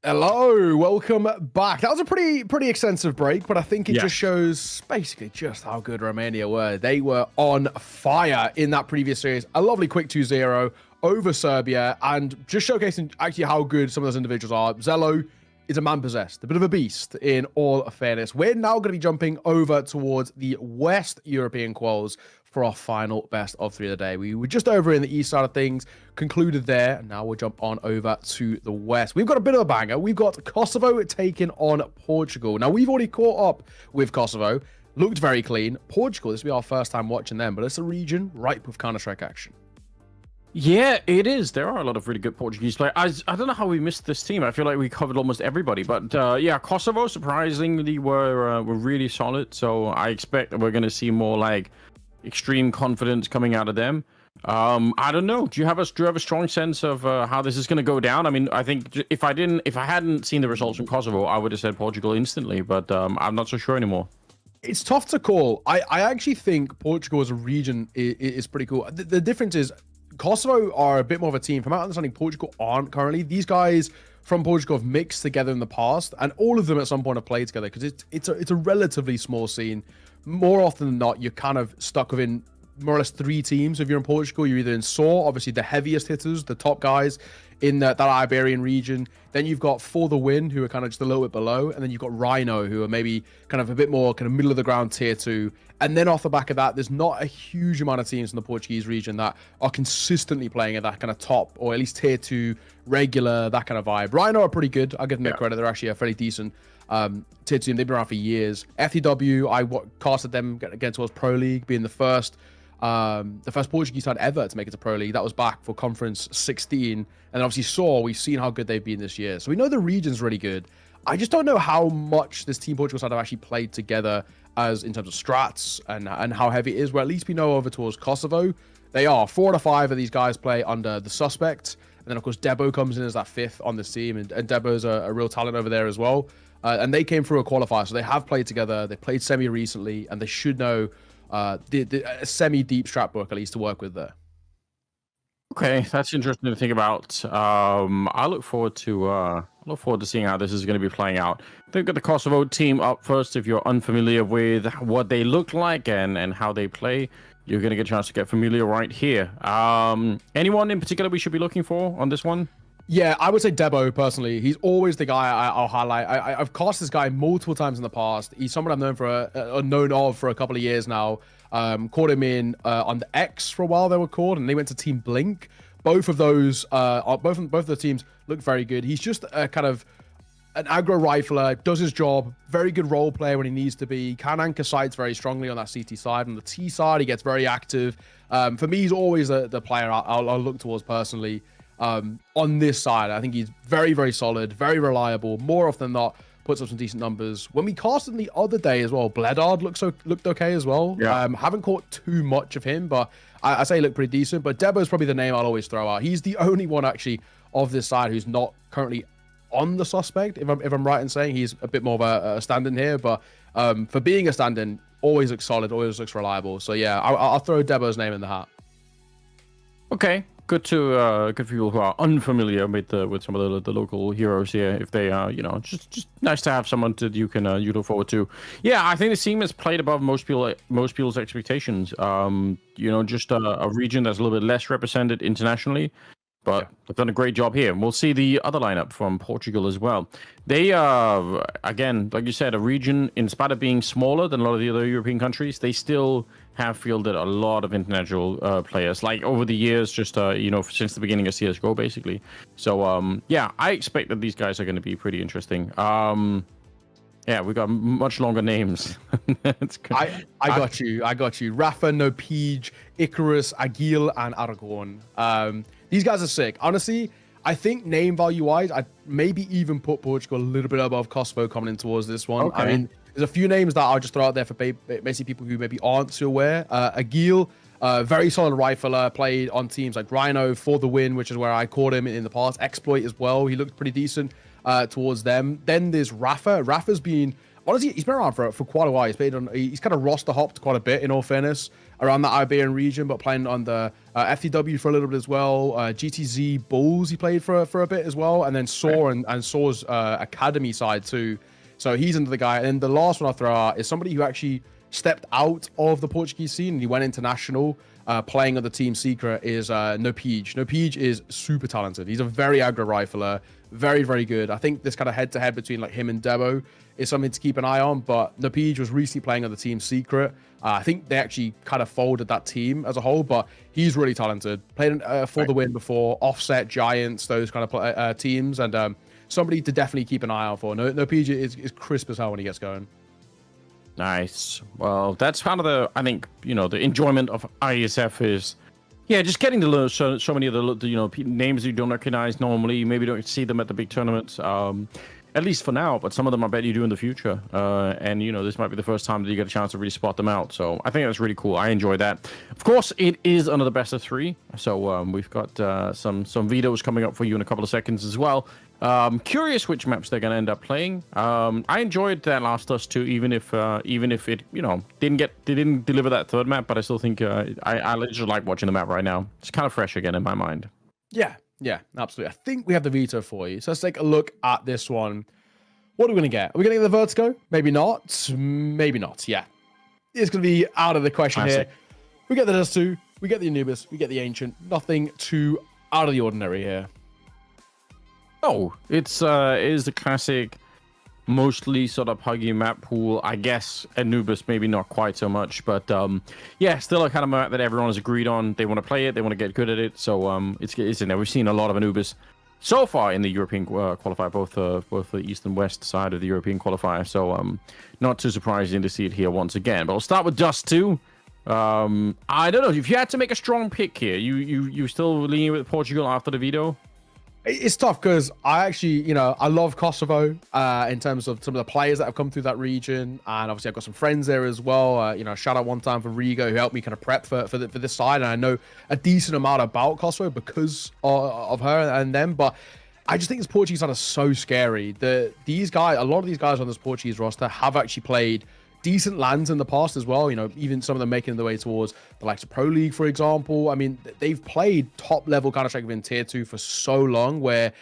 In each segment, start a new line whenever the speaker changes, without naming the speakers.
Hello, welcome back. That was a pretty extensive break, but I think it just shows basically just how good Romania were. They were on fire in that previous series. A lovely quick 2-0 over Serbia, and just showcasing actually how good some of those individuals are. Zelo is a man possessed, a bit of a beast in all fairness. We're now going to be jumping over towards the West European quals for our final best of three of the day. We were just over in the east side of things, concluded there, and now we'll jump on over to the west. We've got a bit of a banger. We've got Kosovo taking on Portugal. Now, we've already caught up with Kosovo, looked very clean. Portugal, this will be our first time watching them, but it's a region ripe with Counter-Strike action.
Yeah, it is. There are a lot of really good Portuguese players. I don't know how we missed this team. I feel like we covered almost everybody. But yeah, Kosovo surprisingly were really solid. So I expect that we're going to see more like extreme confidence coming out of them. I don't know. Do you have a strong sense of how this is going to go down? I mean, I think if I hadn't seen the results from Kosovo, I would have said Portugal instantly. But I'm not so sure anymore.
It's tough to call. I actually think Portugal as a region is pretty cool. The difference is Kosovo are a bit more of a team. From my understanding, Portugal aren't currently. These guys from Portugal have mixed together in the past, and all of them at some point have played together because it's a relatively small scene. More often than not, you're kind of stuck within more or less three teams. If you're in Portugal, you're either in SOAR, obviously the heaviest hitters, the top guys in that Iberian region. Then you've got For the Win, who are kind of just a little bit below. And then you've got Rhino, who are maybe kind of a bit more kind of middle of the ground tier 2. And then off the back of that, there's not a huge amount of teams in the Portuguese region that are consistently playing at that kind of top, or at least tier 2, regular, that kind of vibe. Rhino are pretty good. I'll give them credit. They're actually a fairly decent tier 2. They've been around for years. FTW, I casted them again towards Pro League, being the first Portuguese side ever to make it to Pro League. That was back for Conference 16. And then obviously SOAR, we've seen how good they've been this year. So we know the region's really good. I just don't know how much this Team Portugal side have actually played together as in terms of strats and how heavy it is. Where at least we know over towards Kosovo, they are 4 out of 5 of these guys play under the Suspect. And then of course Debo comes in as that 5th on the team, and Debo's a real talent over there as well. And they came through a qualifier, so they have played together. They played semi recently, and they should know a semi-deep strat book at least to work with there.
Okay, that's interesting to think about. I look forward to seeing how this is going to be playing out. They've got the Kosovo team up first. If you're unfamiliar with what they look like and how they play, you're going to get a chance to get familiar right here. Anyone in particular we should be looking for on this one?
Yeah, I would say Debo, personally. He's always the guy I'll highlight. I've cast this guy multiple times in the past. He's someone I've known for a couple of years now. Caught him in on the X for a while, they were called, and they went to Team Blink. Both of those, both of the teams look very good. He's just a kind of an aggro rifler, does his job, very good role player when he needs to be, can anchor sights very strongly on that CT side. On the T side, he gets very active. For me, he's always the player I'll look towards personally. On this side, I think he's very, very solid, very reliable. More often than not, puts up some decent numbers. When we cast him the other day as well, Bledard looked okay as well. Yeah. Haven't caught too much of him, but I say he looked pretty decent. But Debo's probably the name I'll always throw out. He's the only one actually of this side who's not currently on the Suspect. If I'm right in saying he's a bit more of a stand-in here, but for being a stand-in, always looks solid, always looks reliable. So yeah, I'll throw Debo's name in the hat.
Okay. Good for people who are unfamiliar with some of the local heroes here. If they are, just nice to have someone that you can you look forward to. Yeah, I think the team has played above most people's expectations. Just a region that's a little bit less represented internationally, but they've done a great job here. And we'll see the other lineup from Portugal as well. They are, again, like you said, a region, in spite of being smaller than a lot of the other European countries, they still have fielded a lot of international players, like over the years, just, since the beginning of CSGO, basically. So, yeah, I expect that these guys are going to be pretty interesting. Yeah, we got much longer names.
I got you. Rafa, Nopij, Icarus, Agil, and Aragorn. These guys are sick. Honestly, I think name value-wise, I'd maybe even put Portugal a little bit above Kosovo coming in towards this one. Okay. I mean, there's a few names that I'll just throw out there for basically people who maybe aren't too aware. Agil, very solid rifler, played on teams like Rhino, For the Win, which is where I caught him in the past. Exploit as well. He looked pretty decent towards them. Then there's Rafa. Rafa's been honestly, he's been around for quite a while. He's kind of roster hopped quite a bit, in all fairness, around that Iberian region, but playing on the FTW for a little bit as well. GTZ Bulls he played for a bit as well, and then Saw and Saw's academy side too. So he's another guy. And then the last one I'll throw out is somebody who actually stepped out of the Portuguese scene and he went international, playing on the Team Secret, is Nopige. Nopige is super talented. He's a very aggro rifler, very, very good. I think this kind of head-to-head between like him and Debo is something to keep an eye on, but Nopige was recently playing on the Team Secret. I think they actually kind of folded that team as a whole, but he's really talented. Played for the win before, Offset, Giants, those kind of teams, and somebody to definitely keep an eye out for. Nopige is crisp as hell when he gets going.
Nice. Well, that's kind of the, I think, the enjoyment of IESF is, just getting to learn so many of the names you don't recognize normally. You maybe don't see them at the big tournaments, at least for now, but some of them I bet you do in the future. And, this might be the first time that you get a chance to really spot them out. So I think that's really cool. I enjoy that. Of course, it is another best of 3. So we've got some videos coming up for you in a couple of seconds as well. Curious which maps they're going to end up playing. I enjoyed that Last Us 2, even if it, didn't deliver that third map, but I still think I just like watching the map right now. It's kind of fresh again in my mind.
Yeah, absolutely. I think we have the veto for you. So let's take a look at this one. What are we going to get? Are we going to get the Vertigo? Maybe not. Maybe not. Yeah. It's going to be out of the question here. We get the Dust 2. We get the Anubis. We get the Ancient. Nothing too out of the ordinary here.
Oh, it is the classic, mostly sort of huggy map pool. I guess Anubis maybe not quite so much, but still a kind of map that everyone has agreed on. They want to play it, they want to get good at it. So it's in there. We've seen a lot of Anubis so far in the European qualifier, both the east and west side of the European qualifier. So not too surprising to see it here once again. But I'll start with Dust 2. I don't know if you had to make a strong pick here. You still leaning with Portugal after the veto?
It's tough because I actually, I love Kosovo in terms of some of the players that have come through that region. And obviously I've got some friends there as well. Shout out one time for Rigo, who helped me kind of prep for this side. And I know a decent amount about Kosovo because of her and them. But I just think this Portuguese side is so scary. A lot of these guys on this Portuguese roster have actually played decent lands in the past as well. Even some of them making their way towards the likes of Pro League, for example. I mean, they've played top level Counter-Strike in tier 2 for so long, where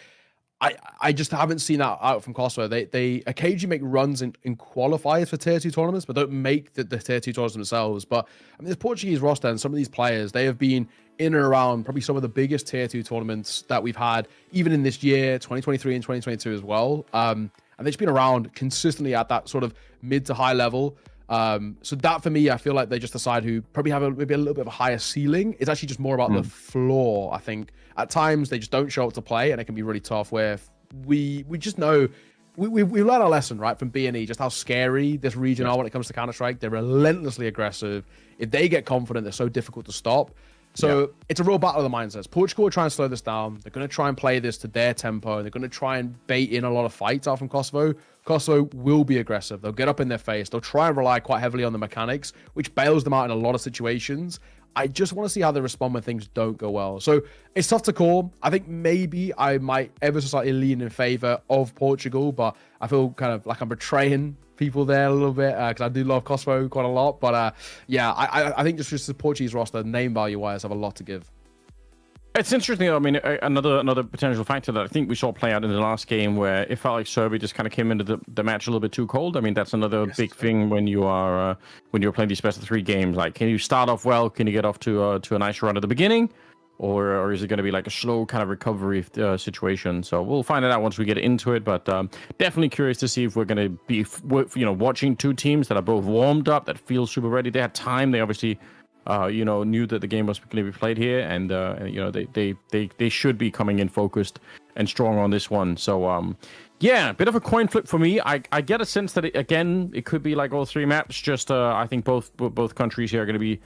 I just haven't seen that out from Kosovo. They occasionally make runs in qualifiers for tier 2 tournaments, but don't make the tier 2 tournaments themselves. But I mean, this Portuguese roster and some of these players, they have been in and around probably some of the biggest tier 2 tournaments that we've had, even in this year, 2023 and 2022 as well. And they've just been around consistently at that sort of mid to high level. So that for me, I feel like they just decide who probably have maybe a little bit of a higher ceiling. It's actually just more about the floor. I think at times they just don't show up to play, and it can be really tough. Where we just know we learned our lesson, right, from B&E, just how scary this region are when it comes to Counter-Strike. They're relentlessly aggressive. If they get confident, they're so difficult to stop. So it's a real battle of the mindsets. Portugal will try and slow this down. They're going to try and play this to their tempo. They're going to try and bait in a lot of fights out from Kosovo. Kosovo will be aggressive. They'll get up in their face. They'll try and rely quite heavily on the mechanics, which bails them out in a lot of situations. I just want to see how they respond when things don't go well. So it's tough to call. I think maybe I might ever so slightly lean in favor of Portugal, but I feel kind of like I'm betraying people there a little bit because I do love Kosovo quite a lot. But I think just the Portuguese roster, name value wise, have a lot to give.
It's interesting. I mean, another potential factor that I think we saw play out in the last game, where it felt like Serbia just kind of came into the match a little bit too cold. I mean, that's another big thing when you are when you're playing these best of 3 games. Like, can you start off well? Can you get off to a nice run at the beginning, or is it going to be like a slow kind of recovery situation? So we'll find it out once we get into it. But definitely curious to see if we're going to be watching 2 teams that are both warmed up, that feel super ready. They had time. They obviously knew that the game was going to be played here, and they should be coming in focused and strong on this one. So a bit of a coin flip for me. I get a sense that it could be like all 3 maps. Just I think both countries here are going to be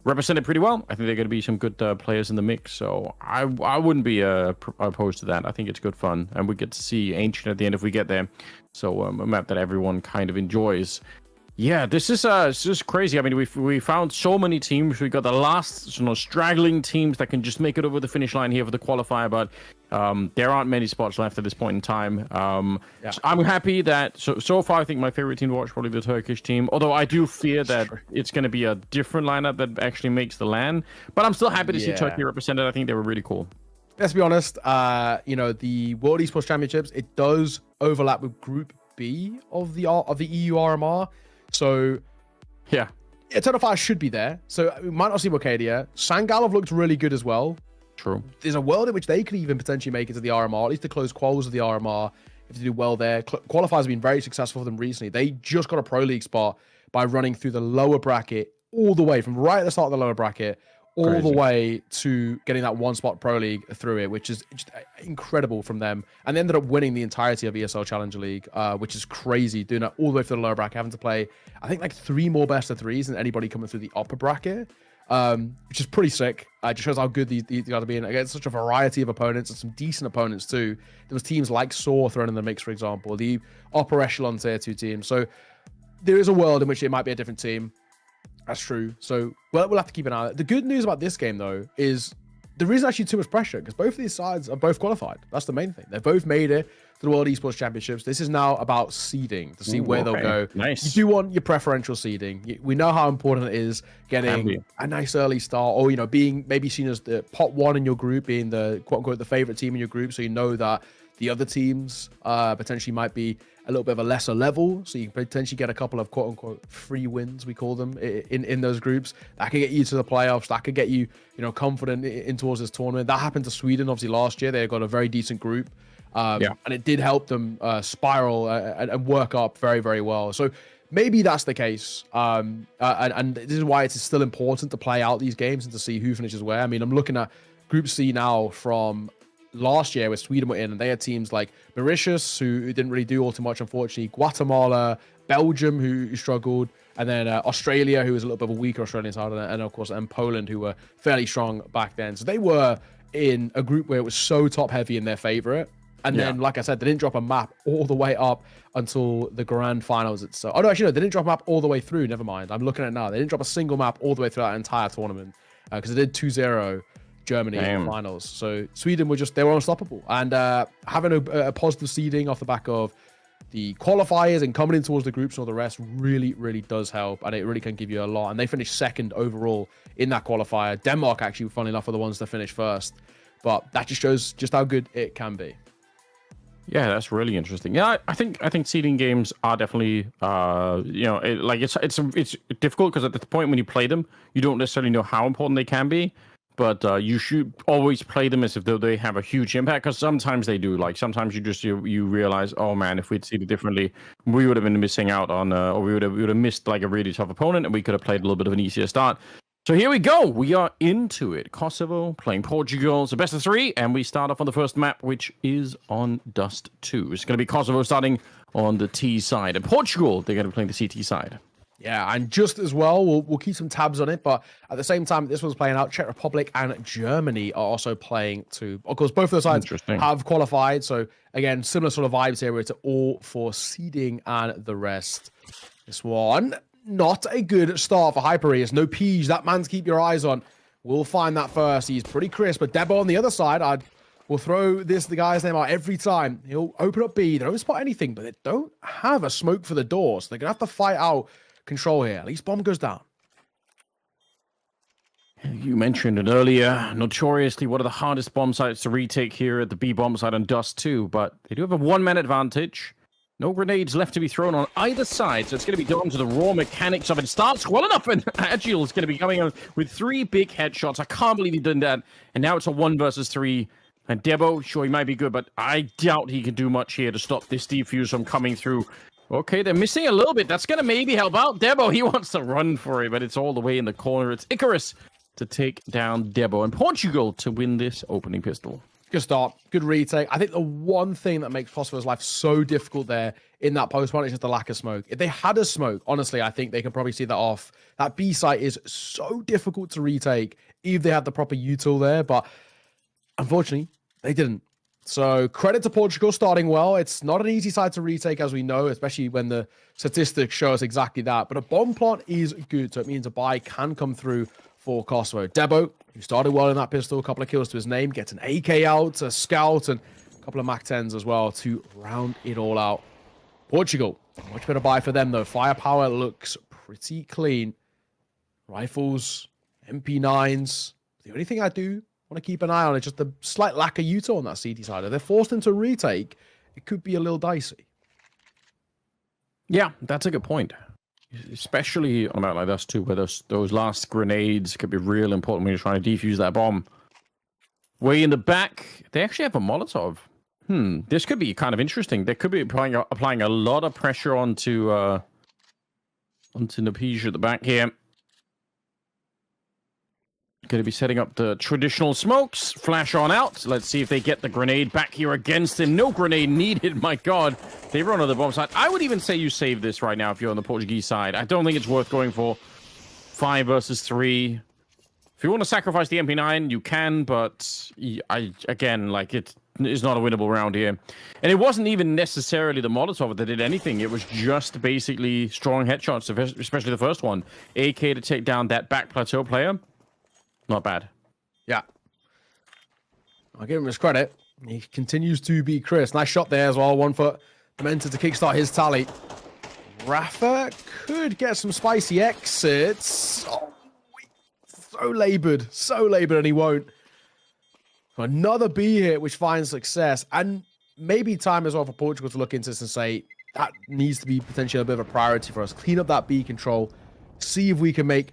represented pretty well. I think they're going to be some good players in the mix. So I wouldn't be opposed to that. I think it's good fun, and we get to see Ancient at the end if we get there. So a map that everyone kind of enjoys. Yeah, this is it's just crazy. I mean, we found so many teams. We got the last, straggling teams that can just make it over the finish line here for the qualifier, but there aren't many spots left at this point in time. So I'm happy that so far I think my favorite team to watch probably the Turkish team. Although I do fear that it's going to be a different lineup that actually makes the LAN. But I'm still happy to see Turkey represented. I think they were really cool.
Let's be honest. The World Esports Championships, it does overlap with Group B of the EU RMR. So,
yeah,
Eternal Fire should be there. So we might not see Mocadia. Sangalov looked really good as well.
True.
There's a world in which they could even potentially make it to the RMR, at least the close quals of the RMR, if they do well there. Qualifiers have been very successful for them recently. They just got a Pro League spot by running through the lower bracket all the way, from right at the start of the lower bracket, all the way to getting that one spot Pro League through it, which is just incredible from them. And they ended up winning the entirety of ESL Challenger League, which is crazy, doing that all the way through the lower bracket, having to play, I think, like 3 more best of 3s than anybody coming through the upper bracket, which is pretty sick. It just shows how good these guys are being against such a variety of opponents and some decent opponents too. There was teams like Saw thrown in the mix, for example, the upper echelon tier 2 teams. So there is a world in which it might be a different team. That's true. So we'll have to keep an eye on it. The good news about this game, though, is there isn't actually too much pressure because both of these sides are both qualified. That's the main thing. They've both made it to the World Esports Championships. This is now about seeding to see where they'll go.
Nice.
You do want your preferential seeding. We know how important it is getting a nice early start, or being maybe seen as the pot 1 in your group, being the quote unquote the favorite team in your group, so you know that the other teams potentially might be a little bit of a lesser level, so you can potentially get a couple of quote unquote free wins, we call them, in those groups. That could get you to the playoffs. That could get you, confident in towards this tournament. That happened to Sweden obviously last year. They got a very decent group, and it did help them spiral and work up very, very well. So maybe that's the case, and this is why it's still important to play out these games and to see who finishes where. I mean, I'm looking at Group C now from last year where Sweden were in, and they had teams like Mauritius, who didn't really do all too much, unfortunately, Guatemala, Belgium, who struggled, and then Australia, who was a little bit of a weaker Australian side, and of course, and Poland, who were fairly strong back then. So they were in a group where it was so top heavy in their favorite. And then, like I said, they didn't drop a map all the way up until the grand finals itself. Oh, no, actually, no, they didn't drop a map all the way through. Never mind. I'm looking at it now. They didn't drop a single map all the way through that entire tournament because they did 2-0 Germany in the finals. So Sweden they were unstoppable. And having a positive seeding off the back of the qualifiers and coming in towards the groups and all the rest really, really does help. And it really can give you a lot. And they finished second overall in that qualifier. Denmark, actually, funnily enough, are the ones that finished first. But that just shows just how good it can be.
Yeah, that's really interesting. Yeah, I think seeding games are definitely it's difficult because at the point when you play them, you don't necessarily know how important they can be. But you should always play them as if though they have a huge impact, because sometimes they do. Like sometimes you realize, oh man, if we'd seeded differently, we would have been missing out on, or we would have missed like a really tough opponent, and we could have played a little bit of an easier start. So here we go. We are into it. Kosovo playing Portugal. It's a best of 3, and we start off on the first map, which is on Dust 2. It's going to be Kosovo starting on the T side, and Portugal, they're going to be playing the CT side.
Yeah, and just as well, we'll keep some tabs on it, but at the same time, this one's playing out. Czech Republic and Germany are also playing too. Of course, both of those sides have qualified, so again, similar sort of vibes here, where it's all for seeding and the rest. This one, not a good start for Hyperius. No Peach, that man's keep your eyes on. We'll find that first. He's pretty crisp, but Debo on the other side, we'll throw the guy's name out every time. He'll open up B. They don't spot anything, but they don't have a smoke for the door, so they're going to have to fight out control here. At least bomb goes down.
You mentioned it earlier. Notoriously, one of the hardest bomb sites to retake here at the B bomb site on Dust 2, but they do have a 1-man advantage. No grenades left to be thrown on either side, so it's going to be down to the raw mechanics of it. Starts well enough, and Agile is going to be coming out with 3 big headshots. I can't believe he did that. And now it's a 1 versus 3. And Debo, sure, he might be good, but I doubt he can do much here to stop this defuse from coming through. Okay, they're missing a little bit. That's going to maybe help out Debo. He wants to run for it, but it's all the way in the corner. It's Icarus to take down Debo, and Portugal to win this opening pistol.
Good start. Good retake. I think the one thing that makes Kosovo's life so difficult there in that post one is just the lack of smoke. If they had a smoke, honestly, I think they could probably see that off. That B site is so difficult to retake if they had the proper util there, but unfortunately, they didn't. So credit to Portugal starting well. It's not an easy side to retake, as we know, especially when the statistics show us exactly that. But a bomb plant is good, so it means a buy can come through for Kosovo. Debo, who started well in that pistol, a couple of kills to his name, gets an AK out, a scout, and a couple of MAC-10s as well to round it all out. Portugal, much better buy for them, though. Firepower looks pretty clean. Rifles, MP9s. The only thing I do want to keep an eye on is just the slight lack of util on that CT side. If they're forced into retake, it could be a little dicey.
Yeah, that's a good point. Especially on a map like this too, where those last grenades could be real important when you're trying to defuse that bomb. Way in the back, they actually have a Molotov. This could be kind of interesting. They could be applying a lot of pressure onto Napij at the back here. Going to be setting up the traditional smokes. Flash on out. Let's see if they get the grenade back here against him. No grenade needed. My God. They run on the bomb side. I would even say you save this right now if you're on the Portuguese side. I don't think it's worth going for 5 versus 3. If you want to sacrifice the MP9, you can, but again, like, it is not a winnable round here. And it wasn't even necessarily the Molotov that did anything. It was just basically strong headshots, especially the first one. AK to take down that back plateau player. Not bad.
Yeah. I'll give him his credit. He continues to be Chris. Nice shot there as well. 1 foot. Demented to kickstart his tally. Rafa could get some spicy exits. Oh, so labored, and he won't. Another B hit, which finds success. And maybe time as well for Portugal to look into this and say, that needs to be potentially a bit of a priority for us. Clean up that B control. See if we can make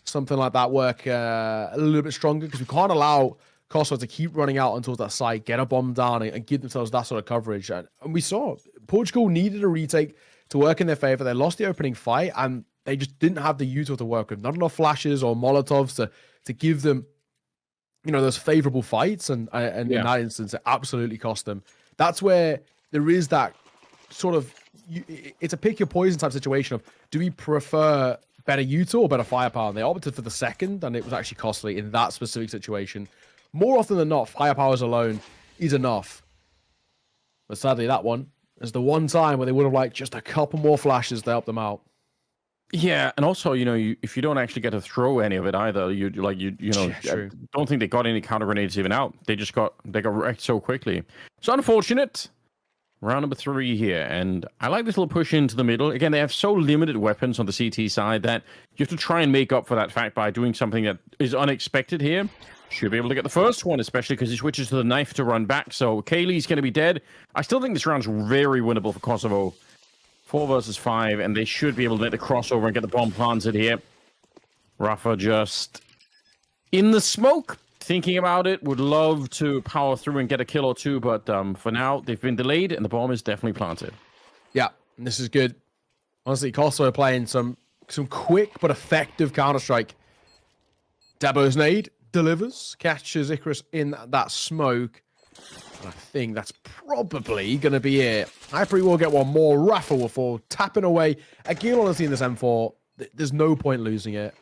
something like that work a little bit stronger, because we can't allow Kosovo to keep running out until that side, get a bomb down, and give themselves that sort of coverage. And we saw Portugal needed a retake to work in their favor. They lost the opening fight, and they just didn't have the util to work with. Not enough flashes or Molotovs to give them, you know, those favorable fights. And in that instance, it absolutely cost them. That's where there is that sort of, it's a pick your poison type situation of, do we prefer better util or better firepower? And they opted for the second, and it was actually costly in that specific situation. More often than not, firepower alone is enough. But sadly, that one is the one time where they would have liked just a couple more flashes to help them out.
Yeah, and also, you know, if you don't actually get to throw any of it either, you know, I don't think they got any counter grenades even out. They got wrecked so quickly. It's unfortunate. Round number 3 here, and I like this little push into the middle. Again, they have so limited weapons on the CT side that you have to try and make up for that fact by doing something that is unexpected here. Should be able to get the first one, especially because he switches to the knife to run back. So Kaylee's going to be dead. I still think this round's very winnable for Kosovo. 4 versus 5, and they should be able to make the crossover and get the bomb planted here. Rafa just in the smoke, thinking about it, would love to power through and get a kill or two, but for now, they've been delayed, and the bomb is definitely planted. Yeah,
and this is good. Honestly, Kosovo playing some quick but effective Counter-Strike. Debo's nade delivers, catches Icarus in that smoke. And I think that's probably going to be it. Hyperi will get one more. Rafa will fall, tapping away. Again, honestly, in this M4, there's no point losing it.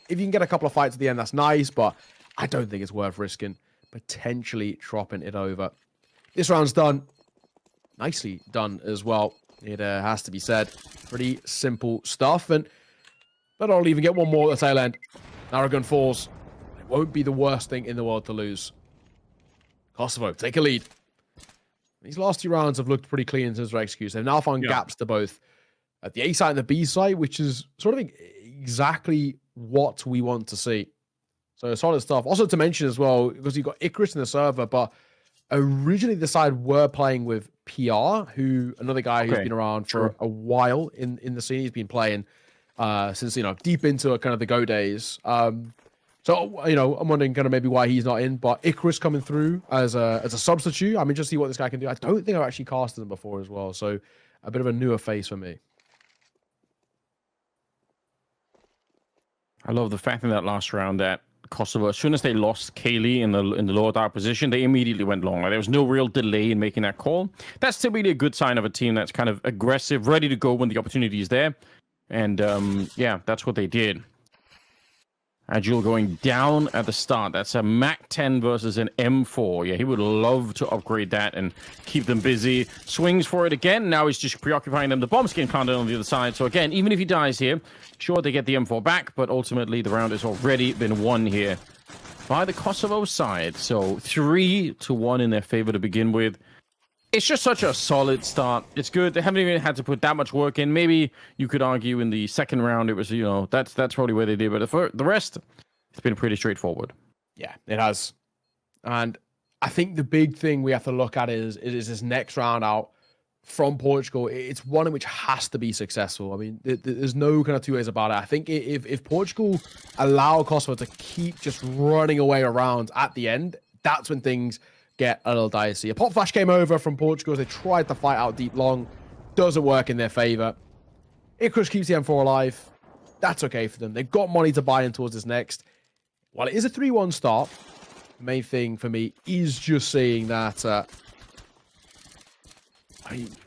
If you can get a couple of fights at the end, that's nice, but I don't think it's worth risking potentially dropping it over. This round's done. Nicely done as well. It has to be said. Pretty simple stuff. And I'll even get one more at the tail end. Aragon falls. It won't be the worst thing in the world to lose. Kosovo, take a lead. These last 2 rounds have looked pretty clean in terms of execution. They've now found gaps to both at the A side and the B side, which is sort of exactly what we want to see. So solid stuff. Also to mention as well, because you've got Icarus in the server, but originally the side were playing with PR, who another guy who's been around for a while in the scene. He's been playing since, you know, deep into kind of the Go days. So, you know, I'm wondering kind of maybe why he's not in, but Icarus coming through as a substitute. I'm interested to see what this guy can do. I don't think I've actually casted him before as well, so a bit of a newer face for me.
I love the fact in that last round that Kosovo, as soon as they lost Kaylee in the lower dark position, they immediately went long. Like, there was no real delay in making that call. That's typically a good sign of a team that's kind of aggressive, ready to go when the opportunity is there. And yeah, that's what they did. Agile going down at the start. That's a Mac 10 versus an M4. Yeah, he would love to upgrade that and keep them busy. Swings for it again. Now he's just preoccupying them. The bomb's getting planted on the other side. So again, even if he dies here, sure, they get the M4 back, but ultimately the round has already been won here by the Kosovo side. So 3-1 in their favor to begin with. It's just such a solid start. It's good. They haven't even had to put that much work in. Maybe you could argue in the second round it was, that's probably where they did. But for the rest, it's been pretty straightforward.
Yeah, it has. And I think the big thing we have to look at is this next round out from Portugal. It's one in which has to be successful. I mean, there's no kind of two ways about it. I think if Portugal allow Kosovo to keep just running away around at the end, that's when things get a little dicey. A pop flash came over from Portugal as they tried to fight out deep long. Doesn't work in their favor. Icarus keeps the M4 alive. That's okay for them. They've got money to buy in towards this next. While it is a 3-1 start, the main thing for me is just seeing that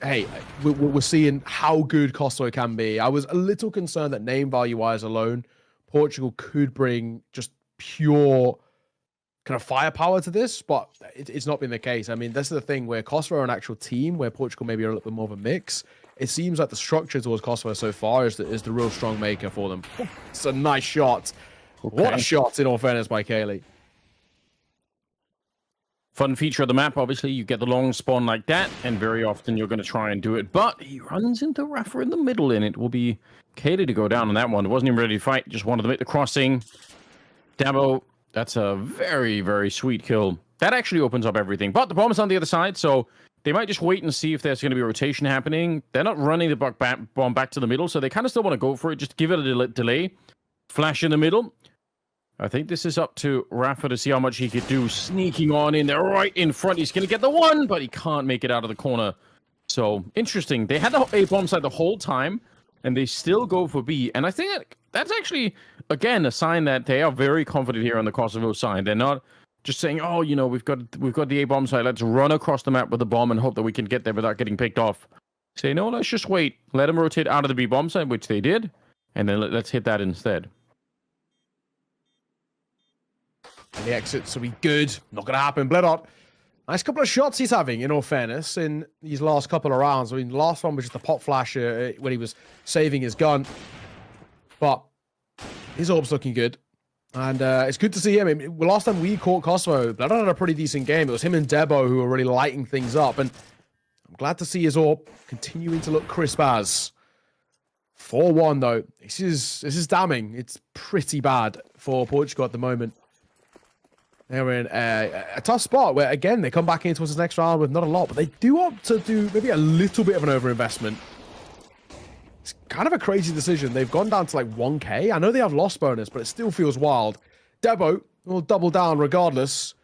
hey, we're seeing how good Kosovo can be. I was a little concerned that name value-wise alone, Portugal could bring just pure kind of firepower to this, but it's not been the case. I mean, this is the thing where Kosovo are an actual team, where Portugal maybe are a little bit more of a mix. It seems like the structure towards Kosovo so far is the real strong maker for them. It's a nice shot. Okay. What a shot, in all fairness, by Kaylee.
Fun feature of the map, obviously, you get the long spawn like that, and very often you're going to try and do it, but he runs into Rafa in the middle, and it will be Kaylee to go down on that one. Wasn't even ready to fight, just wanted to make the crossing. Dabo, that's a very, very sweet kill. That actually opens up everything. But the bomb is on the other side, so they might just wait and see if there's going to be a rotation happening. They're not running the bomb back to the middle, so they kind of still want to go for it. Just give it a delay. Flash in the middle. I think this is up to Rafa to see how much he could do. Sneaking on in there right in front. He's going to get the one, but he can't make it out of the corner. So, interesting. They had the A bomb side the whole time, and they still go for B. And I think that's actually, again, a sign that they are very confident here on the Kosovo side. They're not just saying, oh, we've got the A-bomb side. Let's run across the map with the bomb and hope that we can get there without getting picked off. Say, no, let's just wait. Let them rotate out of the B-bomb side, which they did. And then let's hit that instead.
And the exits will be good. Not going to happen. Bledot. Nice couple of shots he's having, in all fairness, in these last couple of rounds. I mean, the last one was just a pop flash when he was saving his gun. But his orb's looking good. And it's good to see him. I mean, last time we caught Kosovo, Bledot had a pretty decent game. It was him and Debo who were really lighting things up. And I'm glad to see his orb continuing to look crisp as. 4-1, though. This is damning. It's pretty bad for Portugal at the moment. They're in a tough spot where, again, they come back in towards the next round with not a lot, but they do opt to do maybe a little bit of an overinvestment. It's kind of a crazy decision. They've gone down to like 1k. I know they have loss bonus, but it still feels wild. Debo will double down regardless.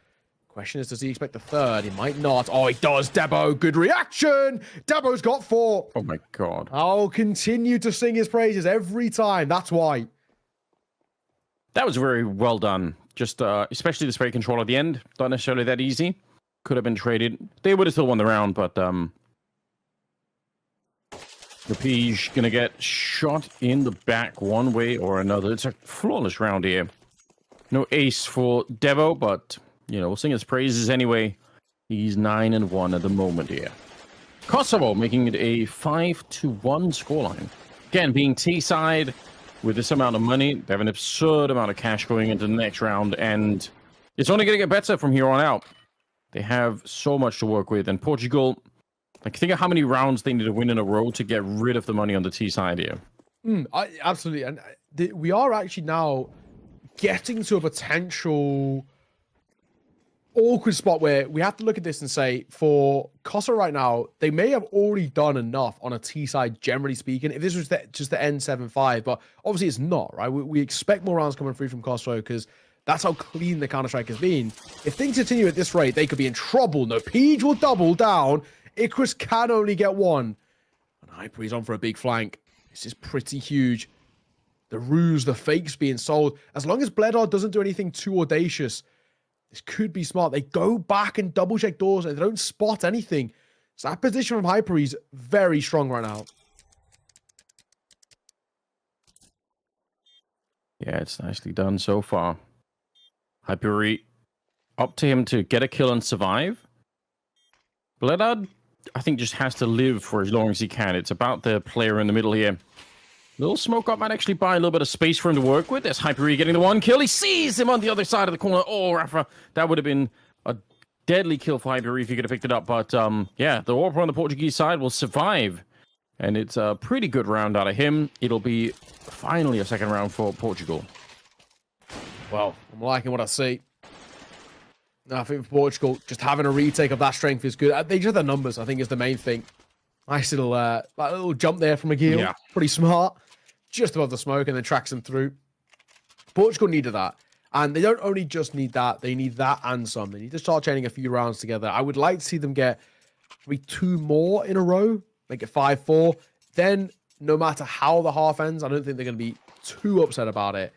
Question is, does he expect the third? He might not. Oh, he does. Debo, good reaction. Debo's got 4.
Oh my God.
I'll continue to sing his praises every time. That's why.
That was very well done. Just especially the spray control at the end. Not necessarily that easy. Could have been traded. They would have still won the round, but the Pige gonna get shot in the back one way or another. It's a flawless round here. No ace for Devo, but we'll sing his praises anyway. He's 9-1 at the moment here. Kosovo making it a 5-1 scoreline. Again, being T-side with this amount of money, they have an absurd amount of cash going into the next round, and it's only going to get better from here on out. They have so much to work with, and Portugal, think of how many rounds they need to win in a row to get rid of the money on the T side here.
Absolutely, and we are actually now getting to a potential awkward spot where we have to look at this and say, for Kosovo right now, they may have already done enough on a T side, generally speaking, if this was just the N7-5, but obviously it's not, right? We expect more rounds coming through from Kosovo because that's how clean the Counter-Strike has been. If things continue at this rate, they could be in trouble. No, Page will double down. Icarus can only get 1. And Hyper is on for a big flank. This is pretty huge. The ruse, the fakes being sold. As long as Bledor doesn't do anything too audacious, this could be smart. They go back and double check doors and they don't spot anything. So that position from Hyper is very strong right now.
Yeah, it's nicely done so far. Hyperi, up to him to get a kill and survive. Bledard, I think, just has to live for as long as he can. It's about the player in the middle here. Little smoke up might actually buy a little bit of space for him to work with. There's Hyperi getting the one kill. He sees him on the other side of the corner. Oh, Rafa, that would have been a deadly kill for Hyperi if he could have picked it up. But yeah, the Orper on the Portuguese side will survive. And it's a pretty good round out of him. It'll be finally a second round for Portugal.
Well, I'm liking what I see. I think for Portugal, just having a retake of that strength is good. They just the numbers, I think, is the main thing. Nice little, little jump there from McGill.
Yeah.
Pretty smart. Just above the smoke and then tracks him through. Portugal needed that. And they don't only just need that, they need that and some. They need to start chaining a few rounds together. I would like to see them get maybe 2 more in a row. Make it 5-4. Then, no matter how the half ends, I don't think they're going to be too upset about it.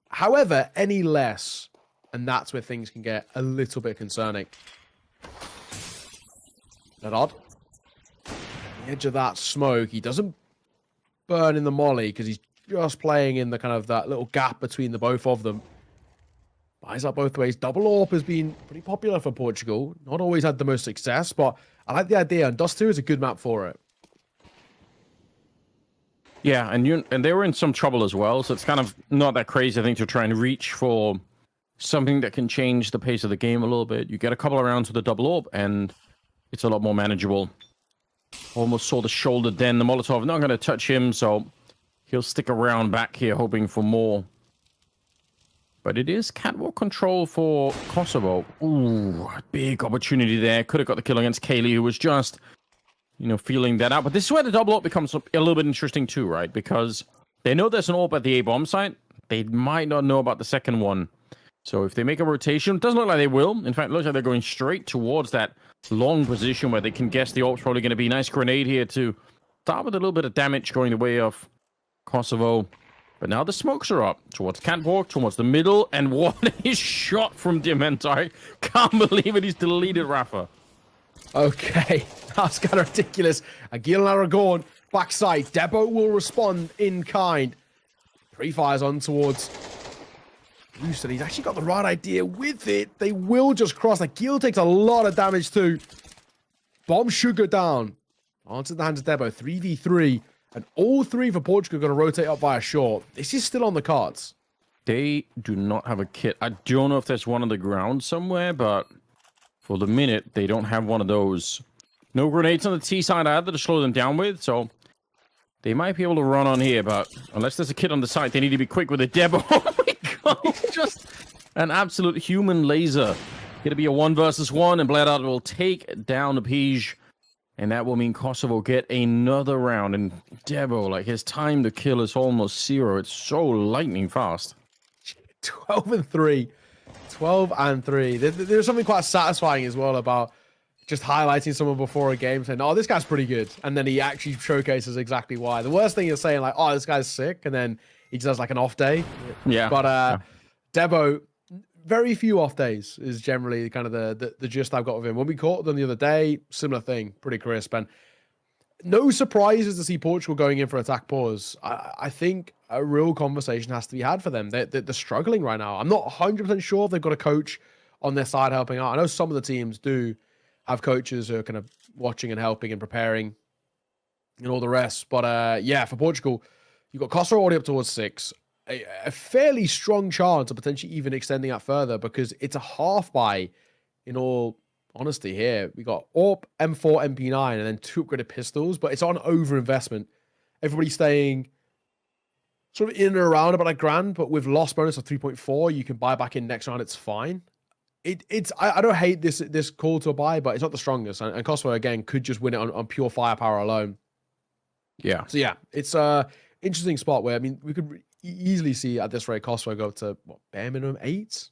However, any less, and that's where things can get a little bit concerning. That odd? The edge of that smoke, he doesn't burn in the molly because he's just playing in the kind of that little gap between the both of them. Buys up both ways. Double AWP has been pretty popular for Portugal. Not always had the most success, but I like the idea, and Dust 2 is a good map for it.
Yeah, and they were in some trouble as well, so it's kind of not that crazy, I think, to try and reach for something that can change the pace of the game a little bit. You get a couple of rounds with a double AWP, and it's a lot more manageable. Almost saw the shoulder then. The Molotov not going to touch him, so he'll stick around back here hoping for more. But it is catwalk control for Kosovo. Ooh, big opportunity there. Could have got the kill against Kaylee, who was just, feeling that out. But this is where the double AWP becomes a little bit interesting too, right? Because they know there's an AWP at the A-bomb site. They might not know about the second one. So if they make a rotation, it doesn't look like they will. In fact, it looks like they're going straight towards that long position where they can guess the AWP's probably going to be. Nice grenade here to start with a little bit of damage going the way of Kosovo. But now the smokes are up towards catwalk, towards the middle, and what a shot from Diamenta. I can't believe it. He's deleted Rafa.
Okay, that's kind of ridiculous. Aguil and Aragon backside. Debo will respond in kind. Pre-fires on towards Houston. He's actually got the right idea with it. They will just cross. Aguil takes a lot of damage too. Bomb should go down. Onto the hands of Debo. 3v3. And all 3 for Portugal are going to rotate up via short. This is still on the cards.
They do not have a kit. I don't know if there's one on the ground somewhere, but for the minute, they don't have one of those. No grenades on the T side either to slow them down with, so they might be able to run on here, but unless there's a kit on the side, they need to be quick with a Debo. Oh my god, just an absolute human laser. Going to be a 1 versus 1, and Bledard will take down the Pige. And that will mean Kosovo get another round. And Debo, like, his time to kill is almost 0. It's so lightning fast.
12-3. 12-3. There's something quite satisfying as well about just highlighting someone before a game, saying, oh, this guy's pretty good. And then he actually showcases exactly why. The worst thing is saying, like, oh, this guy's sick. And then he just has, like, an off day.
Yeah.
But
yeah.
Debo, very few off days is generally kind of the gist I've got of him. When we caught them the other day, similar thing, pretty crisp. And no surprises to see Portugal going in for attack pause. I think a real conversation has to be had for them. They're struggling right now. I'm not 100% sure if they've got a coach on their side helping out. I know some of the teams do have coaches who are kind of watching and helping and preparing and all the rest. But yeah, for Portugal, you've got Kosovo already up towards 6. A fairly strong chance of potentially even extending that further because it's a half buy in all honesty here. We got AWP, M4, MP9, and then 2 upgraded pistols, but it's on over investment. Everybody's staying sort of in and around about $1,000, but with loss bonus of 3.4, you can buy back in next round. It's fine. I don't hate this call to a buy, but it's not the strongest. And Kosovo, again, could just win it on pure firepower alone.
Yeah.
So yeah, it's a interesting spot where, I mean, we could easily see at this rate Kosovo go to what, bare minimum 8.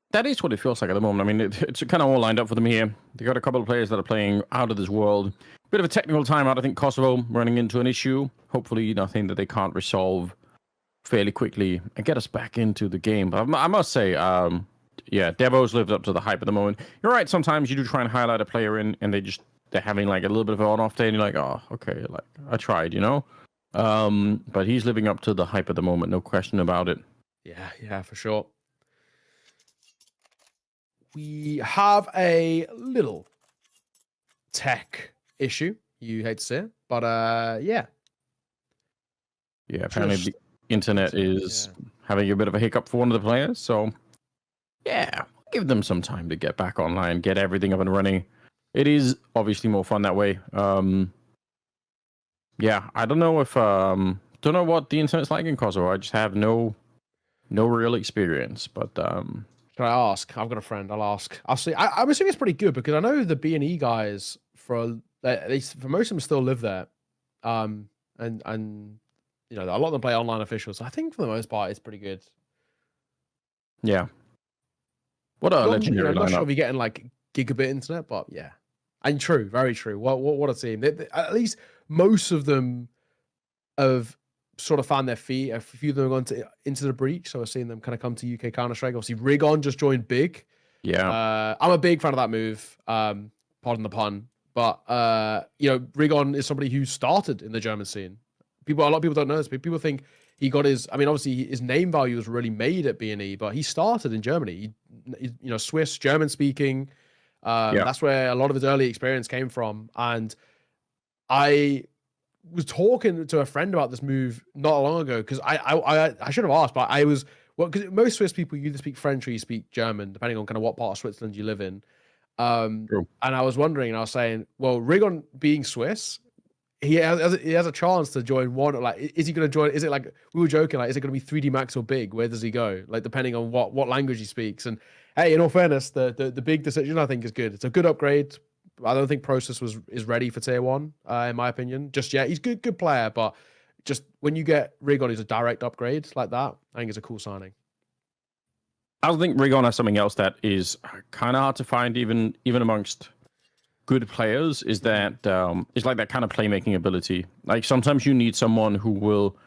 That is what it feels like at the moment. I mean, it's kind of all lined up for them here. They got a couple of players that are playing out of this world. Bit of a technical timeout. I think Kosovo running into an issue. Hopefully nothing that they can't resolve fairly quickly and get us back into the game. But I must say, yeah, Debo's lived up to the hype at the moment. You're right. Sometimes you do try and highlight a player in, and they're having like a little bit of an on-off day, and you're like, oh, okay, like I tried, you know. But he's living up to the hype at the moment, no question about it.
Yeah, for sure. We have a little tech issue. You hate to see it, but yeah.
Yeah, apparently the internet is having a bit of a hiccup for one of the players. So, yeah, give them some time to get back online, get everything up and running. It is obviously more fun that way. Yeah, I don't know if don't know what the internet's like in Kosovo. I just have no real experience. But
can I ask? I've got a friend. I'll ask. I'll see. I'm assuming it's pretty good because I know the B&E guys for most of them still live there, and you know a lot of them play online officials. So I think for the most part it's pretty good.
Yeah. What a legendary
I'm not sure
lineup.
if you're getting like gigabit internet, but yeah, and true, very true. What a team! At least most of them have sort of found their feet. A few of them have gone into the breach, so I've seen them kind of come to UK Counter Strike. Obviously, Rigon just joined Big.
Yeah,
I'm a big fan of that move. Pardon the pun, but you know, Rigon is somebody who started in the German scene. A lot of people don't know this. People think he got his. I mean, obviously, his name value was really made at B&E, but he started in Germany. He you know, Swiss, German speaking. That's where a lot of his early experience came from. And I was talking to a friend about this move not long ago because I should have asked, but I was because most Swiss people you either speak French or you speak German, depending on kind of what part of Switzerland you live in. And I was wondering, and I was saying, well, Rigon being Swiss, he has a chance to join one. Like, is he going to join? Is it like we were joking? Like, is it going to be 3D Max or Big? Where does he go? Like, depending on what language he speaks. And hey, in all fairness, the Big decision I think is good. It's a good upgrade. I don't think Process is ready for tier 1, in my opinion, just yet. He's good player, but just when you get Rigon, who's a direct upgrade like that, I think it's a cool signing.
I think Rigon has something else that is kind of hard to find, even amongst good players. Is that it's like that kind of playmaking ability. Like sometimes you need someone who will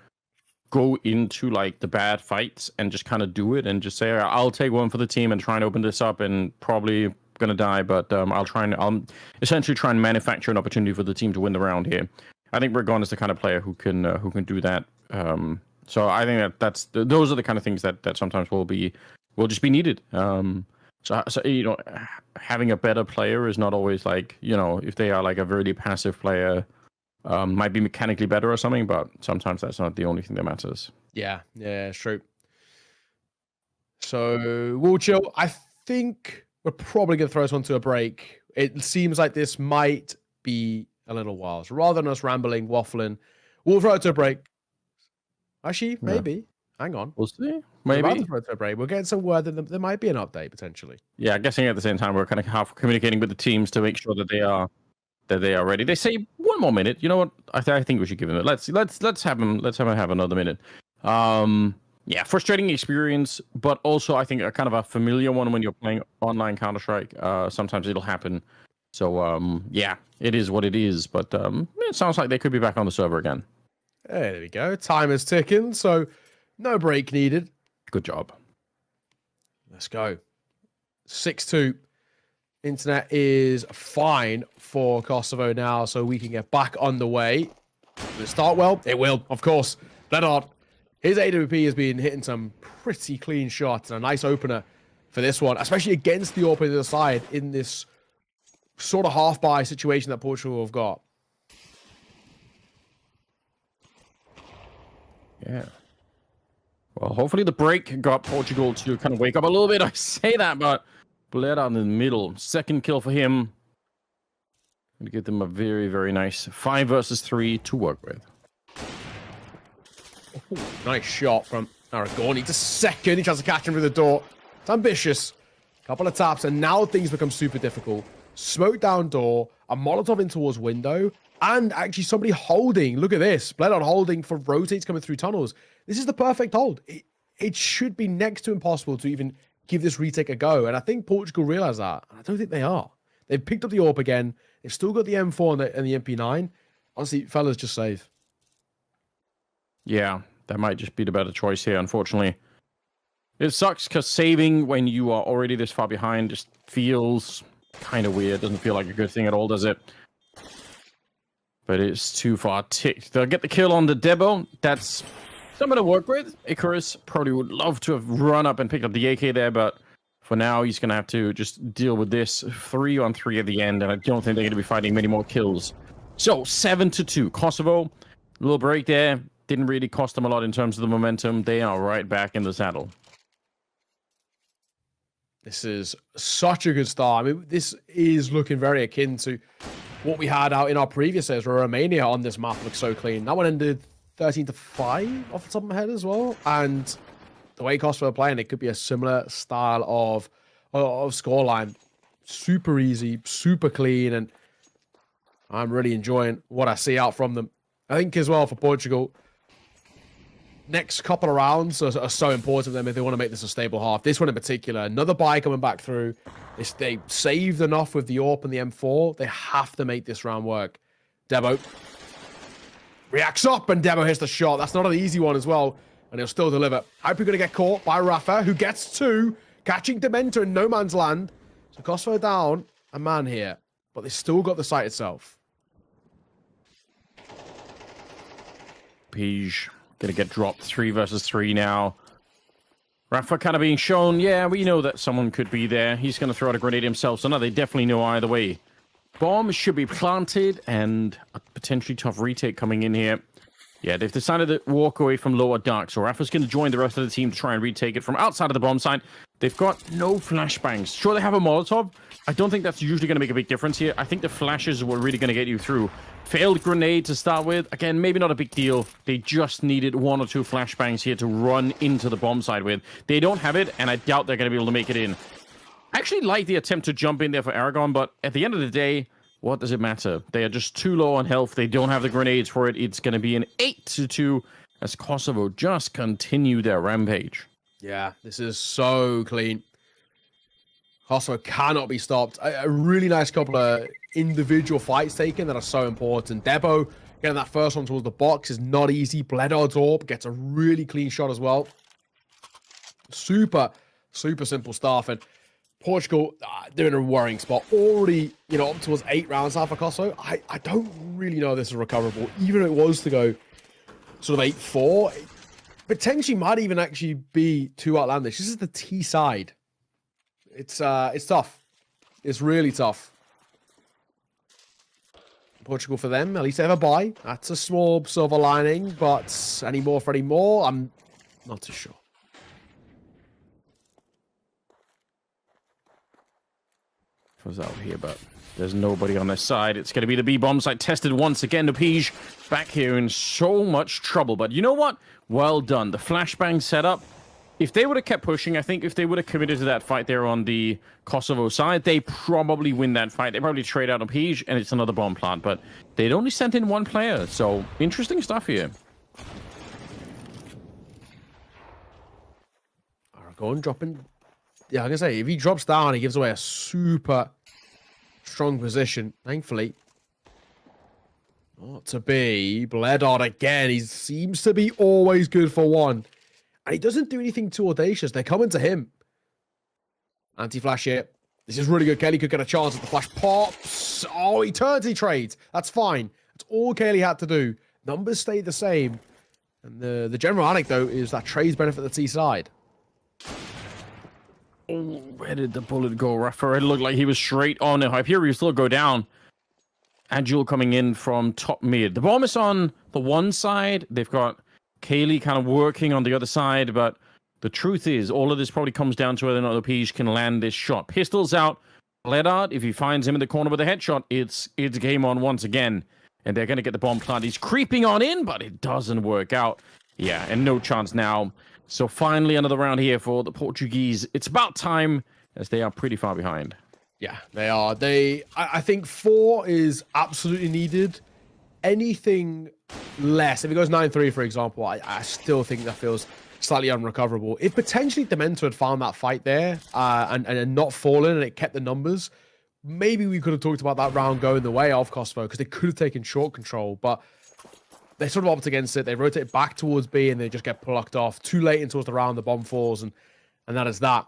go into like the bad fights and just kind of do it and just say, I'll take one for the team and try and open this up and probably gonna die, but I'll essentially try and manufacture an opportunity for the team to win the round here. I think Rigon is the kind of player who can do that. So I think those are the kind of things that sometimes will just be needed. So you know, having a better player is not always like, you know, if they are like a really passive player, might be mechanically better or something, but sometimes that's not the only thing that matters.
Yeah, it's true. So we'll chill. I think we're probably going to throw this one to a break. It seems like this might be a little while. So rather than us rambling, waffling, we'll throw it to a break. Actually, maybe. Yeah. Hang on.
We'll see. Maybe.
We're about to throw it to a break. We're getting some word that there might be an update, potentially.
Yeah, guessing at the same time, we're kind of half communicating with the teams to make sure that they are ready. They say 1 more minute. You know what? I think we should give them it. Let's have them have another minute. Yeah, frustrating experience, but also I think a kind of a familiar one when you're playing online Counter-Strike. Sometimes it'll happen. So yeah, it is what it is. But it sounds like they could be back on the server again.
Hey, there we go. Time is ticking, so no break needed.
Good job.
Let's go. 6-2. Internet is fine for Kosovo now, so we can get back underway. Will it start well? It will, of course. Bledard, his AWP has been hitting some pretty clean shots and a nice opener for this one, especially against the AWP on the other side in this sort of half-buy situation that Portugal have got.
Yeah. Well, hopefully the break got Portugal to kind of wake up a little bit. I say that, but Bledard in the middle. Second kill for him. Going to give them a very, very nice 5 versus 3 to work with.
Ooh, nice shot from Aragorn. Needs a second. He tries to catch him through the door. It's ambitious. Couple of taps, and now things become super difficult. Smoke down door, a Molotov in towards window, and actually somebody holding. Look at this. Bledard holding for rotates coming through tunnels. This is the perfect hold. It should be next to impossible to even give this retake a go. And I think Portugal realize that. And I don't think they are. They've picked up the AWP again. They've still got the M4 and the MP9. Honestly, fellas, just save.
Yeah, that might just be the better choice here, unfortunately. It sucks because saving when you are already this far behind just feels kind of weird. Doesn't feel like a good thing at all, does it? but it's too far ticked. They'll get the kill on the Debo. That's something to work with. Icarus probably would love to have run up and picked up the AK there, but for now, he's going to have to just deal with this 3-on-3 at the end, and I don't think they're going to be fighting many more kills. So, 7-2. Kosovo, a little break there. Didn't really cost them a lot in terms of the momentum. They are right back in the saddle.
This is such a good start. I mean, this is looking very akin to what we had out in our previous series, where Romania on this map looks so clean. That one ended 13-5 off the top of my head as well. And the way Kosovo are playing, it could be a similar style of scoreline. Super easy, super clean, and I'm really enjoying what I see out from them. I think as well for Portugal, next couple of rounds are so important to them if they want to make this a stable half. This one in particular, another buy coming back through. They saved enough with the AWP and the M4. They have to make this round work. Debo reacts up, and Debo hits the shot. That's not an easy one as well, and he'll still deliver. Hope you're going to get caught by Rafa, who gets 2, catching Dementor in no man's land. So Kosovo down a man here, but they still got the site itself.
Pige gonna get dropped 3 versus 3 now. Rafa kind of being shown, yeah, we know that someone could be there. He's gonna throw out a grenade himself, so now they definitely know either way. Bomb should be planted, and a potentially tough retake coming in here. Yeah, they've decided to walk away from lower dark, so Rafa's gonna join the rest of the team to try and retake it from outside of the bomb site. They've got no flashbangs. Sure, they have a Molotov. I don't think that's usually going to make a big difference here. I think the flashes were really going to get you through. Failed grenade to start with. Again, maybe not a big deal. They just needed 1 or 2 flashbangs here to run into the bomb site with. They don't have it, and I doubt they're going to be able to make it in. I actually like the attempt to jump in there for Aragon, but at the end of the day, what does it matter? They are just too low on health. They don't have the grenades for it. It's going to be an 8-2 as Kosovo just continue their rampage.
Yeah, this is so clean. Kosovo cannot be stopped. A really nice couple of individual fights taken that are so important. Debo getting that first one towards the box is not easy. Bledard's AWP gets a really clean shot as well. Super, super simple stuff. And Portugal, they're in a worrying spot. Already, up towards 8 rounds now for Kosovo. I don't really know if this is recoverable. Even if it was to go sort of 8-4, it potentially might even actually be too outlandish. This is the T side. It's tough. It's really tough. Portugal for them, at least they have a bye. That's a small silver lining, but any more for any more? I'm not too sure.
Was out here, but there's nobody on their side. It's going to be the B bomb site tested once again. The Pige back here in so much trouble, but you know what? Well done. The flashbang setup. If they would have kept pushing, I think if they would have committed to that fight there on the Kosovo side, they probably win that fight. They probably trade out a Pige, and it's another bomb plant, but they'd only sent in 1 player, so interesting stuff here.
Aragon dropping. Yeah, like I say, if he drops down, he gives away a super strong position, thankfully. Not to be. Bledard again. He seems to be always good for 1. And he doesn't do anything too audacious. They're coming to him. Anti-flash here. This is really good. Kelly could get a chance at the flash pops. Oh, eternity trades. That's fine. That's all Kelly had to do. Numbers stay the same. And the general anecdote is that trades benefit the T side.
Oh, where did the bullet go? Rafa, it looked like he was straight on it. Hyperion still go down. Agile coming in from top mid. The bomb is on the one side. They've got Kaylee kind of working on the other side, but the truth is, all of this probably comes down to whether or not the Pige can land this shot. Pistols out. Bledard, if he finds him in the corner with a headshot, it's game on once again. And they're going to get the bomb plant. He's creeping on in, but it doesn't work out. Yeah, and no chance now. So finally, another round here for the Portuguese. It's about time, as they are pretty far behind.
Yeah, they are. I think 4 is absolutely needed. Anything less, if it goes 9-3, for example, I still think that feels slightly unrecoverable. If potentially Dementor had found that fight there and not fallen and it kept the numbers, maybe we could have talked about that round going the way of Kosovo because they could have taken short control, but they sort of opt against it. They rotate back towards B and they just get plucked off. Too late in towards the round, the bomb falls, and that is that.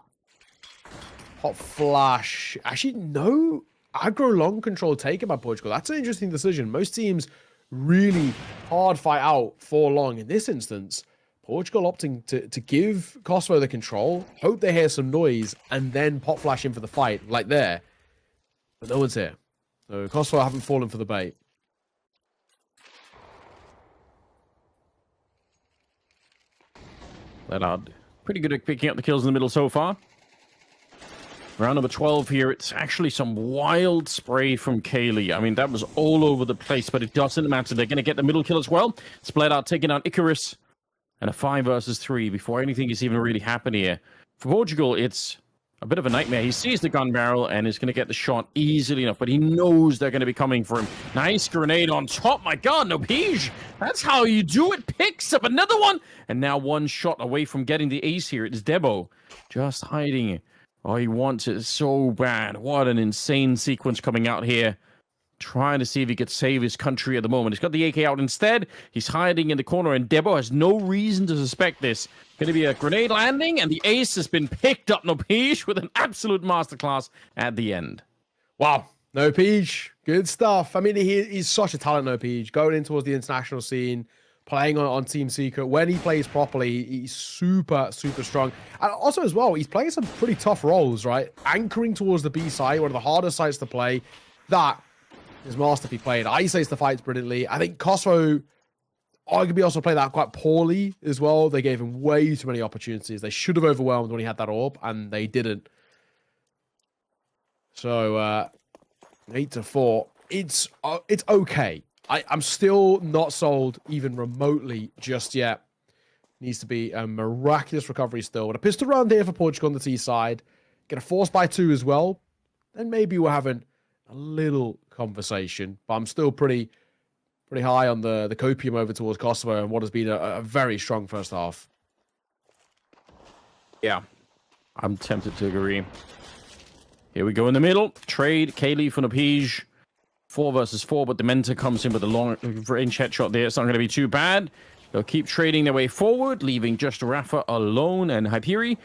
Hot flash. Actually, no aggro long control taken by Portugal. That's an interesting decision. Most teams really hard fight out for long. In this instance, Portugal opting to give Kosovo the control, hope they hear some noise, and then pop flash in for the fight, like there. But no one's here. So Kosovo haven't fallen for the bait.
Lennard, pretty good at picking up the kills in the middle so far. Round number 12 here, it's actually some wild spray from Kaylee. I mean, that was all over the place, but it doesn't matter. They're going to get the middle kill as well. Split out, taking out Icarus. And a 5 versus 3 before anything is even really happening here. For Portugal, it's a bit of a nightmare. He sees the gun barrel and is going to get the shot easily enough, but he knows they're going to be coming for him. Nice grenade on top. My God, no Pige. That's how you do it. Picks up another one. And now one shot away from getting the ace here. It's Debo just hiding. Oh, he wants it so bad. What an insane sequence coming out here. Trying to see if he could save his country at the moment. He's got the AK out instead. He's hiding in the corner, and Debo has no reason to suspect this. Going to be a grenade landing, and the ace has been picked up. Nopeej with an absolute masterclass at the end.
Wow. Nopeej. Good stuff. I mean, he's such a talent, Nopeej. Going in towards the international scene, playing on Team Secret. When he plays properly, he's super, super strong. And also as well, he's playing some pretty tough roles, right? Anchoring towards the B side, one of the hardest sides to play. That is masterfully played. Isolates the fights brilliantly. I think Kosovo arguably also played that quite poorly as well. They gave him way too many opportunities. They should have overwhelmed when he had that orb, and they didn't. So 8-4. It's okay. I'm still not sold even remotely just yet. Needs to be a miraculous recovery still. But a pistol round here for Portugal on the T side. Get a force by 2 as well. Then maybe we're having a little conversation, but I'm still pretty high on the copium over towards Kosovo and what has been a very strong first half.
Yeah, I'm tempted to agree. Here we go in the middle. Trade Kaylee for Nopeej. 4 versus 4, but Dementa comes in with a long range headshot there. It's not going to be too bad. They'll keep trading their way forward, leaving just Rafa alone and Hyperi.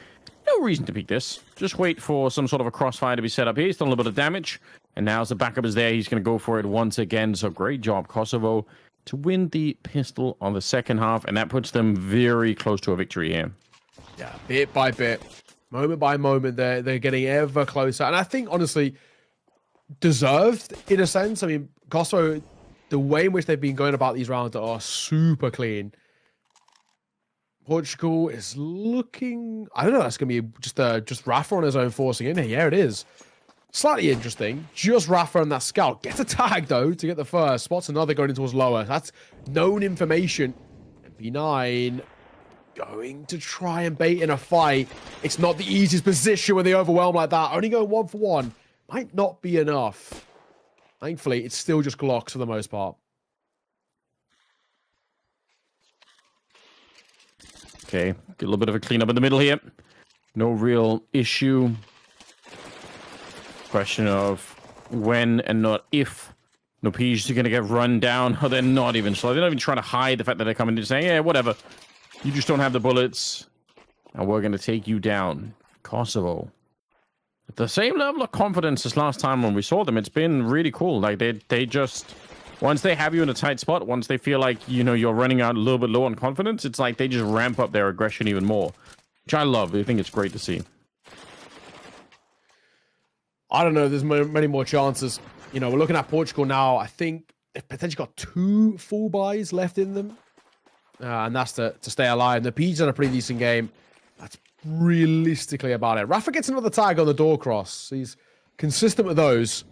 No reason to pick this. Just wait for some sort of a crossfire to be set up here. He's done a little bit of damage. And now as the backup is there, he's going to go for it once again. So great job, Kosovo, to win the pistol on the second half. And that puts them very close to a victory here.
Yeah, bit by bit, moment by moment, they're getting ever closer. And I think, honestly, deserved in a sense. I mean, Kosovo, the way in which they've been going about these rounds are super clean. Portugal is looking... I don't know, that's going to be just Rafa on his own forcing in here. Yeah, it is. Slightly interesting. Just Rafa and that scout. Gets a tag, though, to get the first. Spots another going in towards lower. That's known information. B9 going to try and bait in a fight. It's not the easiest position when they overwhelm like that. Only going 1 for 1. Might not be enough. Thankfully, it's still just Glocks for the most part.
Okay, get a little bit of a cleanup in the middle here. No real issue. Question of when and not if Nopeej is going to get run down. Oh, they're not even slow. They're not even trying to hide the fact that they're coming in saying, yeah, whatever. You just don't have the bullets. And we're going to take you down. Kosovo. At the same level of confidence as last time when we saw them. It's been really cool. Like, they just... Once they have you in a tight spot, once they feel like, you know, you're running out a little bit low on confidence, it's like they just ramp up their aggression even more. Which I love. I think it's great to see.
I don't know. There's many more chances. You know, we're looking at Portugal now. I think they've potentially got 2 full buys left in them. And that's to stay alive. The P's done a pretty decent game. That's realistically about it. Rafa gets another tag on the door cross. He's consistent with those.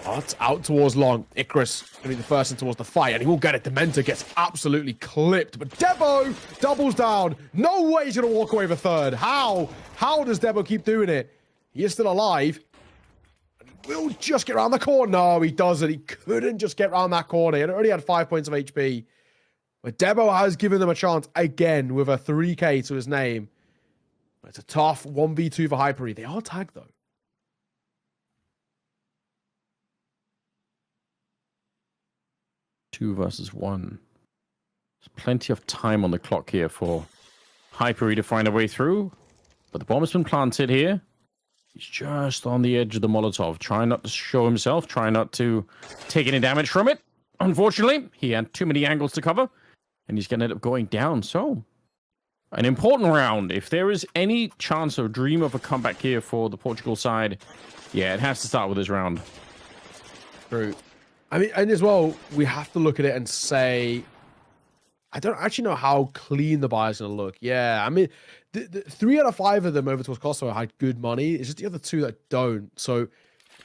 Oh, it's out towards long. Icarus going to be the first in towards the fight, and he will get it. Dementa gets absolutely clipped, but Debo doubles down. No way he's going to walk away with a third. How? How does Debo keep doing it? He is still alive. And he will just get around the corner. No, he doesn't. He couldn't just get around that corner. He already had 5 points of HP. But Debo has given them a chance again with a 3K to his name. But it's a tough 1v2 for Hyperi. They are tagged, though.
2 versus 1. There's plenty of time on the clock here for Hyperi to find a way through. But the bomb has been planted here. He's just on the edge of the Molotov, trying not to show himself, trying not to take any damage from it. Unfortunately, he had too many angles to cover, and he's going to end up going down. So, an important round. If there is any chance or dream of a comeback here for the Portugal side, yeah, it has to start with this round.
True. I mean, and as well, we have to look at it and say, I don't actually know how clean the buy is going to look. Yeah, I mean, the 3 out of 5 of them over towards Kosovo had good money. It's just the other 2 that don't. So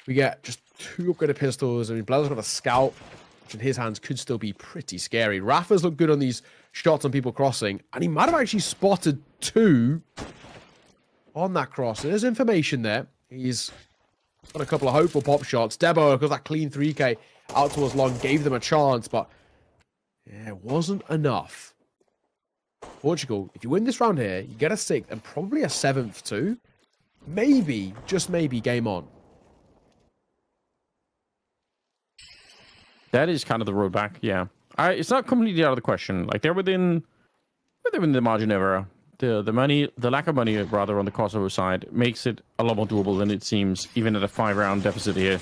we get just 2 upgraded pistols. I mean, Blair's got a scout, which in his hands could still be pretty scary. Rafa's looked good on these shots on people crossing, and he might have actually spotted 2 on that cross. There's information there. He's got a couple of hopeful pop shots. Debo, because that clean 3K out towards long gave them a chance, but yeah, it wasn't enough. Portugal, if you win this round here, you get a 6th and probably a 7th too. Maybe, just maybe, game on.
That is kind of the road back, yeah. It's not completely out of the question. Like, they're within the margin of error. The lack of money, rather, on the Kosovo side makes it a lot more doable than it seems, even at a 5-round deficit here.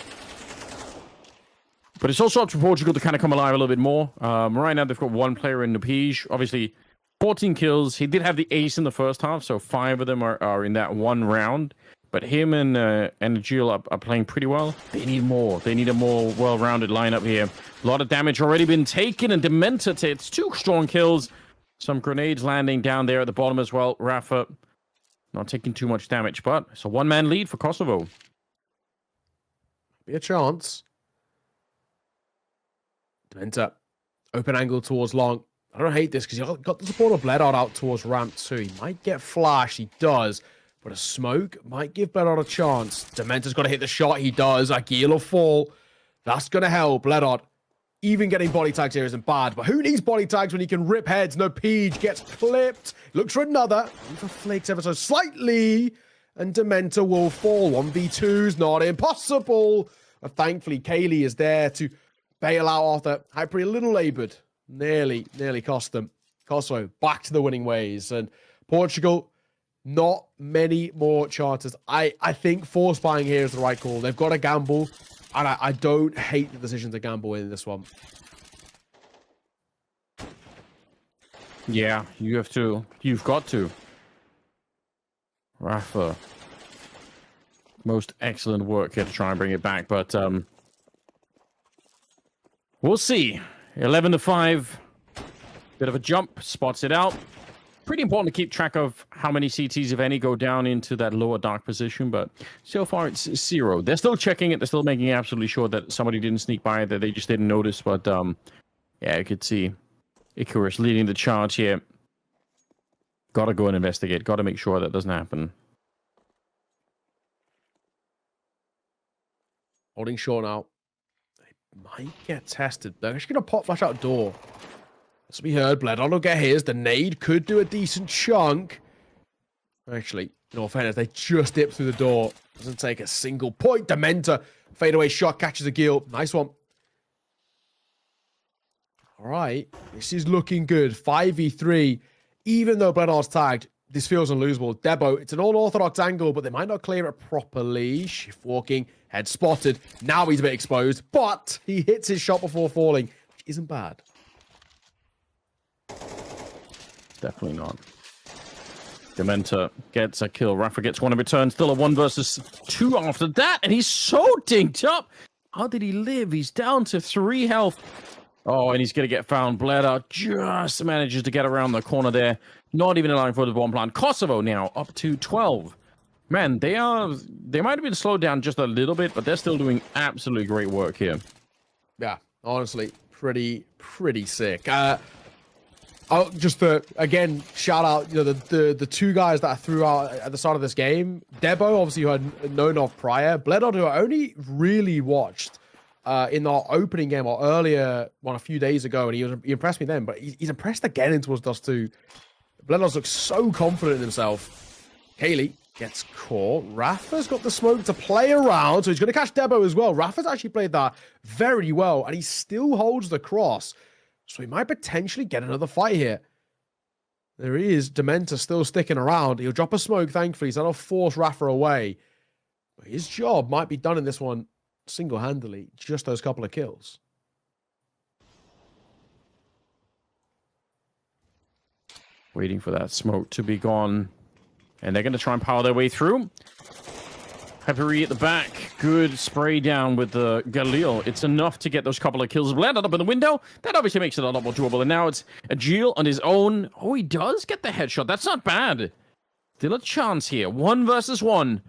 But it's also up to Portugal to kind of come alive a little bit more. Right now, they've got 1 player in Nupige. Obviously, 14 kills. He did have the ace in the first half, so 5 of them are in that 1 round. But him and Jill are playing pretty well. They need more. They need a more well-rounded lineup here. A lot of damage already been taken, and Dementor takes 2 strong kills. Some grenades landing down there at the bottom as well. Rafa not taking too much damage, but it's a 1-man lead for Kosovo.
Be a chance. Dementor, open angle towards long. I don't hate this because you got the support of Bledard out towards ramp 2. He might get flashed. He does. But a smoke might give Bledard a chance. Dementor's got to hit the shot. He does. Aguil will fall. That's going to help. Bledard, even getting body tags here isn't bad. But who needs body tags when he can rip heads? No, Peach gets clipped. Looks for another. Even flakes ever so slightly. And Dementor will fall. 1v2's not impossible. But thankfully, Kaylee is there to bail out Arthur. Hyper a little labored. Nearly cost them. Kosovo back to the winning ways. And Portugal, not many more chances. I think force buying here is the right call. They've got to gamble. And I don't hate the decision to gamble in this one.
Yeah, you have to. You've got to. Rafa. Most excellent work here to try and bring it back, but we'll see. 11-5. Bit of a jump. Spots it out. Pretty important to keep track of how many CTs, if any, go down into that lower dark position, but so far it's 0. They're still checking it. They're still making absolutely sure that somebody didn't sneak by, that they just didn't notice, but yeah, you could see Icarus leading the charge here. Gotta go and investigate. Gotta make sure that doesn't happen.
Holding short now. They might get tested. They're actually going to pop flash out door. As we heard, Bledon will get his. The nade could do a decent chunk. Actually, in all fairness, they just dip through the door. Doesn't take a single point. Dementor, fadeaway shot, catches a gill. Nice one. All right, this is looking good. 5v3. Even though Bledon's tagged, this feels unlosable. Debo, it's an unorthodox angle, but they might not clear it properly. Shift walking, head spotted. Now he's a bit exposed, but he hits his shot before falling, which isn't bad.
Definitely not. Dementor gets a kill. Rafa gets one in return. Still a 1 versus 2 after that, and he's so dinked up. How did he live? He's down to 3 health. Oh, and he's going to get found. Bledar just manages to get around the corner there. Not even allowing for the bomb plant. Kosovo now up to 12. Man, they might have been slowed down just a little bit, but they're still doing absolutely great work here.
Yeah, honestly, pretty sick. Just to, again, shout out, you know, the 2 guys that I threw out at the start of this game. Debo, obviously, who I had known of prior. Bledar, who I only really watched in our opening game or earlier one a few days ago, and he impressed me then, but he's impressed again in towards Dust 2. Bledar's looks so confident in himself. Kaylee gets caught. Rafa's got the smoke to play around, so he's going to catch Debo as well. Rafa's actually played that very well, and he still holds the cross. So he might potentially get another fight here. There he is. Dementor still sticking around. He'll drop a smoke, thankfully, so that'll force Rafa away. His job might be done in this one single-handedly, just those couple of kills.
Waiting for that smoke to be gone. And they're going to try and power their way through. Peppery at the back. Good spray down with the Galil. It's enough to get those couple of kills landed up in the window. That obviously makes it a lot more doable. And now it's Agil on his own. Oh, he does get the headshot. That's not bad. Still a chance here. 1 versus 1.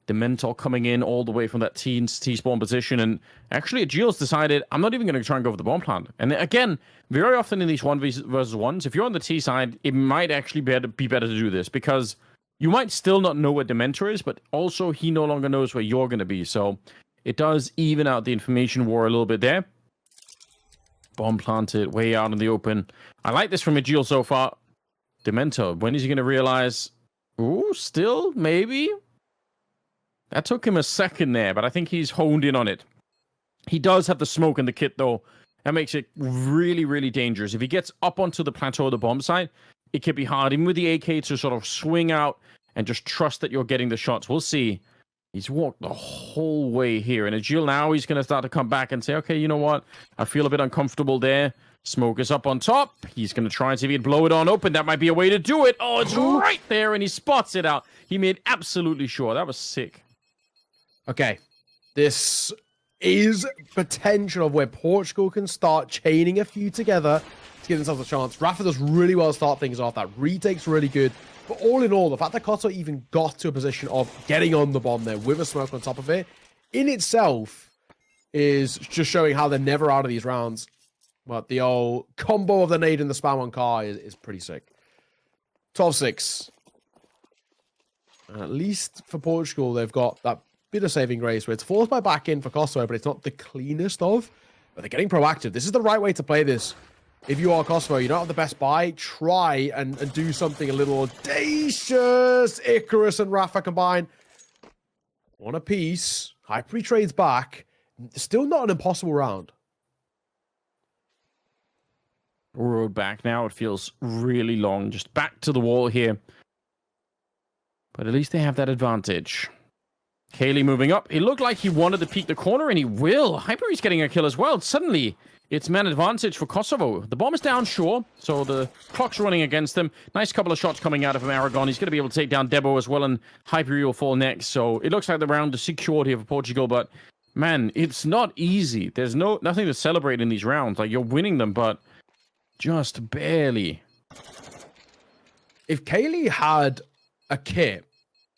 Dementor coming in all the way from that T-spawn position. And actually, Agil's decided, I'm not even going to try and go for the bomb plant. And again, very often in these 1 versus 1s, if you're on the T side, it might actually be better to do this. Because you might still not know where Dementor is, but also he no longer knows where you're going to be. So it does even out the information war a little bit there. Bomb planted way out in the open. I like this from Agil so far. Dementor, when is he going to realize? Ooh, still, maybe? That took him a second there, but I think he's honed in on it. He does have the smoke in the kit, though. That makes it really, really dangerous. If he gets up onto the plateau of the bomb site, it could be hard, even with the AK, to sort of swing out and just trust that you're getting the shots. We'll see. He's walked the whole way here. And Agil now, he's going to start to come back and say, okay, you know what? I feel a bit uncomfortable there. Smoke is up on top. He's going to try and see if he can blow it on open. That might be a way to do it. Oh, it's right there, and he spots it out. He made absolutely sure. That was sick.
Okay, this is potential of where Portugal can start chaining a few together to give themselves a chance. Rafa does really well to start things off. That retake's really good. But all in all, the fact that Kosovo even got to a position of getting on the bomb there with a smoke on top of it, in itself, is just showing how they're never out of these rounds. But the old combo of the nade and the spam on car is pretty sick. 12-6. And at least for Portugal, they've got that bit of saving grace where it's forced by back in for Kosovo, but it's not the cleanest of. But they're getting proactive. This is the right way to play this. If you are Kosovo, you don't have the best buy, try and do something a little audacious. Icarus and Rafa combine. One apiece. Hyper trades back. Still not an impossible round.
Road back now. It feels really long. Just back to the wall here. But at least they have that advantage. Kaylee moving up. It looked like he wanted to peek the corner, and he will. Hyper's getting a kill as well. Suddenly, it's man advantage for Kosovo. The bomb is down, sure. So the clock's running against them. Nice couple of shots coming out of him, Aragon. He's going to be able to take down Debo as well, and Hyper will fall next. So it looks like the round is secured here for Portugal, but man, it's not easy. There's nothing to celebrate in these rounds. Like, you're winning them, but just barely.
If Kaylee had a kit,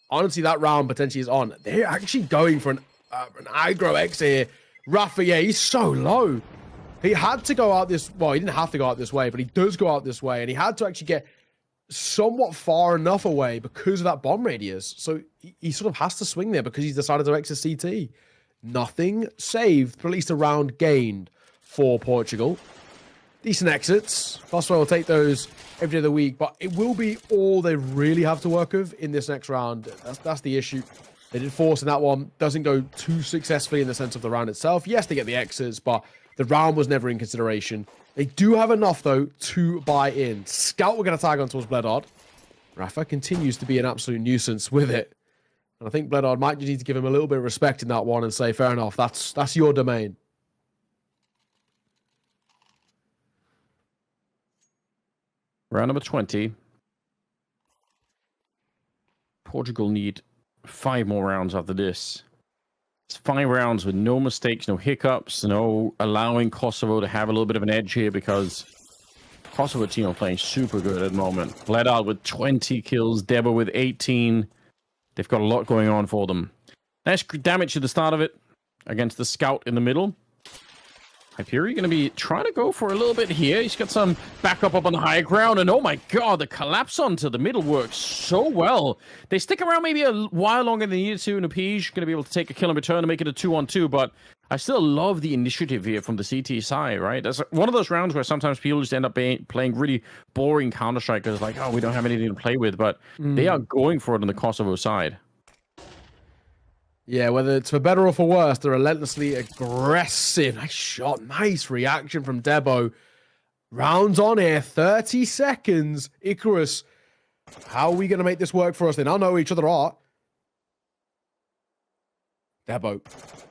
honestly, that round potentially is on. They're actually going for an aggro X here. Rafa, yeah, he's so low. He had to go out this... Well, he didn't have to go out this way, but he does go out this way. And he had to actually get somewhat far enough away because of that bomb radius. So he sort of has to swing there because he's decided to exit CT. Nothing saved, but at least a round gained for Portugal. Decent exits. Kosovo will take those every day of the week, but it will be all they really have to work with in this next round. That's the issue. They did force in that one. Doesn't go too successfully in the sense of the round itself. Yes, they get the exits, but the round was never in consideration. They do have enough, though, to buy in. Scout, we're going to tag on towards Bledard. Rafa continues to be an absolute nuisance with it. And I think Bledard might just need to give him a little bit of respect in that one and say, fair enough, that's your domain.
Round number 20. Portugal need 5 more rounds after this. It's 5 rounds with no mistakes, no hiccups, no allowing Kosovo to have a little bit of an edge here because Kosovo team are playing super good at the moment. Bledard with 20 kills, Debo with 18. They've got a lot going on for them. Nice damage at the start of it against the scout in the middle. Hyperi going to be trying to go for a little bit here. He's got some backup up on the high ground, and oh my god, the collapse onto the middle works so well. They stick around maybe a while longer than they needed to, and Apige going to be able to take a kill in return and make it a 2-on-2, but I still love the initiative here from the CT side, right? That's one of those rounds where sometimes people just end up playing really boring Counter-Strike because like, oh, we don't have anything to play with, but they are going for it on the Kosovo side.
Yeah, whether it's for better or for worse, they're relentlessly aggressive. Nice shot, nice reaction from Debo. Rounds on here, 30 seconds. Icarus, how are we going to make this work for us? They now know who each other are. Debo,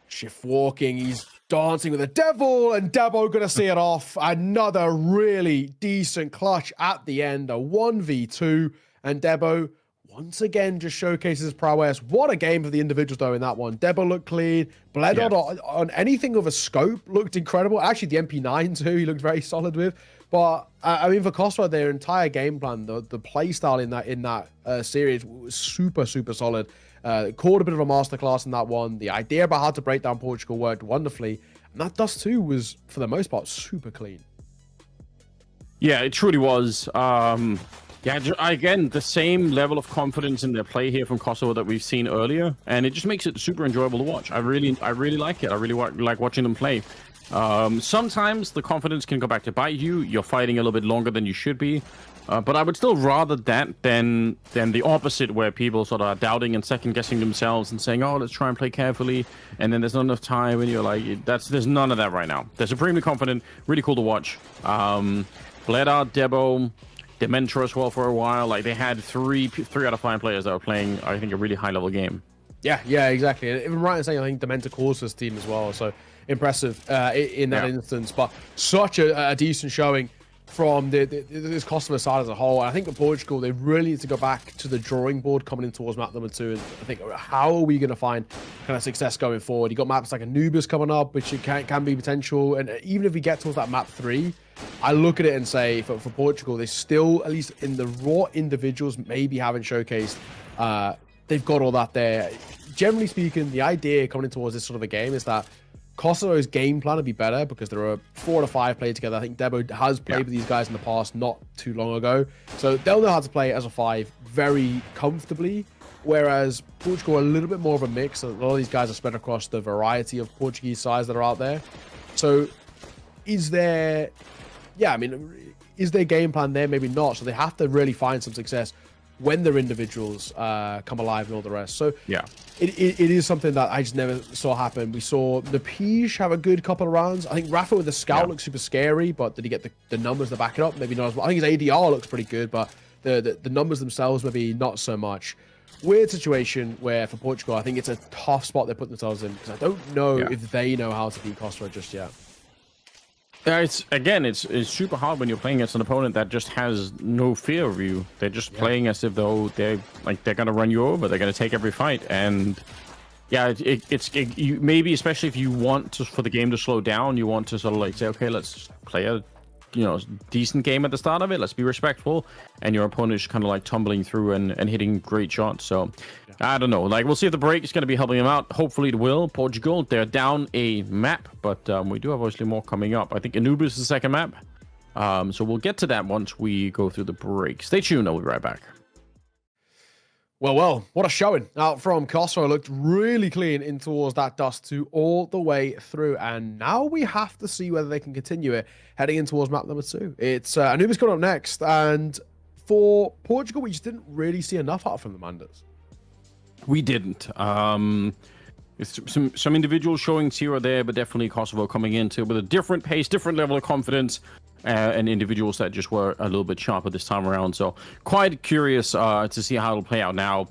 shift walking. He's dancing with the devil, and Debo gonna see it off. Another really decent clutch at the end, a 1v2, and Debo once again just showcases his prowess. What a game for the individuals though in that one. Debo looked clean. Bled on anything of a scope looked incredible. Actually, the MP9 too, he looked very solid with. But I mean, for Kosovo, their entire game plan, the play style in that series was super solid. Caught a bit of a masterclass in that one. The idea about how to break down Portugal worked wonderfully, and that Dust 2 was, for the most part, super clean.
Yeah, it truly was. Yeah, again, the same level of confidence in their play here from Kosovo that we've seen earlier, and it just makes it super enjoyable to watch. I really like it. I really like watching them play. Sometimes the confidence can go back to bite you. You're fighting a little bit longer than you should be. But I would still rather that than the opposite, where people sort of are doubting and second-guessing themselves and saying, oh, let's try and play carefully, and then there's not enough time, and you're like, there's none of that right now. They're supremely confident, really cool to watch. Bleda, Debo, Dementor as well for a while. Like, they had three out of 5 players that were playing, I think, a really high-level game.
Yeah, exactly. And even right in saying, I think Dementor caused this team as well, so impressive in that instance. But such a decent showing from this Kosovo side as a whole. And I think for Portugal, they really need to go back to the drawing board coming in towards map number 2. And I think, how are we going to find kind of success going forward? You got maps like Anubis coming up, which can be potential. And even if we get towards that map 3, I look at it and say for Portugal, they still, at least in the raw individuals, maybe haven't showcased. They've got all that there. Generally speaking, the idea coming in towards this sort of a game is that Kosovo's game plan would be better because there are 4 to 5 played together. I think Debo has played with these guys in the past, not too long ago. So they'll know how to play as a 5 very comfortably. Whereas Portugal are a little bit more of a mix. A lot of these guys are spread across the variety of Portuguese sides that are out there. So is there game plan there? Maybe not. So they have to really find some success when their individuals come alive and all the rest. So yeah, it is something that I just never saw happen. We saw the Pige have a good couple of rounds. I think Rafa with the scout looks super scary, but did he get the numbers to back it up? Maybe not as well. I think his ADR looks pretty good, but the numbers themselves maybe not so much. Weird situation where for Portugal, I think it's a tough spot they put themselves in because I don't know if they know how to beat Kosovo just yet.
It's super hard when you're playing against an opponent that just has no fear of you. They're just playing as if though they're gonna run you over. They're gonna take every fight, and you maybe, especially if you want for the game to slow down, you want to sort of like say, okay, let's play a decent game at the start of it. Let's be respectful, and your opponent is kind of like tumbling through and hitting great shots. So I don't know. Like, we'll see if the break is going to be helping them out. Hopefully it will. Portugal, they're down a map, but we do have obviously more coming up. I think Anubis is the second map. So we'll get to that once we go through the break. Stay tuned. I'll be right back.
Well, what a showing out from Kosovo. Looked really clean in towards that Dust 2 all the way through. And now we have to see whether they can continue it heading in towards map number 2. It's Anubis coming up next. And for Portugal, we just didn't really see enough out from the Manders.
We didn't. Some individuals showing here or there, but definitely Kosovo coming into with a different pace, different level of confidence, and individuals that just were a little bit sharper this time around. So quite curious to see how it'll play out now.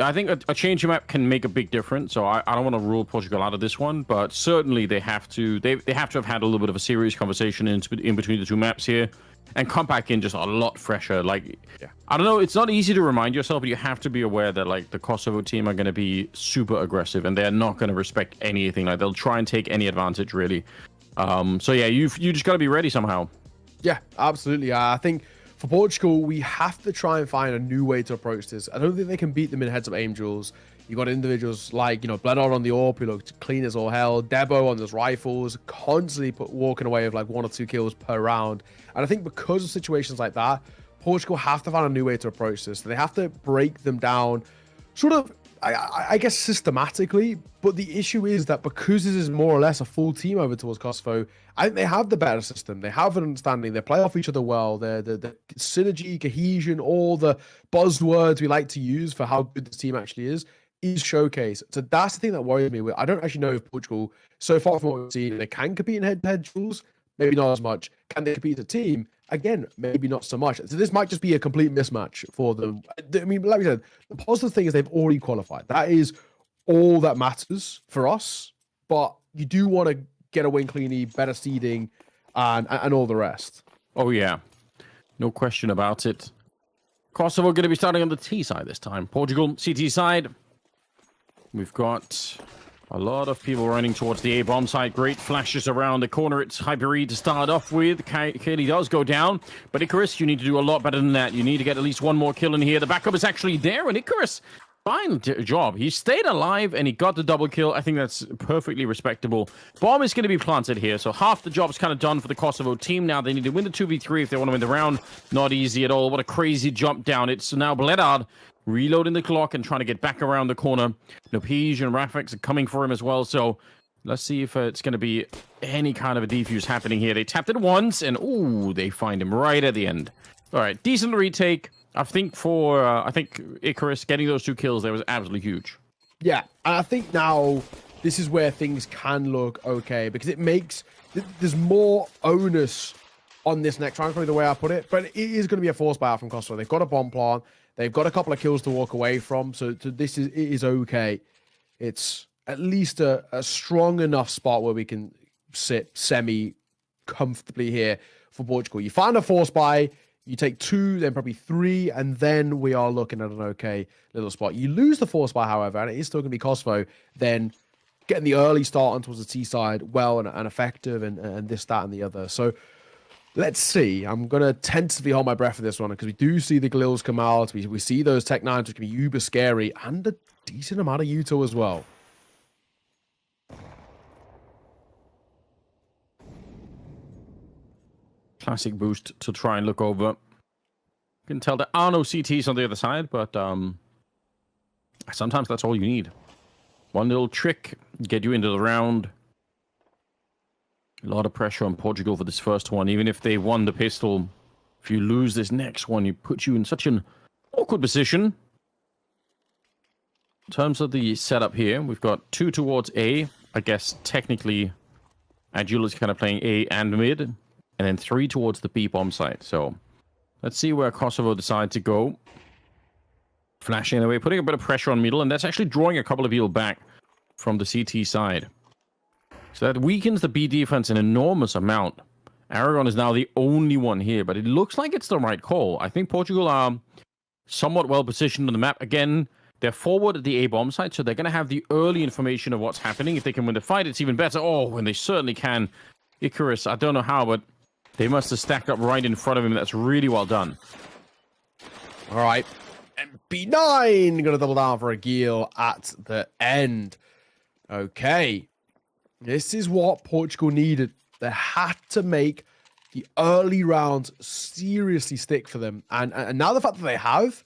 I think a change in map can make a big difference. So I don't want to rule Portugal out of this one, but certainly they have to have had a little bit of a serious conversation in between the two maps here, and come back in just a lot fresher. Like, I don't know, it's not easy to remind yourself, but you have to be aware that like the Kosovo team are going to be super aggressive, and they're not going to respect anything. Like, they'll try and take any advantage, really. So yeah, you just got to be ready somehow. Yeah, absolutely. I think for Portugal, we have to try and find a new way to approach this. I don't think they can beat them in heads up Angels. You got individuals like, Bledor on the AWP, who looked clean as all hell. Debo on those rifles, constantly walking away with like 1 or 2 kills per round. And I think because of situations like that, Portugal have to find a new way to approach this. They have to break them down sort of, I guess, systematically. But the issue is that because this is more or less a full team over towards Kosovo, I think they have the better system. They have an understanding. They play off each other well. The synergy, cohesion, all the buzzwords we like to use for how good this team actually is showcased. So that's the thing that worries me. I don't actually know if Portugal, so far from what we've seen, they can compete in head-to-head duels. Maybe not as much. Can they compete as a team? Again, maybe not so much. So this might just be a complete mismatch for them. I mean, like we said, the positive thing is they've already qualified. That is
all that matters for us, but you do want to get a win cleanly, better seeding, and all the rest.
Oh, yeah. No question about it. Kosovo going to be starting on the T side this time. Portugal, CT side. We've got a lot of people running towards the A-bomb side. Great flashes around the corner. It's Hyperi to start off with. Kaylee does go down. But Icarus, you need to do a lot better than that. You need to get at least one more kill in here. The backup is actually there. And Icarus, fine job. He stayed alive and he got the double kill. I think that's perfectly respectable. Bomb is going to be planted here. So half the job's kind of done for the Kosovo team now. They need to win the 2v3 if they want to win the round. Not easy at all. What a crazy jump down. It's now Bledard reloading the clock and trying to get back around the corner. Nopige and Rafix are coming for him as well. So let's see if it's going to be any kind of a defuse happening here. They tapped it once and, ooh, they find him right at the end. All right, decent retake. I think Icarus getting those 2 kills there was absolutely huge.
Yeah, and I think now this is where things can look okay because it makes there's more onus on this next round, probably the way I put it. But it is going to be a force buyout from Kosovo. They've got a bomb plant. They've got a couple of kills to walk away from. So it is okay. It's at least a strong enough spot where we can sit semi comfortably here for Portugal. You find a force buy. You take 2, then probably 3, and then we are looking at an okay little spot. You lose the force buy, however, and it is still going to be Kosovo, then getting the early start on towards the T side well and effective and this, that, and the other. So let's see. I'm going to tentatively hold my breath for this one because we do see the Glills come out. We see those Tech 9s, which can be uber scary, and a decent amount of Uto as well.
Classic boost to try and look over. You can tell there are no CTs on the other side, but sometimes that's all you need. One little trick, get you into the round. A lot of pressure on Portugal for this first one. Even if they won the pistol, if you lose this next one, it puts you in such an awkward position. In terms of the setup here, we've got 2 towards A. I guess technically, Agil is kind of playing A and mid. And then 3 towards the B-bomb side. So let's see where Kosovo decide to go. Flashing away, putting a bit of pressure on middle. And that's actually drawing a couple of people back from the CT side. So that weakens the B defense an enormous amount. Aragon is now the only one here. But it looks like it's the right call. I think Portugal are somewhat well positioned on the map. Again, they're forward at the A-bomb side. So they're going to have the early information of what's happening. If they can win the fight, it's even better. Oh, and they certainly can. Icarus, I don't know how, but they must have stacked up right in front of him. That's really well done.
All right. MP9 going to double down for Agil at the end. Okay. This is what Portugal needed. They had to make the early rounds seriously stick for them. And now the fact that they have,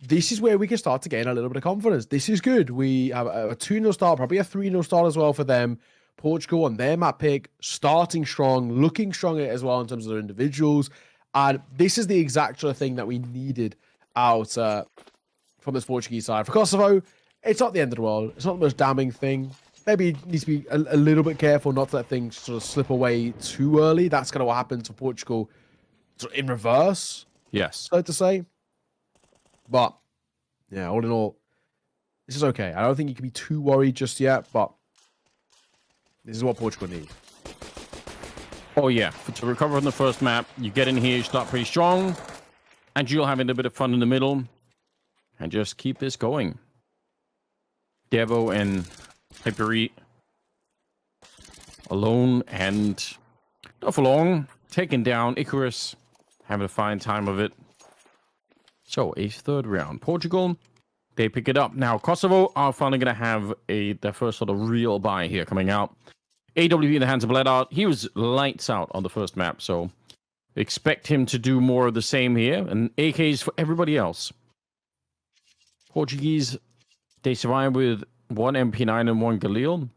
this is where we can start to gain a little bit of confidence. This is good. We have a 2-0 start, probably a 3-0 start as well for them. Portugal on their map pick, starting strong, looking strong as well in terms of their individuals. And this is the exact sort of thing that we needed out from this Portuguese side. For Kosovo, it's not the end of the world. It's not the most damning thing. Maybe it needs to be a little bit careful not to let things sort of slip away too early. That's kind of what happened to Portugal sort of in reverse.
Yes.
So to say. But, yeah, all in all, this is okay. I don't think you can be too worried just yet, but this is what Portugal needs.
Oh, yeah. To recover from the first map, you get in here, you start pretty strong. And you'll having a bit of fun in the middle. And just keep this going. Devo and Hyperi alone and not for long. Taking down Icarus. Having a fine time of it. So, a 3rd round. Portugal, they pick it up. Now, Kosovo are finally going to have their first sort of real buy here coming out. AWP in the hands of Bledard. He was lights out on the first map, so expect him to do more of the same here. And AKs for everybody else. Portuguese, they survive with 1 MP9 and 1 Galil.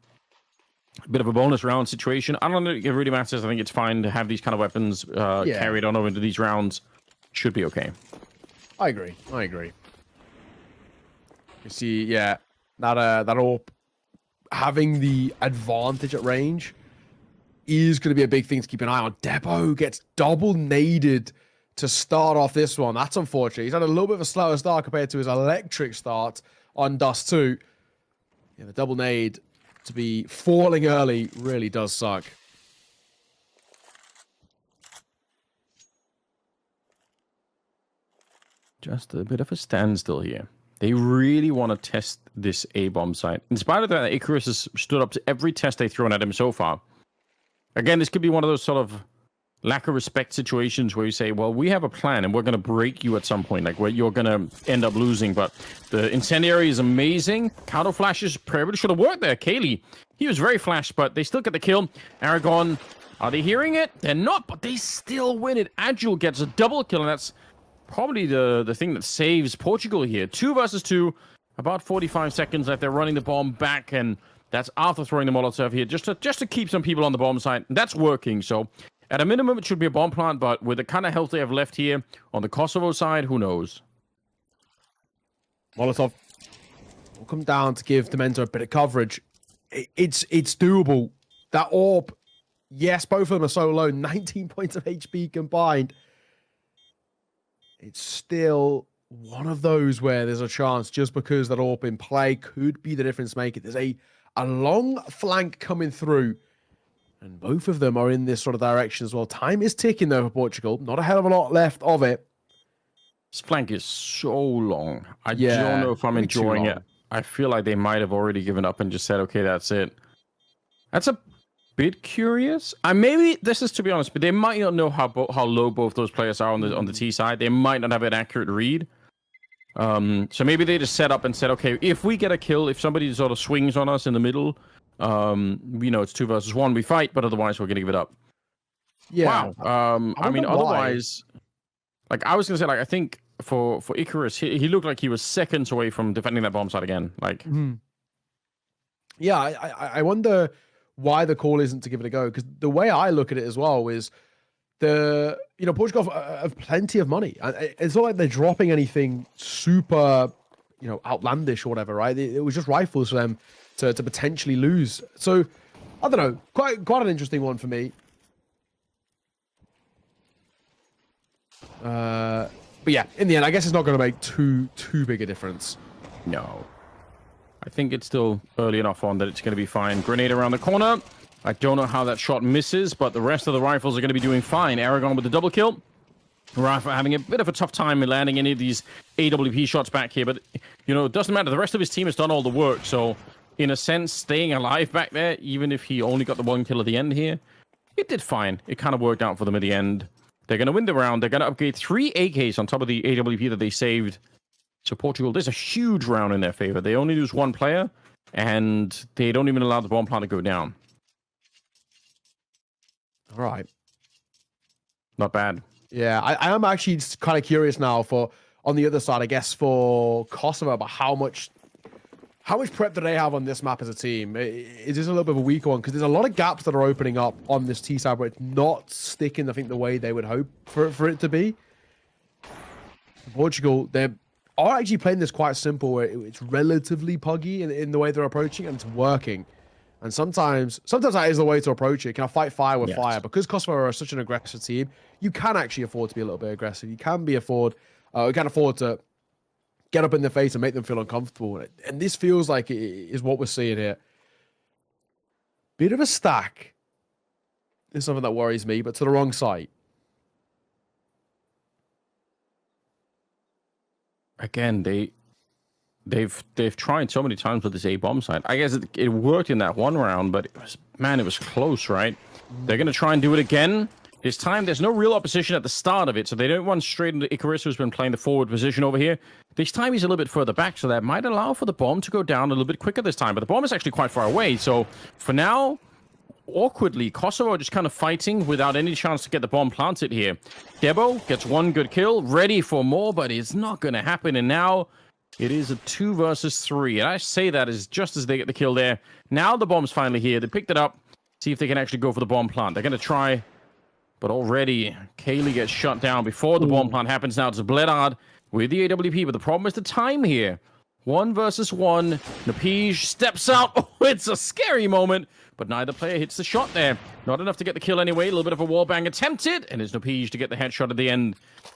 A bit of a bonus round situation. I don't know if it really matters. I think it's fine to have these kind of weapons carried on over into these rounds. Should be okay.
I agree. You see, yeah, that all having the advantage at range is going to be a big thing to keep an eye on. Debo gets double naded to start off this one. That's unfortunate. He's had a little bit of a slower start compared to his electric start on Dust 2. Yeah, the double nade to be falling early really does suck.
Just a bit of a standstill here. They really want to test this A-bomb site. In spite of that, Icarus has stood up to every test they've thrown at him so far. Again, this could be one of those sort of lack of respect situations where you say, well, we have a plan and we're going to break you at some point, like where you're going to end up losing. But the incendiary is amazing. Counter flashes probably should have worked there. Kaylee, he was very flashed, but they still get the kill. Aragon, are they hearing it? They're not, but they still win it. Agile gets a double kill, and that's probably the thing that saves Portugal here. 2 versus 2, about 45 seconds left. They're running the bomb back, and that's after throwing the Molotov here, just to keep some people on the bomb site. That's working, so at a minimum, it should be a bomb plant, but with the kind of health they have left here on the Kosovo side, who knows?
Molotov will come down to give Demento a bit of coverage. It's doable. That orb, yes, both of them are so low, 19 points of HP combined. It's still one of those where there's a chance just because that orb in play could be the difference maker. There's a long flank coming through. And both of them are in this sort of direction as well. Time is ticking, though, for Portugal. Not a hell of a lot left of it.
This flank is so long. I don't know if I'm enjoying it. I feel like they might have already given up and just said, okay, that's it. That's a bit curious. Maybe this is, to be honest, but they might not know how low both those players are on the T side. They might not have an accurate read. So maybe they just set up and said, okay, if we get a kill, if somebody sort of swings on us in the middle, we know it's 2 versus 1, we fight, but otherwise we're gonna give it up.
Yeah.
Wow. I mean, otherwise, like I was gonna say, like I think for Icarus, he looked like he was seconds away from defending that bomb site again. Like,
yeah, I wonder why the call isn't to give it a go, because the way I look at it as well is Portugal have plenty of money. It's not like they're dropping anything super, outlandish or whatever, right? It was just rifles for them to potentially lose. So I don't know, quite an interesting one for me. But yeah, in the end, I guess it's not going to make too big a difference.
No, I think it's still early enough on that it's going to be fine. Grenade around the corner. I don't know how that shot misses, but the rest of the rifles are going to be doing fine. Aragon with the double kill. Rafa having a bit of a tough time in landing any of these AWP shots back here, but it doesn't matter. The rest of his team has done all the work, so in a sense, staying alive back there, even if he only got the 1 kill at the end here, it did fine. It kind of worked out for them at the end. They're going to win the round. They're going to upgrade 3 AKs on top of the AWP that they saved. So Portugal, there's a huge round in their favor. They only lose 1 player, and they don't even allow the bomb plant to go down.
All right.
Not bad.
Yeah, I am actually kind of curious now on the other side, I guess, for Kosovo, about how much prep do they have on this map as a team? Is this a little bit of a weaker one? Because there's a lot of gaps that are opening up on this T side where it's not sticking, I think, the way they would hope for it to be. Portugal, they are actually playing this quite simple, where it's relatively puggy in the way they're approaching, and it's working. And sometimes that is the way to approach it. Can I fight fire with fire? Because Kosovo are such an aggressive team, you can actually afford to be a little bit aggressive. You can afford to get up in their face and make them feel uncomfortable. And this feels like it is what we're seeing here. Bit of a stack is something that worries me, but to the wrong side.
Again, they've tried so many times with this A-bomb site. I guess it worked in that one round, but it was close, right? They're going to try and do it again. This time, there's no real opposition at the start of it, so they don't run straight into Icarus, who's been playing the forward position over here. This time, he's a little bit further back, so that might allow for the bomb to go down a little bit quicker this time. But the bomb is actually quite far away, so for now, awkwardly, Kosovo are just kind of fighting without any chance to get the bomb planted here. Debo gets 1 good kill, ready for more, but it's not going to happen, and now it is a 2 versus 3, and I say that is just as they get the kill there. Now the bomb's finally here. They picked it up. See if they can actually go for the bomb plant. They're going to try, but already Kaylee gets shut down before the bomb plant happens. Now it's Bledard with the AWP, but the problem is the time here. 1 versus 1. Napij steps out. Oh, it's a scary moment, but neither player hits the shot there. Not enough to get the kill anyway. A little bit of a wallbang attempted, and it's Napij to get the headshot at the end,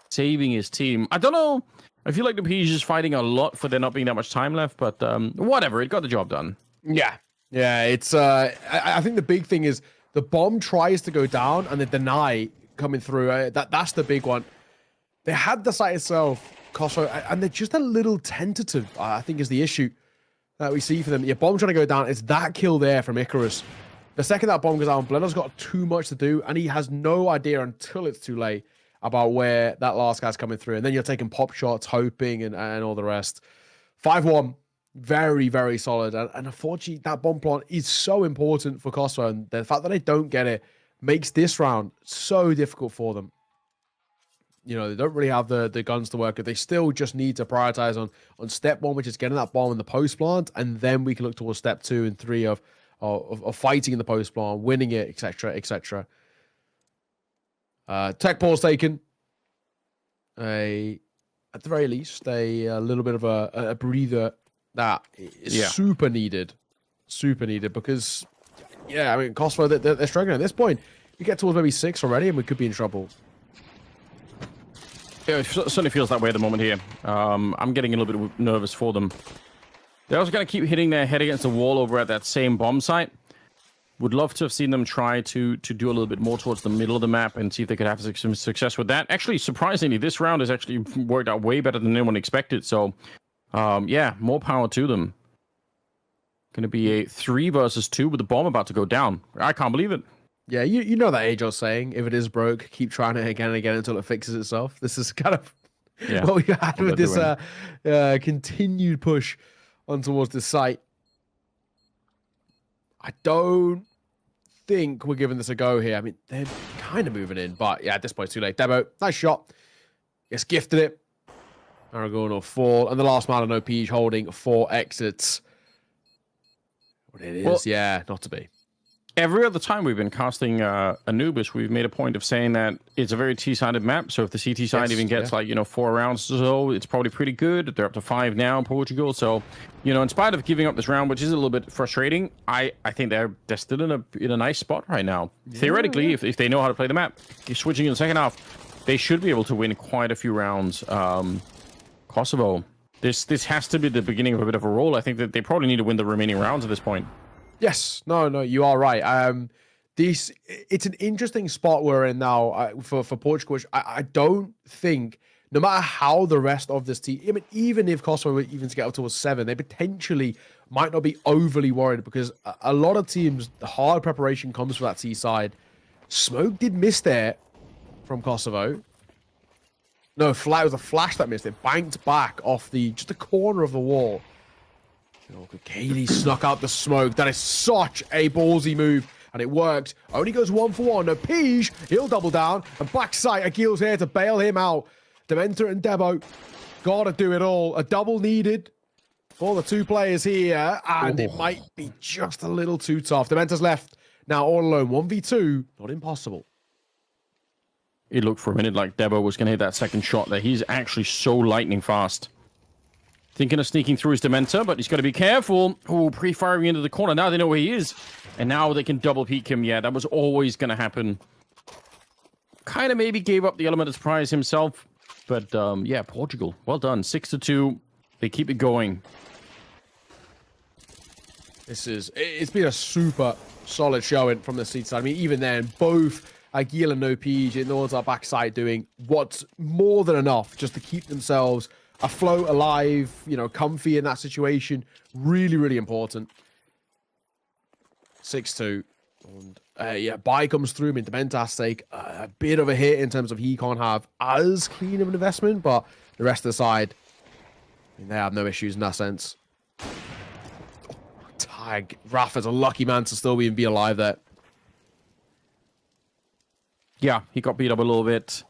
saving his team. I don't know. I feel like Napij is fighting a lot for there not being that much time left, but whatever. It got the job done.
Yeah, it's I think the big thing is the bomb tries to go down and the deny coming through. That's the big one. They had the site itself, Kosovo, and they're just a little tentative, I think, is the issue that we see for them. Yeah, bomb trying to go down. It's that kill there from Icarus. The second that bomb goes down, Blender's got too much to do, and he has no idea until it's too late about where that last guy's coming through. And then you're taking pop shots, hoping, and all the rest. 5-1, very, very solid. And unfortunately, that bomb plant is so important for Kosovo, and the fact that they don't get it makes this round so difficult for them. You know, they don't really have the guns to work with. They still just need to prioritize on step one, which is getting that bomb in the post plant, and then we can look towards step 2 and 3 of fighting in the post plant, winning it, etc., etc. Tech pause taken. At the very least, a little bit of a breather that is super needed because, yeah, I mean, Kosovo, they're struggling at this point. We get towards maybe 6 already, and we could be in trouble.
Yeah, it certainly feels that way at the moment here. I'm getting a little bit nervous for them. They're also going to keep hitting their head against the wall over at that same bomb site. Would love to have seen them try to do a little bit more towards the middle of the map and see if they could have some success with that. Actually, surprisingly, this round has actually worked out way better than anyone expected. So, yeah, more power to them. Going to be a 3 versus 2 with the bomb about to go down. I can't believe it.
Yeah, you know that age-old saying, if it is broke, keep trying it again and again until it fixes itself. This is kind of what we had with this continued push on towards this site. I don't think we're giving this a go here. I mean, they're kind of moving in, but yeah, at this point, too late. Debo, nice shot. Gets gifted it. Aragon will fall. And the last man on OP holding 4 exits. What it is, yeah, not to be.
Every other time we've been casting Anubis, we've made a point of saying that it's a very T-sided map. So if the CT side even gets 4 rounds or so, it's probably pretty good. They're up to 5 now, Portugal. So, in spite of giving up this round, which is a little bit frustrating, I think they're still in a nice spot right now. Yeah, theoretically, if they know how to play the map, switching in the second half, they should be able to win quite a few rounds. Kosovo, this has to be the beginning of a bit of a roll. I think that they probably need to win the remaining rounds at this point.
Yes, no, you are right. It's an interesting spot we're in now for Portugal, which I don't think, no matter how the rest of this team, I mean, even if Kosovo were even to get up towards 7, they potentially might not be overly worried because a lot of teams, the hard preparation comes from that T side. Smoke did miss there from Kosovo. No, it was a flash that missed. It banked back off just the corner of the wall. Kaylee snuck out the smoke. That is such a ballsy move, and it worked. Only goes 1 for 1. No, Pige, he'll double down, and backside, Aguil's here to bail him out. Dementor and Debo, gotta do it all. A double needed for the 2 players here, and it might be just a little too tough. Dementor's left now all alone. 1v2, not impossible.
It looked for a minute like Debo was going to hit that second shot there. He's actually so lightning fast. Thinking of sneaking through his Dementor, but he's got to be careful. Oh, pre-firing into the corner. Now they know where he is. And now they can double peek him. Yeah, that was always going to happen. Kind of maybe gave up the element of surprise himself. But, yeah, Portugal. Well done. 6-2. They keep it going.
It's been a super solid showing from the seat side. I mean, even then, both Aguil and Nopij in towards our backside doing what's more than enough just to keep themselves afloat, alive, comfy in that situation. Really, really important. 6-2. And yeah, Bai comes through. I mean, Dementor has to take a bit of a hit in terms of he can't have as clean of an investment, but the rest of the side, I mean, they have no issues in that sense. Tag. Rafa's a lucky man to still even be alive there.
Yeah, he got beat up a little bit.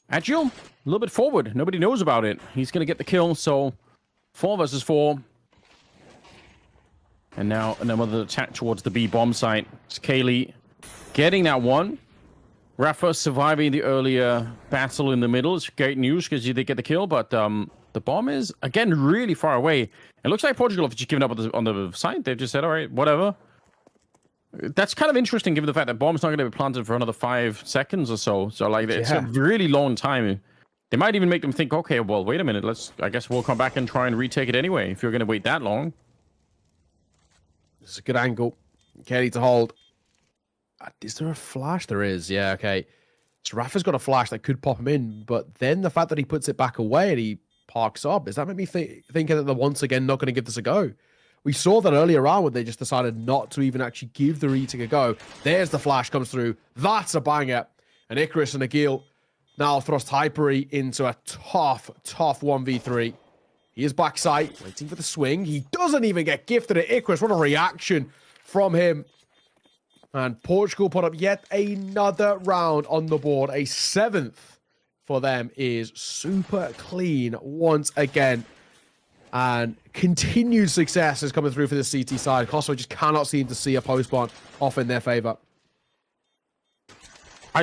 Agile, a little bit forward. Nobody knows about it. He's going to get the kill, so 4 versus 4. And now another attack towards the B bomb site. It's Kaylee getting that one. Rafa surviving the earlier battle in the middle. It's great news because they get the kill, but the bomb is, again, really far away. It looks like Portugal have just given up on the site. They've just said, all right, whatever. That's kind of interesting given the fact that bomb's not going to be planted for another 5 seconds or so. So, like, it's a really long time. They might even make them think, okay, well, wait a minute. I guess we'll come back and try and retake it anyway if you're going to wait that long.
This is a good angle. Kelly to hold. Is there a flash? There is. Yeah, okay. So Rafa's got a flash that could pop him in, but then the fact that he puts it back away and he parks up, does that make me thinking that they're once again not going to give this a go? We saw that earlier on when they just decided not to even actually give the retake a go. There's the flash comes through. That's a banger. And Icarus and Agil now thrust Hyperi into a tough 1v3. He is backside, waiting for the swing. He doesn't even get gifted at Icarus. What a reaction from him. And Portugal put up yet another round on the board. A 7th for them is super clean once again. And continued success is coming through for the CT side. Kosovo just cannot seem to see a post-spawn off in their favor.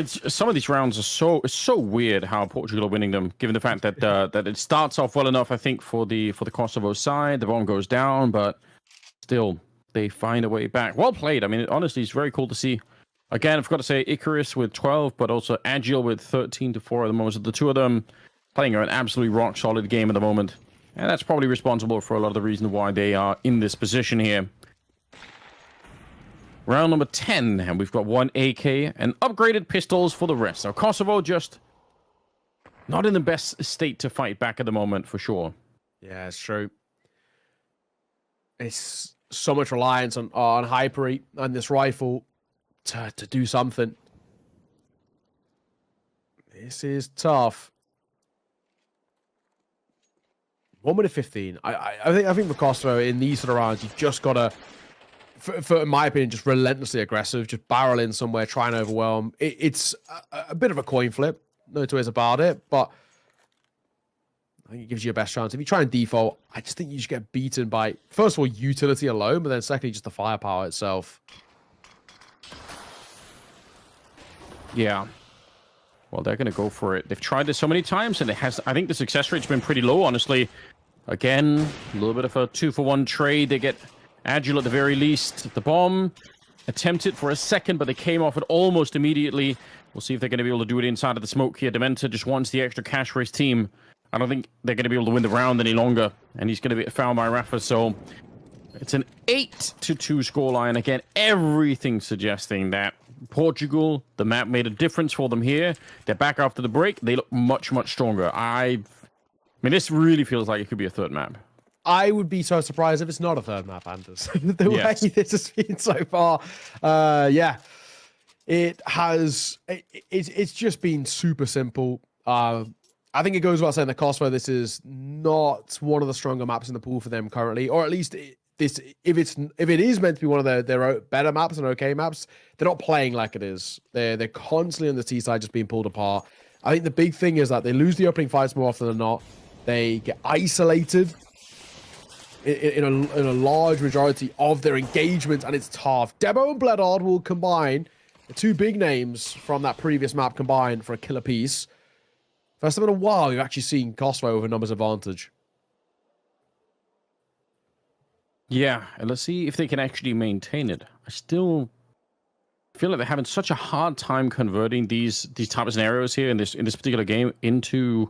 Some of these rounds are so weird how Portugal are winning them, given the fact that that it starts off well enough, I think, for the Kosovo side. The bomb goes down, but still they find a way back. Well played. I mean, honestly, it's very cool to see. Again, I've got to say Icarus with 12, but also Agil with 13-4 at the moment. So the two of them playing an absolutely rock solid game at the moment. And that's probably responsible for a lot of the reason why they are in this position here. Round number 10, and we've got one AK and upgraded pistols for the rest. So Kosovo just not in the best state to fight back at the moment, for sure.
Yeah, it's true. It's so much reliance on Hyperi and this rifle to do something. This is tough. 1 minute 15. I think for Kosovo in these sort of rounds, you've just got to, for in my opinion, just relentlessly aggressive, just barrel in somewhere, try and overwhelm. It's a bit of a coin flip, no two ways about it, but I think it gives you a best chance. If you try and default, I just think you just get beaten by, first of all, utility alone, but then secondly, just the firepower itself.
Yeah. Well, they're going to go for it. They've tried this so many times, and I think the success rate's been pretty low, honestly. Again, a little bit of a 2-for-1 trade. They get Agile at the very least. The bomb attempted for a second, but they came off it almost immediately. We'll see if they're going to be able to do it inside of the smoke here. Dementor just wants the extra cash for his team. I don't think they're going to be able to win the round any longer, and he's going to be found by Rafa, so it's an 8-2 scoreline. Again, everything suggesting that Portugal, the map made a difference for them here. They're back after the break. They look much, much stronger. I mean, this really feels like it could be a third map.
I would be so surprised if it's not a third map, Anders. The
Yes.
way this has been so far. Yeah. It has... It's just been super simple. I think it goes without saying that Kosovo, this is not one of the stronger maps in the pool for them currently, or at least if it is meant to be one of their better maps and okay maps, they're not playing like it is. They're constantly on the T side just being pulled apart. I think the big thing is that they lose the opening fights more often than not. They get isolated in a large majority of their engagements, and it's tough. Debo and Bledard will combine the two big names from that previous map combined for a killer piece. First time in a while, you've actually seen Kosovo with a numbers advantage.
Yeah, and let's see if they can actually maintain it. I still feel like they're having such a hard time converting these type of scenarios here in this particular game into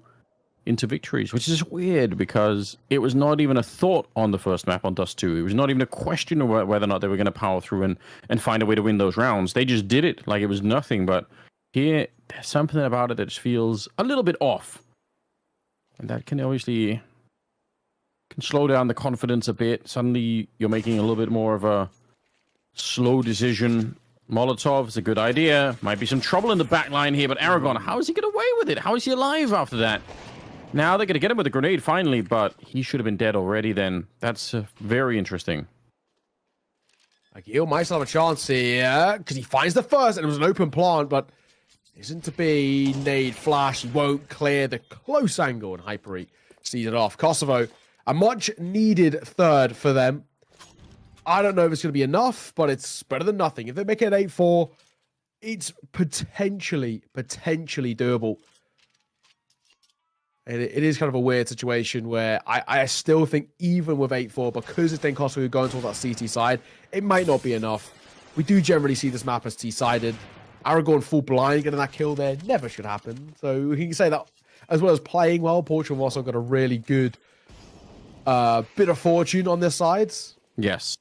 victories, which is weird because it was not even a thought on the first map on Dust 2. It was not even a question of whether or not they were going to power through and find a way to win those rounds. They just did it like it was nothing, but here, there's something about it that just feels a little bit off. And that can obviously slow down the confidence a bit. Suddenly, you're making a little bit more of a slow decision. Molotov is a good idea. Might be some trouble in the back line here, but Aragon, how is he get away with it? How is he alive after that? Now they're going to get him with a grenade finally, but he should have been dead already then. That's very interesting.
Agil might still have a chance here, because he finds the first, and it was an open plant, but isn't to be. Nade flash, he won't clear the close angle, and Hyperi sees it off. Kosovo, a much needed third for them. I don't know if it's going to be enough, but it's better than nothing. If they make it 8-4, it's potentially doable. And it is kind of a weird situation where I still think even with 8-4, because it's then Kosovo going towards that CT side, it might not be enough. We do generally see this map as T-sided. Aragorn full blind getting that kill there never should happen. So we can say that as well as playing well, Portugal have also got a really good bit of fortune on their sides.
Yes.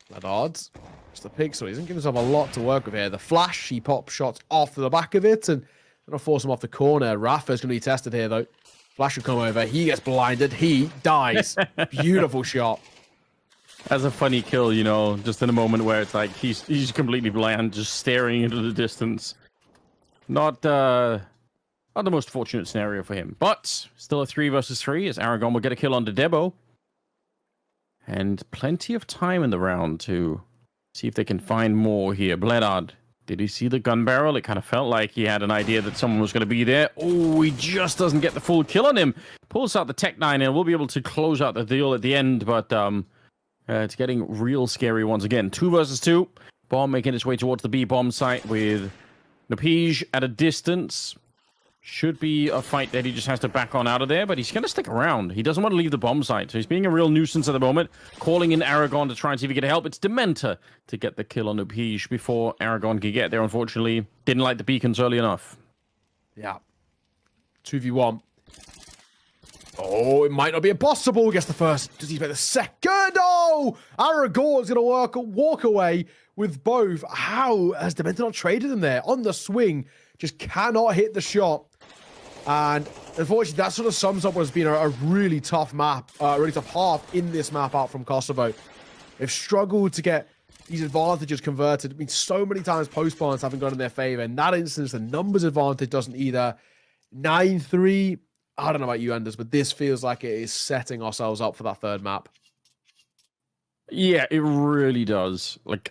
Ladard, just the pick, so he doesn't give himself a lot to work with here. The flash, he pops shots off the back of it, and going to force him off the corner. Rafa's going to be tested here, though. Flash will come over. He gets blinded. He dies. Beautiful shot.
That's a funny kill, you know, just in a moment where it's like he's completely blind, just staring into the distance. Not the most fortunate scenario for him, but still a 3 versus 3 as Aragon will get a kill on the Debo. And plenty of time in the round to see if they can find more here. Bledard, did he see the gun barrel? It kind of felt like he had an idea that someone was going to be there. Oh, he just doesn't get the full kill on him. Pulls out the Tech 9 and we'll be able to close out the deal at the end, but it's getting real scary once again. 2 versus 2. Bomb making its way towards the B bomb site with Napige at a distance. Should be a fight that he just has to back on out of there, but he's going to stick around. He doesn't want to leave the bomb site, so he's being a real nuisance at the moment. Calling in Aragon to try and see if he can help. It's Dementor to get the kill on Napige before Aragon can get there, unfortunately. Didn't light the beacons early enough.
Yeah. 2v1. Oh, it might not be impossible. Gets the first. Does he make the second? Oh! Aragon's going to walk away with both. How has Dementor not traded him there? On the swing. Just cannot hit the shot. And unfortunately, that sort of sums up what has been a really tough map, a really tough half in this map out from Kosovo. They've struggled to get these advantages converted. I mean, so many times post-bans haven't gone in their favor. In that instance, the numbers advantage doesn't either. 9-3. I don't know about you, Anders, but this feels like it is setting ourselves up for that third map.
Yeah, it really does. Like,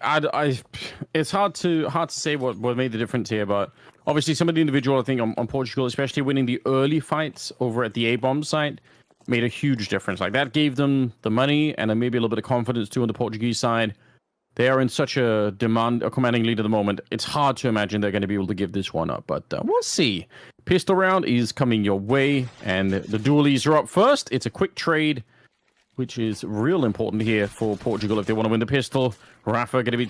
it's hard to say what made the difference here, but obviously some of the individual, I think, on Portugal, especially winning the early fights over at the A-bomb site, made a huge difference. Like, that gave them the money and then maybe a little bit of confidence, too, on the Portuguese side. They are in such a commanding lead at the moment. It's hard to imagine they're going to be able to give this one up, but we'll see. Pistol round is coming your way, and the dualies are up first. It's a quick trade, which is real important here for Portugal if they want to win the pistol. Rafa going to be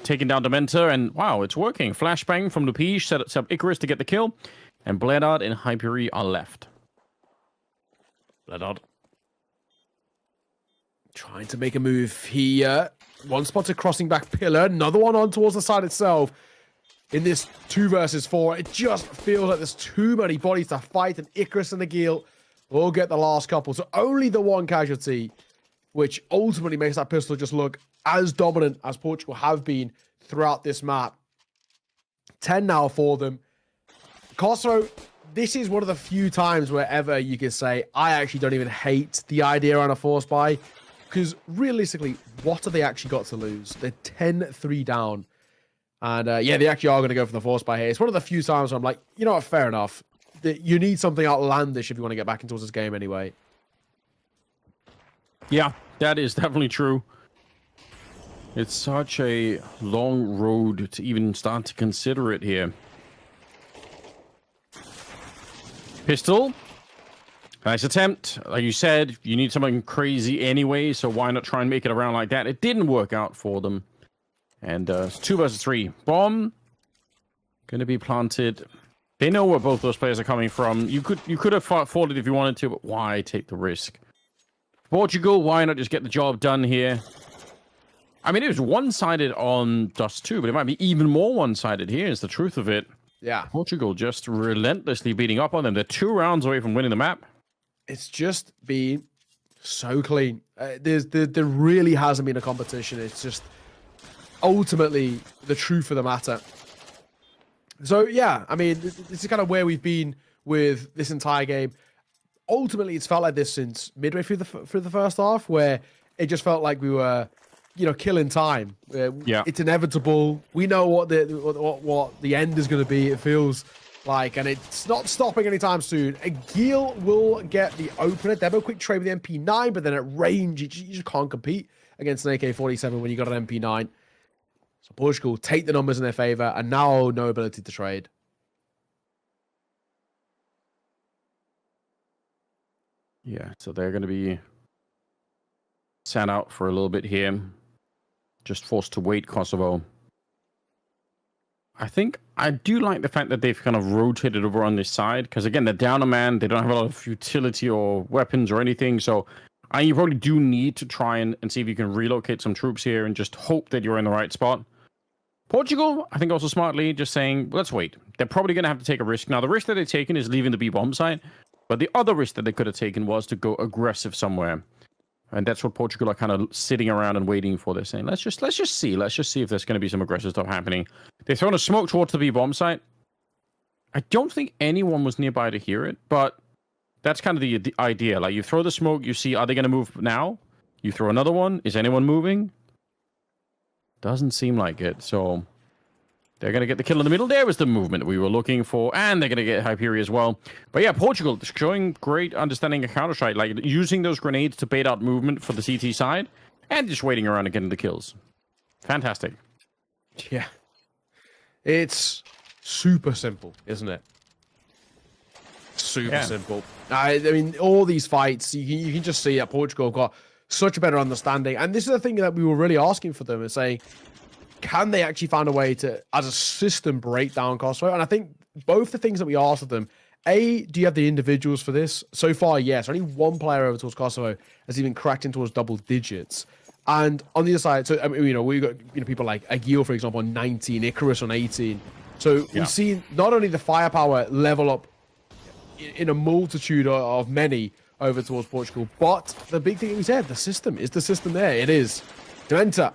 taking down Dementor, and wow, it's working. Flashbang from Napige sets up Icarus to get the kill, and Bledard and Hyperi are left.
Bledard trying to make a move here. One spotted crossing back pillar, another one on towards the side itself. In this 2 versus 4, it just feels like there's too many bodies to fight, and Icarus and Nagil will get the last couple. So only the one casualty, which ultimately makes that pistol just look as dominant as Portugal have been throughout this map. 10 now for them. Kosovo, this is one of the few times wherever you can say, I actually don't even hate the idea on a force buy, because realistically, what have they actually got to lose? They're 10-3 down. And yeah, they actually are going to go for the force buy here. It's one of the few times where I'm like, you know what, fair enough. You need something outlandish if you want to get back into this game anyway.
Yeah, that is definitely true. It's such a long road to even start to consider it here. Pistol. Nice attempt. Like you said, you need something crazy anyway, so why not try and make it around like that? It didn't work out for them. And it's 2 versus 3. Bomb. Going to be planted. They know where both those players are coming from. You could have fought it if you wanted to, but why take the risk? Portugal, why not just get the job done here? I mean, it was one-sided on Dust 2, but it might be even more one-sided here, is the truth of it.
Yeah.
Portugal just relentlessly beating up on them. They're 2 rounds away from winning the map.
It's just been so clean. There really hasn't been a competition. It's just ultimately the truth of the matter. So, yeah, I mean, this is kind of where we've been with this entire game. Ultimately, it's felt like this since midway through the first half, where it just felt like we were, you know, killing time.
Yeah,
it's inevitable. We know what the end is going to be. It feels like, and it's not stopping anytime soon. Agil will get the opener. Debo quick trade with the MP9, but then at range, you just can't compete against an AK-47 when you got an MP9. So Portugal take the numbers in their favor, and now no ability to trade.
Yeah, so they're going to be sat out for a little bit here. Just forced to wait, Kosovo. I think I do like the fact that they've kind of rotated over on this side, because again, they're down a man. They don't have a lot of utility or weapons or anything, so And you probably do need to try and see if you can relocate some troops here and just hope that you're in the right spot. Portugal, I think also smartly, just saying, let's wait. They're probably going to have to take a risk. Now, the risk that they've taken is leaving the B bomb site, but the other risk that they could have taken was to go aggressive somewhere. And that's what Portugal are kind of sitting around and waiting for. They're saying, let's just see if there's going to be some aggressive stuff happening. They've thrown a smoke towards the B bomb site. I don't think anyone was nearby to hear it, but that's kind of the idea. Like, you throw the smoke, you see, are they going to move now? You throw another one. Is anyone moving? Doesn't seem like it. So they're going to get the kill in the middle. There was the movement we were looking for. And they're going to get Hyperion as well. But yeah, Portugal showing great understanding of Counter-Strike. Like, using those grenades to bait out movement for the CT side. And just waiting around and getting the kills. Fantastic.
Yeah. It's super simple, isn't it? Super simple. I mean, all these fights, you can just see that Portugal have got such a better understanding. And this is the thing that we were really asking for them, is saying, can they actually find a way to, as a system, break down Kosovo? And I think both the things that we asked of them, A, do you have the individuals for this? So far, yes. Only one player over towards Kosovo has even cracked in towards double digits. And on the other side, so I mean, we've got people like Aguil, for example, on 19, Icarus on 18. So we've seen not only the firepower level up in a multitude of many over towards Portugal, but the big thing we said, the system. Is the system there? It is. Dementa,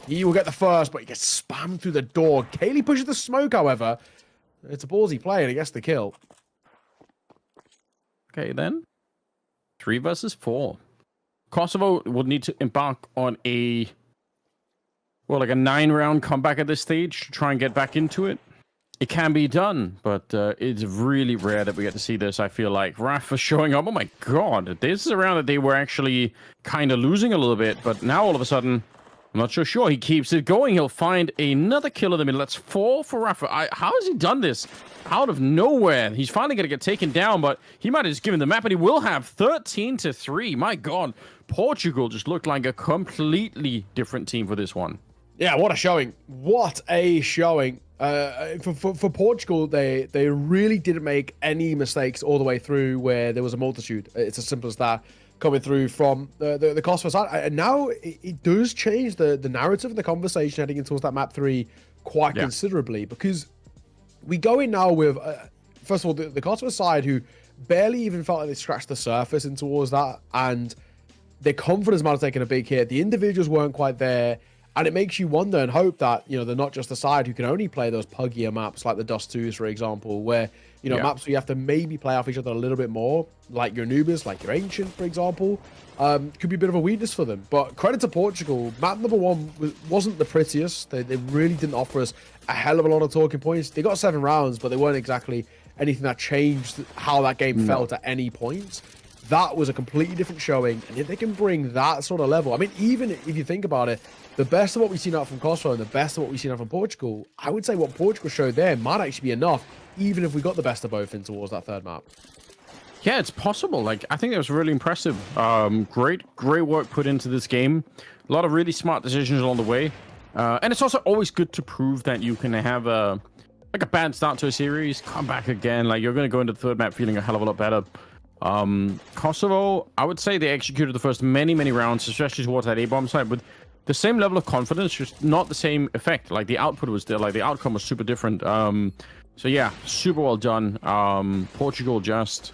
he will get the first, but he gets spammed through the door. Kaylee pushes the smoke, however. It's a ballsy play, and he gets the kill.
Okay, then. 3 versus 4. Kosovo would need to embark on a 9-round comeback at this stage to try and get back into it. It can be done, but it's really rare that we get to see this, I feel like. Rafa showing up. Oh my god. This is a round that they were actually kind of losing a little bit, but now all of a sudden, I'm not so sure. He keeps it going. He'll find another kill in the middle. That's 4 for Rafa. How has he done this out of nowhere? He's finally going to get taken down, but he might have just given the map, and he will have 13-3. My god. Portugal just looked like a completely different team for this one.
Yeah, what a showing. What a showing. For Portugal, they really didn't make any mistakes all the way through where there was a multitude. It's as simple as that coming through from the Kosovo side. And now it does change the narrative and the conversation heading into towards that map 3 quite considerably, because we go in now with, first of all, the Kosovo side, who barely even felt like they scratched the surface in towards that, and their confidence might have taken a big hit. The individuals weren't quite there. And it makes you wonder and hope that, they're not just the side who can only play those puggier maps like the Dust 2s, for example, where, maps where you have to maybe play off each other a little bit more, like your Anubis, like your Ancient, for example, could be a bit of a weakness for them. But credit to Portugal, map number 1 wasn't the prettiest. They really didn't offer us a hell of a lot of talking points. They got 7 rounds, but they weren't exactly anything that changed how that game felt at any point. That was a completely different showing, and if they can bring that sort of level, I mean, even if you think about it, the best of what we've seen out from Kosovo and the best of what we've seen out from Portugal, I would say what Portugal showed there might actually be enough, even if we got the best of both in towards that 3rd map.
Yeah, it's possible. Like, I think it was really impressive. Great work put into this game. A lot of really smart decisions along the way. And it's also always good to prove that you can have a bad start to a series, come back again. Like, you're going to go into the 3rd map feeling a hell of a lot better. Kosovo, I would say they executed the first many rounds, especially towards that A-bomb side, with the same level of confidence, just not the same effect. Like, the output was there, like the outcome was super different. So yeah, super well done. Portugal just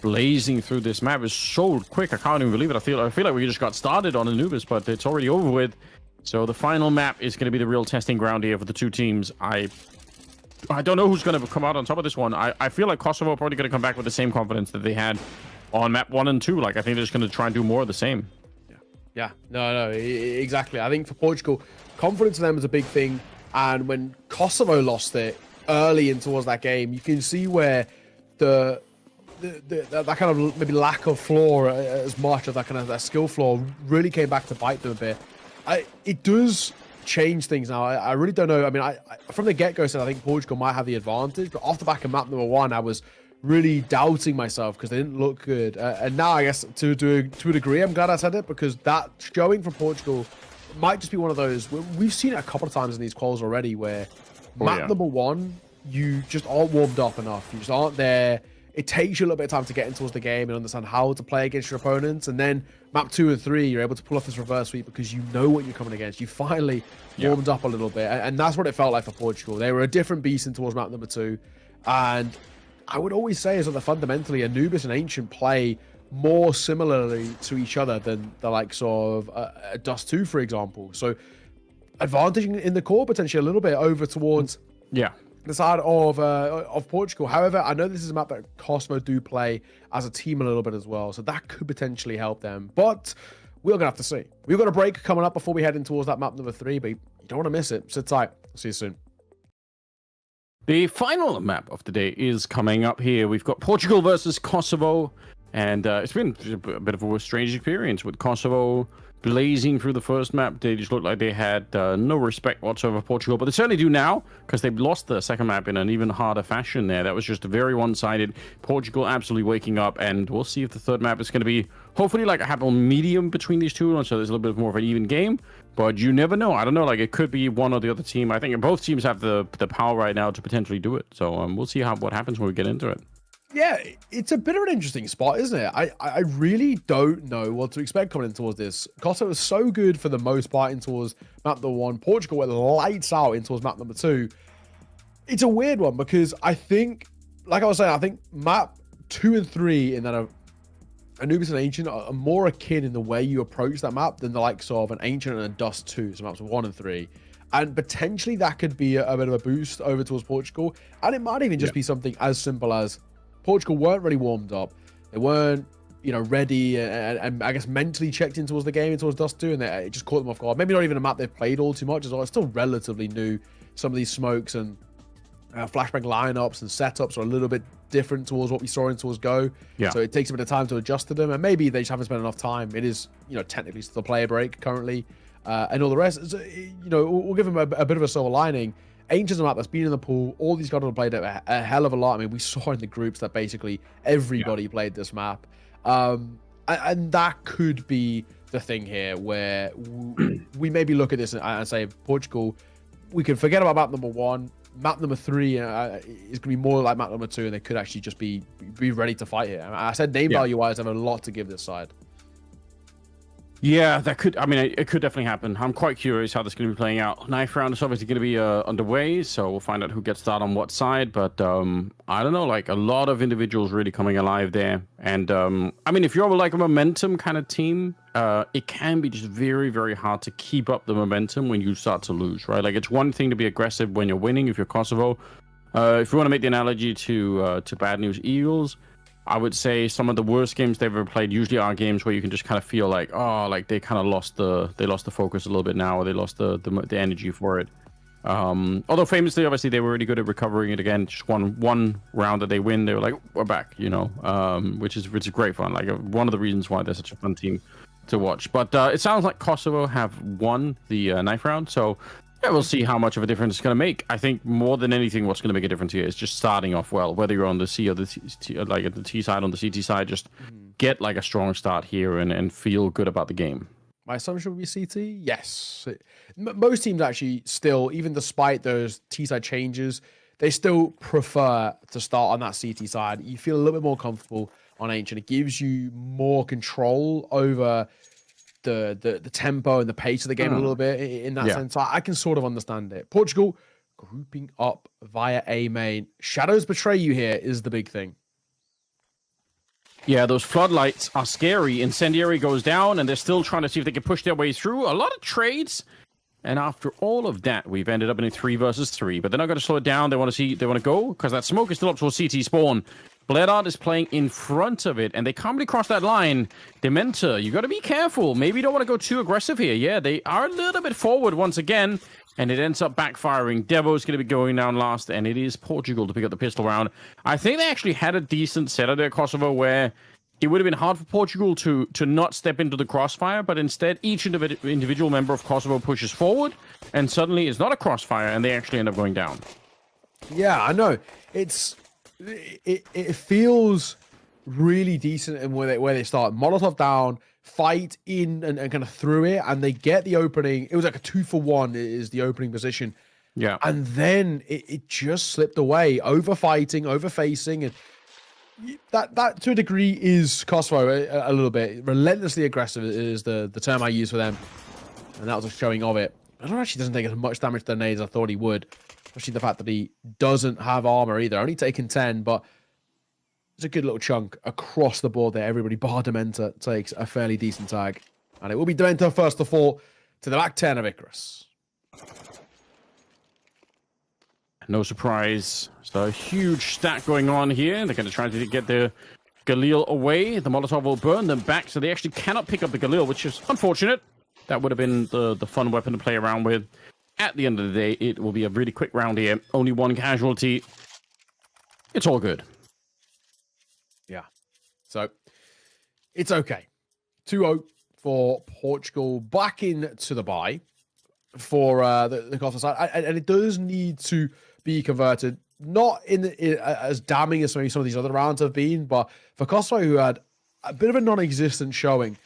blazing through this map is so quick. I can't even believe it. I feel like we just got started on Anubis, but it's already over with. So the final map is going to be the real testing ground here for the 2 teams. I don't know who's going to come out on top of this one. I feel like Kosovo are probably going to come back with the same confidence that they had on map 1 and 2. Like, I think they're just going to try and do more of the same.
Yeah, no, exactly. I think for Portugal, confidence for them is a big thing. And when Kosovo lost it early in towards that game, you can see where that kind of maybe lack of flaw as much of that kind of that skill flaw really came back to bite them a bit. It does change things now. I really don't know. I mean, I from the get-go said I think Portugal might have the advantage, but off the back of map number 1, I was really doubting myself because they didn't look good. And now, I guess, to a degree, I'm glad I said it, because that showing from Portugal might just be one of those. We've seen it a couple of times in these quals already where map number 1, you just aren't warmed up enough. You just aren't there. it takes you a little bit of time to get in towards the game and understand how to play against your opponents. And then map 2 and 3, you're able to pull off this reverse sweep because you know what you're coming against. You finally warmed up a little bit, and that's what it felt like for Portugal. They were a different beast in towards map number 2, and I would always say is that fundamentally Anubis and Ancient play more similarly to each other than the likes of Dust 2, for example. So advantaging in the core potentially a little bit over towards the side of Portugal. However, I know this is a map that KOSOVO do play as a team a little bit as well, so that could potentially help them. But we're gonna have to see. We've got a break coming up before we head in towards that map number 3, but you don't want to miss it. Sit tight. See you soon.
The final map of the day is coming up here. We've got Portugal versus KOSOVO, and it's been a bit of a strange experience with KOSOVO blazing through the first map. They just looked like they had no respect whatsoever for Portugal, but they certainly do now because they've lost the second map in an even harder fashion there. That was just very one-sided. Portugal absolutely waking up, and we'll see if the third map is going to be hopefully like a happy medium between these two, so there's a little bit more of an even game. But you never know. I don't know. Like, it could be one or the other team. I think both teams have the power right now to potentially do it. So we'll see what happens when we get into it.
Yeah, it's a bit of an interesting spot, isn't it? I really don't know what to expect coming in towards this. KOSOVO was so good for the most part in towards map number 1. Portugal went lights out in towards map number 2. It's a weird one because I think, like I was saying, I think map 2 and 3 in that Anubis and Ancient are more akin in the way you approach that map than the likes of an Ancient and a Dust 2, so maps 1 and 3. And potentially that could be a bit of a boost over towards Portugal. And it might even just be something as simple as Portugal weren't really warmed up. They weren't, ready and I guess mentally checked in towards the game, towards Dust 2, and it just caught them off guard. Maybe not even a map they've played all too much as well. It's still relatively new. Some of these smokes and flashbang lineups and setups are a little bit different towards what we saw in towards Go. So it takes a bit of time to adjust to them, and maybe they just haven't spent enough time. It is, technically still player break currently, and all the rest. So, we'll give them a bit of a silver lining. Ancient's a map that's been in the pool. All these guys have played it a hell of a lot. I mean, we saw in the groups that basically everybody played this map. And that could be the thing here where we maybe look at this and say, Portugal, we can forget about map number 1. Map number 3 is going to be more like map number 2, and they could actually just be ready to fight here. I said name value-wise, I have a lot to give this side.
Yeah, that could. I mean, it could definitely happen. I'm quite curious how this is going to be playing out. Knife round is obviously going to be underway, so we'll find out who gets started on what side. But I don't know, like a lot of individuals really coming alive there. And I mean, if you're like a momentum kind of team, it can be just very, very hard to keep up the momentum when you start to lose, right? Like, it's one thing to be aggressive when you're winning. If you're KOSOVO, if you want to make the analogy to Bad News Eagles, I would say some of the worst games they've ever played usually are games where you can just kind of feel like, oh, like they kind of lost the focus a little bit now, or they lost the energy for it. Although famously, obviously, they were really good at recovering it again. Just one round that they win, they were like, we're back, which is great fun. Like one of the reasons why they're such a fun team to watch. But it sounds like KOSOVO have won the knife round, so yeah, we'll see how much of a difference it's going to make. I think more than anything, what's going to make a difference here is just starting off well. Whether you're on the C or the T, like at the T side, on the CT side, just get like a strong start here and feel good about the game.
My assumption would be CT. Yes, most teams actually still, even despite those T side changes, they still prefer to start on that CT side. You feel a little bit more comfortable on Ancient. It gives you more control over the tempo and the pace of the game a little bit in that sense. So I can sort of understand it. Portugal grouping up via A main. Shadows betray you here is the big thing.
Yeah, those floodlights are scary. Incendiary goes down, and they're still trying to see if they can push their way through. A lot of trades. And after all of that, we've ended up in a 3 versus 3. But they're not going to slow it down. They want to go, because that smoke is still up towards CT spawn. Bledard is playing in front of it, and they can't really cross that line. Dementor, you got to be careful. Maybe you don't want to go too aggressive here. Yeah, they are a little bit forward once again, and it ends up backfiring. Devo's going to be going down last, and it is Portugal to pick up the pistol round. I think they actually had a decent setup there, KOSOVO, where it would have been hard for Portugal to not step into the crossfire, but instead each individual member of KOSOVO pushes forward, and suddenly it's not a crossfire, and they actually end up going down.
Yeah, I know. It feels really decent in where they start. Molotov down, fight in and kind of through it, and they get the opening. It was like a 2-for-1 is the opening position.
Yeah.
And then it just slipped away, over fighting, over facing, and that to a degree is Kosovo a little bit. Relentlessly aggressive is the term I use for them. And that was a showing of it. Blood actually doesn't take as much damage to the nades as I thought he would. Especially the fact that he doesn't have armor either. Only taking 10, but it's a good little chunk across the board there. Everybody bar Dementa takes a fairly decent tag. And it will be Dementa first to fall to the back 10 of Icarus.
No surprise. So a huge stack going on here. They're going to try to get the Galil away. The Molotov will burn them back, so they actually cannot pick up the Galil, which is unfortunate. That would have been the fun weapon to play around with. At the end of the day, it will be a really quick round here. Only one casualty. It's all good.
Yeah. So, it's okay. 2-0 for Portugal. Back into the bye for the Kosovo side. And it does need to be converted. Not as damning as maybe some of these other rounds have been, but for Kosovo, who had a bit of a non-existent showing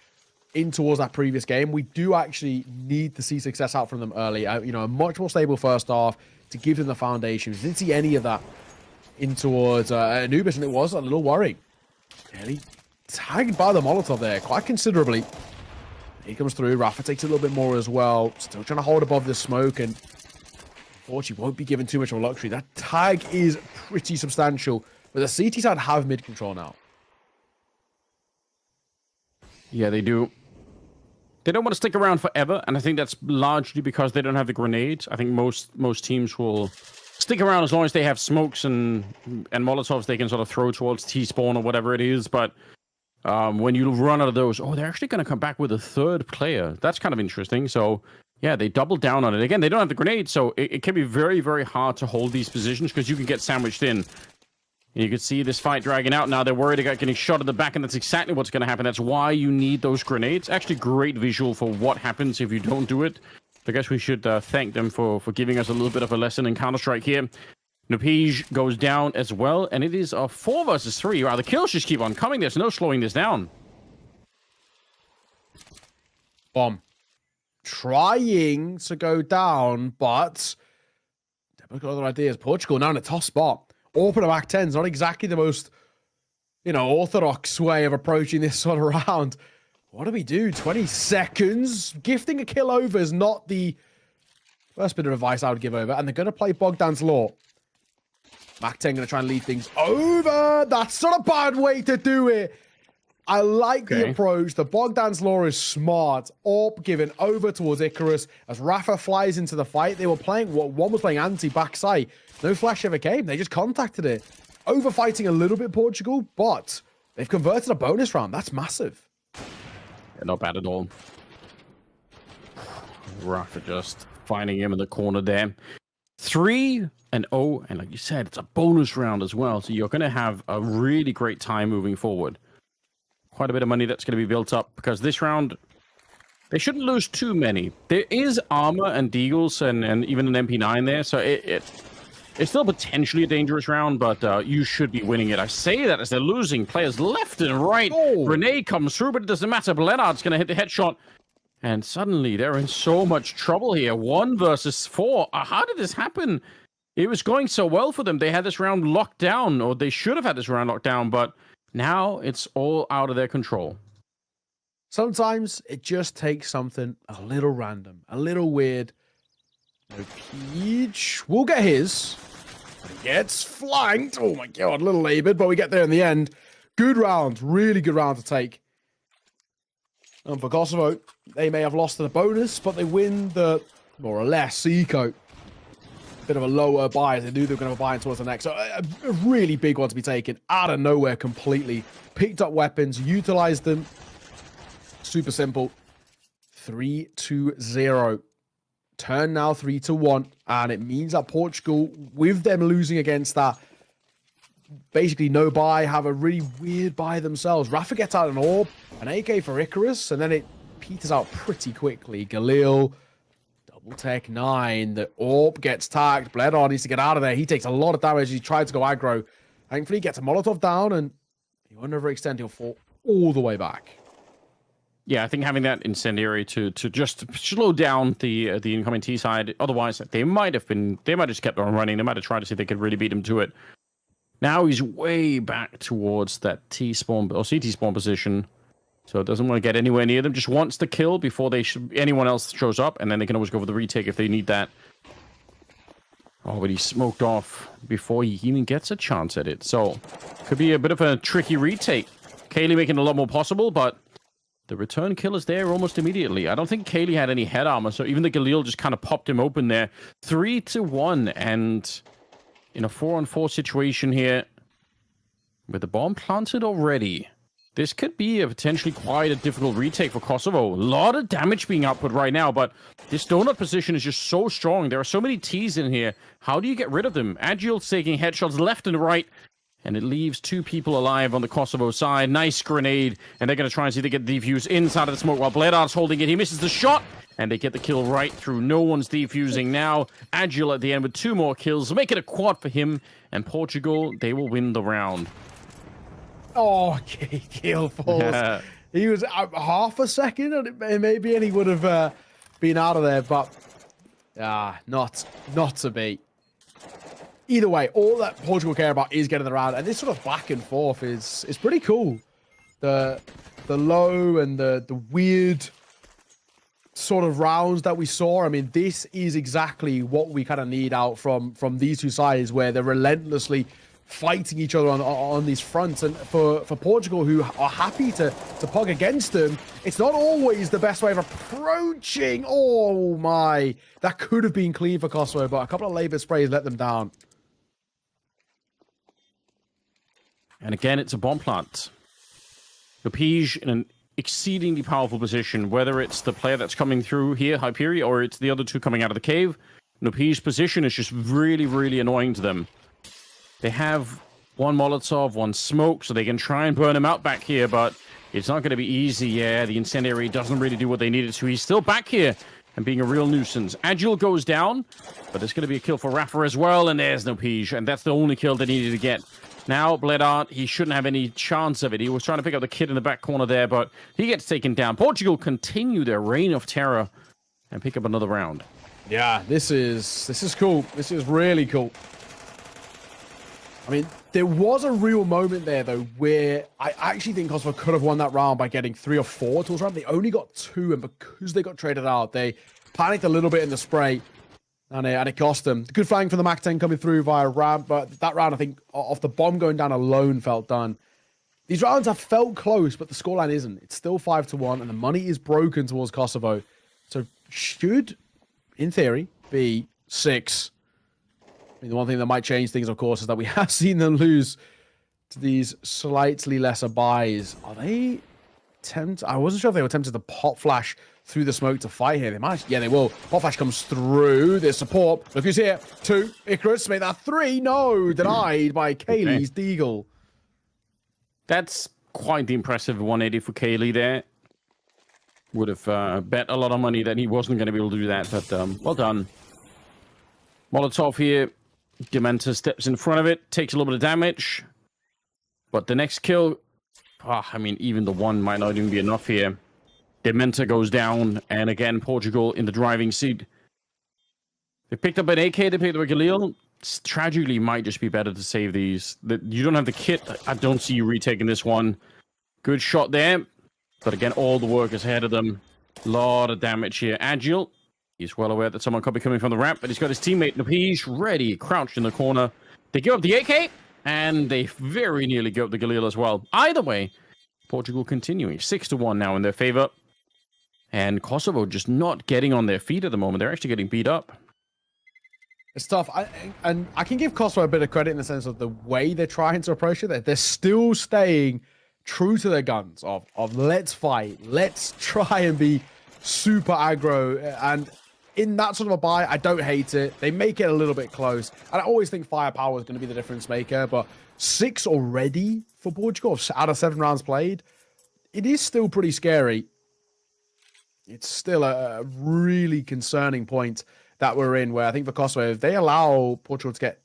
in towards that previous game, we do actually need to see success out from them early. A much more stable first half to give them the foundations. Didn't see any of that in towards Anubis, and it was a little worrying. Nearly tagged by the Molotov there quite considerably. He comes through. Rafa takes a little bit more as well. Still trying to hold above the smoke, and unfortunately won't be given too much of a luxury. That tag is pretty substantial, but the CT side have mid control now.
Yeah, they do. They don't want to stick around forever, and I think that's largely because they don't have the grenades. I think most teams will stick around as long as they have smokes and Molotovs they can sort of throw towards T-spawn or whatever it is, but when you run out of those, they're actually going to come back with a third player. That's kind of interesting. So, yeah, they double down on it. Again, they don't have the grenade, so it can be very, very hard to hold these positions because you can get sandwiched in. You can see this fight dragging out now. They're worried about getting shot at the back, and that's exactly what's going to happen. That's why you need those grenades. Actually, great visual for what happens if you don't do it. I guess we should thank them for giving us a little bit of a lesson in Counter-Strike here. Nupige goes down as well, and it is a 4 versus 3. Wow, the kills just keep on coming. There's no slowing this down.
Bomb. Trying to go down, but they've got other ideas. Portugal now in a tough spot. Open a back 10 is not exactly the most, orthodox way of approaching this sort of round. What do we do? 20 seconds? Gifting a kill over is not the first bit of advice I would give over. And they're going to play Bogdan's Law. Mac 10 going to try and lead things over. That's not a bad way to do it. I like the approach. The Bogdan's Law is smart. Orp given over towards Icarus as Rafa flies into the fight. They were playing, one was playing anti-backside. No flash ever came. They just contacted it. Overfighting a little bit Portugal, but they've converted a bonus round. That's massive.
Yeah, not bad at all. Rafa just finding him in the corner there. 3-0, and like you said, it's a bonus round as well. So you're going to have a really great time moving forward. Quite a bit of money that's going to be built up because this round, they shouldn't lose too many. There is armor and deagles and even an MP9 there, so it's still potentially a dangerous round, but you should be winning it. I say that as they're losing players left and right. Grenade comes through, but it doesn't matter. Blenard's going to hit the headshot, and suddenly they're in so much trouble here. 1 versus 4. How did this happen? It was going so well for them. They had this round locked down, or they should have had this round locked down, but now it's all out of their control.
Sometimes it just takes something a little random, a little weird. Peach will get his. Gets flanked. Oh my god, a little labored, but we get there in the end. Good round, really good round to take. And for Kosovo, they may have lost to the bonus, but they win the more or less eco. Bit of a lower buy as they knew they were going to buy towards the next. So a really big one to be taken out of nowhere completely. Picked up weapons, utilized them. Super simple. 3-0. Turn now 3-1. And it means that Portugal, with them losing against that, basically no buy, have a really weird buy themselves. Rafa gets out an orb, an AK for Icarus, and then it peters out pretty quickly. Galil, double tech 9. The orb gets tagged. Bledar needs to get out of there. He takes a lot of damage. He tried to go aggro. Thankfully, he gets a Molotov down, and he won't overextend. He'll fall all the way back.
Yeah, I think having that incendiary to just slow down the incoming T side. Otherwise, they might have just kept on running. They might have tried to see if they could really beat him to it. Now he's way back towards that T spawn or CT spawn position. So it doesn't want to get anywhere near them. Just wants the kill before anyone else shows up, and then they can always go for the retake if they need that. Oh, but he's smoked off before he even gets a chance at it. So could be a bit of a tricky retake. Kaylee making it a lot more possible, but the return kill is there almost immediately. I don't think Kaylee had any head armor, so even the Galil just kind of popped him open there. 3-1, and in a 4-on-4 situation here, with the bomb planted already, this could be a potentially quite a difficult retake for Kosovo. A lot of damage being output right now, but this donut position is just so strong. There are so many T's in here. How do you get rid of them? Agile's taking headshots left and right, and it leaves 2 people alive on the Kosovo side. Nice grenade, and they're going to try and see if they get the defuse inside of the smoke while Bledar's holding it. He misses the shot, and they get the kill right through. No one's defusing now. Agile at the end with 2 more kills. Make it a quad for him, and Portugal, they will win the round.
Oh, kill falls. He was half a second, and maybe he would have been out of there, but not to be. Either way, all that Portugal care about is getting the round, and this sort of back and forth is pretty cool. The low and the weird sort of rounds that we saw. I mean, this is exactly what we kind of need out from these 2 sides, where they're relentlessly fighting each other on these fronts. And for Portugal, who are happy to pug against them, it's not always the best way of approaching. Oh my, that could have been clean for Kosovo, but a couple of labor sprays let them down.
And again, it's a bomb plant. Lepige in an exceedingly powerful position, whether it's the player that's coming through here, Hyperi, or it's the other 2 coming out of the cave. Lepige's position is just really, really annoying to them. They have 1 Molotov, 1 smoke, so they can try and burn him out back here, but it's not going to be easy. Yeah, the incendiary doesn't really do what they needed to. He's still back here and being a real nuisance. Agile goes down, but there's going to be a kill for Rafa as well, and there's Lepige, and that's the only kill they needed to get. Now, Bledard, he shouldn't have any chance of it. He was trying to pick up the kid in the back corner there, but he gets taken down. Portugal continue their reign of terror and pick up another round.
Yeah, this is cool. This is really cool. I mean, there was a real moment there, though, where I actually think Kosovo could have won that round by getting 3 or 4 tools round. They only got 2, and because they got traded out, they panicked a little bit in the spray, and it cost them. Good flank from the MAC-10 coming through via ramp, but that round, I think, off the bomb going down alone, felt done. These rounds have felt close, but the scoreline isn't. It's still 5-1, and the money is broken towards Kosovo. So should, in theory, be 6. I mean, the one thing that might change things, of course, is that we have seen them lose to these slightly lesser buys. Are they tempted? I wasn't sure if they were tempted to pop flash through the smoke to fight here. They might. Yeah, they will. Pop flash comes through. There's support. Look who's here. 2. Icarus made that 3. No, denied by Kaylee's Deagle.
That's quite the impressive 180 for Kaylee there. Would have bet a lot of money that he wasn't going to be able to do that, but well done. Molotov here. Dementa steps in front of it, takes a little bit of damage. But the next kill, I mean, even the 1 might not even be enough here. Dementa goes down, and again, Portugal in the driving seat. They picked up an AK, they picked up a Galil. Tragically, might just be better to save these. You don't have the kit. I don't see you retaking this one. Good shot there. But again, all the work is ahead of them. A lot of damage here. Agile. He's well aware that someone could be coming from the ramp, but he's got his teammate Lepige ready, crouched in the corner. They give up the AK, and they very nearly give up the Galil as well. Either way, Portugal continuing 6-1 now in their favor. And Kosovo just not getting on their feet at the moment. They're actually getting beat up.
It's tough. And I can give Kosovo a bit of credit in the sense of the way they're trying to approach it. They're still staying true to their guns of let's fight. Let's try and be super aggro. And in that sort of a buy, I don't hate it. They make it a little bit close. And I always think firepower is going to be the difference maker. But 6 already for Portugal out of 7 rounds played. It is still pretty scary. It's still a really concerning point that we're in, where I think for Kosovo, if they allow Portugal to get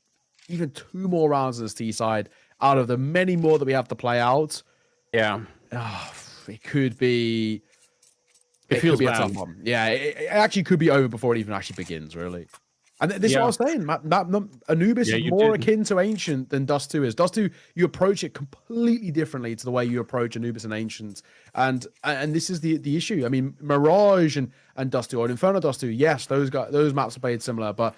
even 2 more rounds of this T side out of the many more that we have to play out, it could be...
It feels
could be
bad.
a tough one. Yeah, it actually could be over before it even actually begins, really. And this is what I was saying. Anubis is more akin to Ancient than Dust 2 is. Dust 2, you approach it completely differently to the way you approach Anubis and Ancient. And this is the issue. I mean, Mirage and Dust 2, or Inferno Dust 2, yes, those maps are played similar. But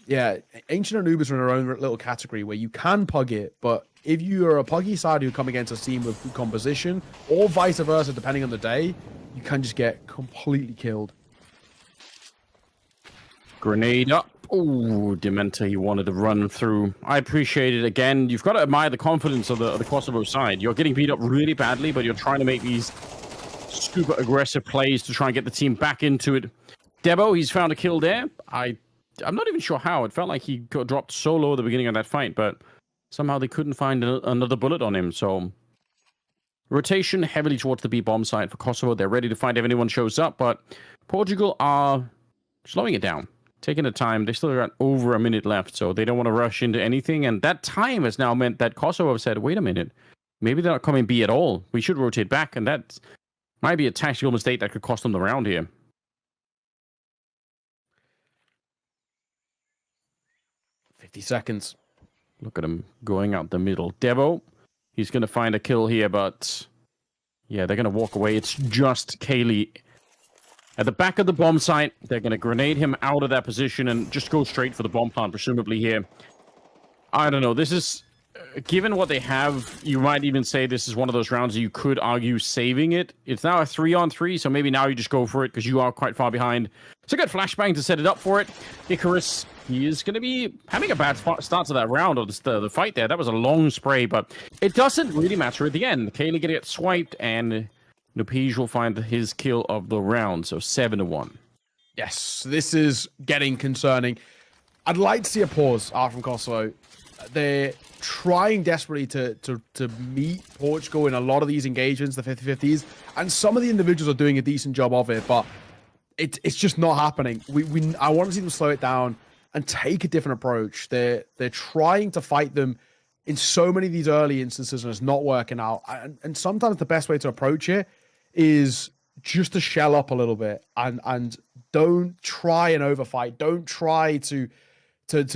yeah, Ancient and Anubis are in their own little category where you can pug it. But if you are a puggy side who come against a team with good composition, or vice versa, depending on the day, you can just get completely killed.
Grenade up. Oh, Dementa, he wanted to run through. I appreciate it. Again, you've got to admire the confidence of the Kosovo side. You're getting beat up really badly, but you're trying to make these super aggressive plays to try and get the team back into it. Debo, he's found a kill there. I'm not even sure how. It felt like he got dropped so low at the beginning of that fight, but somehow they couldn't find another bullet on him. So rotation heavily towards the B bomb side for Kosovo. They're ready to fight if anyone shows up, but Portugal are slowing it down. Taking the time. They still got over a minute left, so they don't want to rush into anything. And that time has now meant that Kosovo said, wait a minute, maybe they're not coming B at all. We should rotate back, and that might be a tactical mistake that could cost them the round here.
50 seconds.
Look at him going out the middle. Devo, he's going to find a kill here, but yeah, they're going to walk away. It's just Kaylee at the back of the bomb site. They're going to grenade him out of that position and just go straight for the bomb plant, presumably here. I don't know. This is, given what they have, you might even say this is one of those rounds that you could argue saving it. It's now a 3-on-3, so maybe now you just go for it because you are quite far behind. It's a good flashbang to set it up for it. Icarus, he is going to be having a bad start to that round, or the fight there. That was a long spray, but it doesn't really matter at the end. Kaylee going to get swiped, and Nupige will find his kill of the round, so 7-1.
Yes, this is getting concerning. I'd like to see a pause out from Kosovo. They're trying desperately to meet Portugal in a lot of these engagements, the 50-50s, and some of the individuals are doing a decent job of it, but it's just not happening. I want to see them slow it down and take a different approach. They're trying to fight them in so many of these early instances, and it's not working out. And sometimes the best way to approach it is just to shell up a little bit and don't try and overfight. Don't try to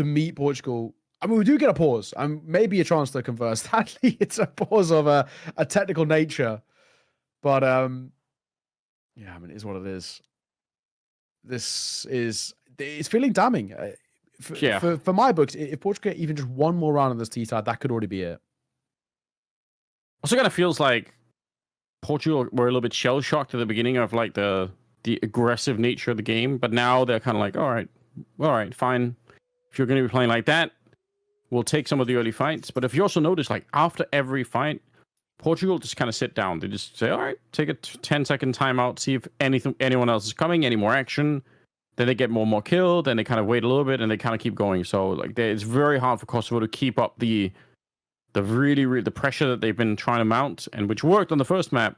meet Portugal. I mean, we do get a pause, and maybe a chance to converse. Sadly, it's a pause of a technical nature. But, yeah, I mean, it is what it is. It's feeling damning. For my books, if Portugal get even just one more round on this T-side, that could already be it.
Also kind of feels like Portugal were a little bit shell-shocked at the beginning of, like, the aggressive nature of the game, but now they're kind of like, all right, fine. If you're going to be playing like that, we'll take some of the early fights. But if you also notice, like, after every fight, Portugal just kind of sit down. They just say, all right, take a 10-second timeout, see if anyone else is coming, any more action. Then they get more and more killed, then they kind of wait a little bit, and they kind of keep going. So, like, it's very hard for Kosovo to keep up the pressure that they've been trying to mount, and which worked on the first map.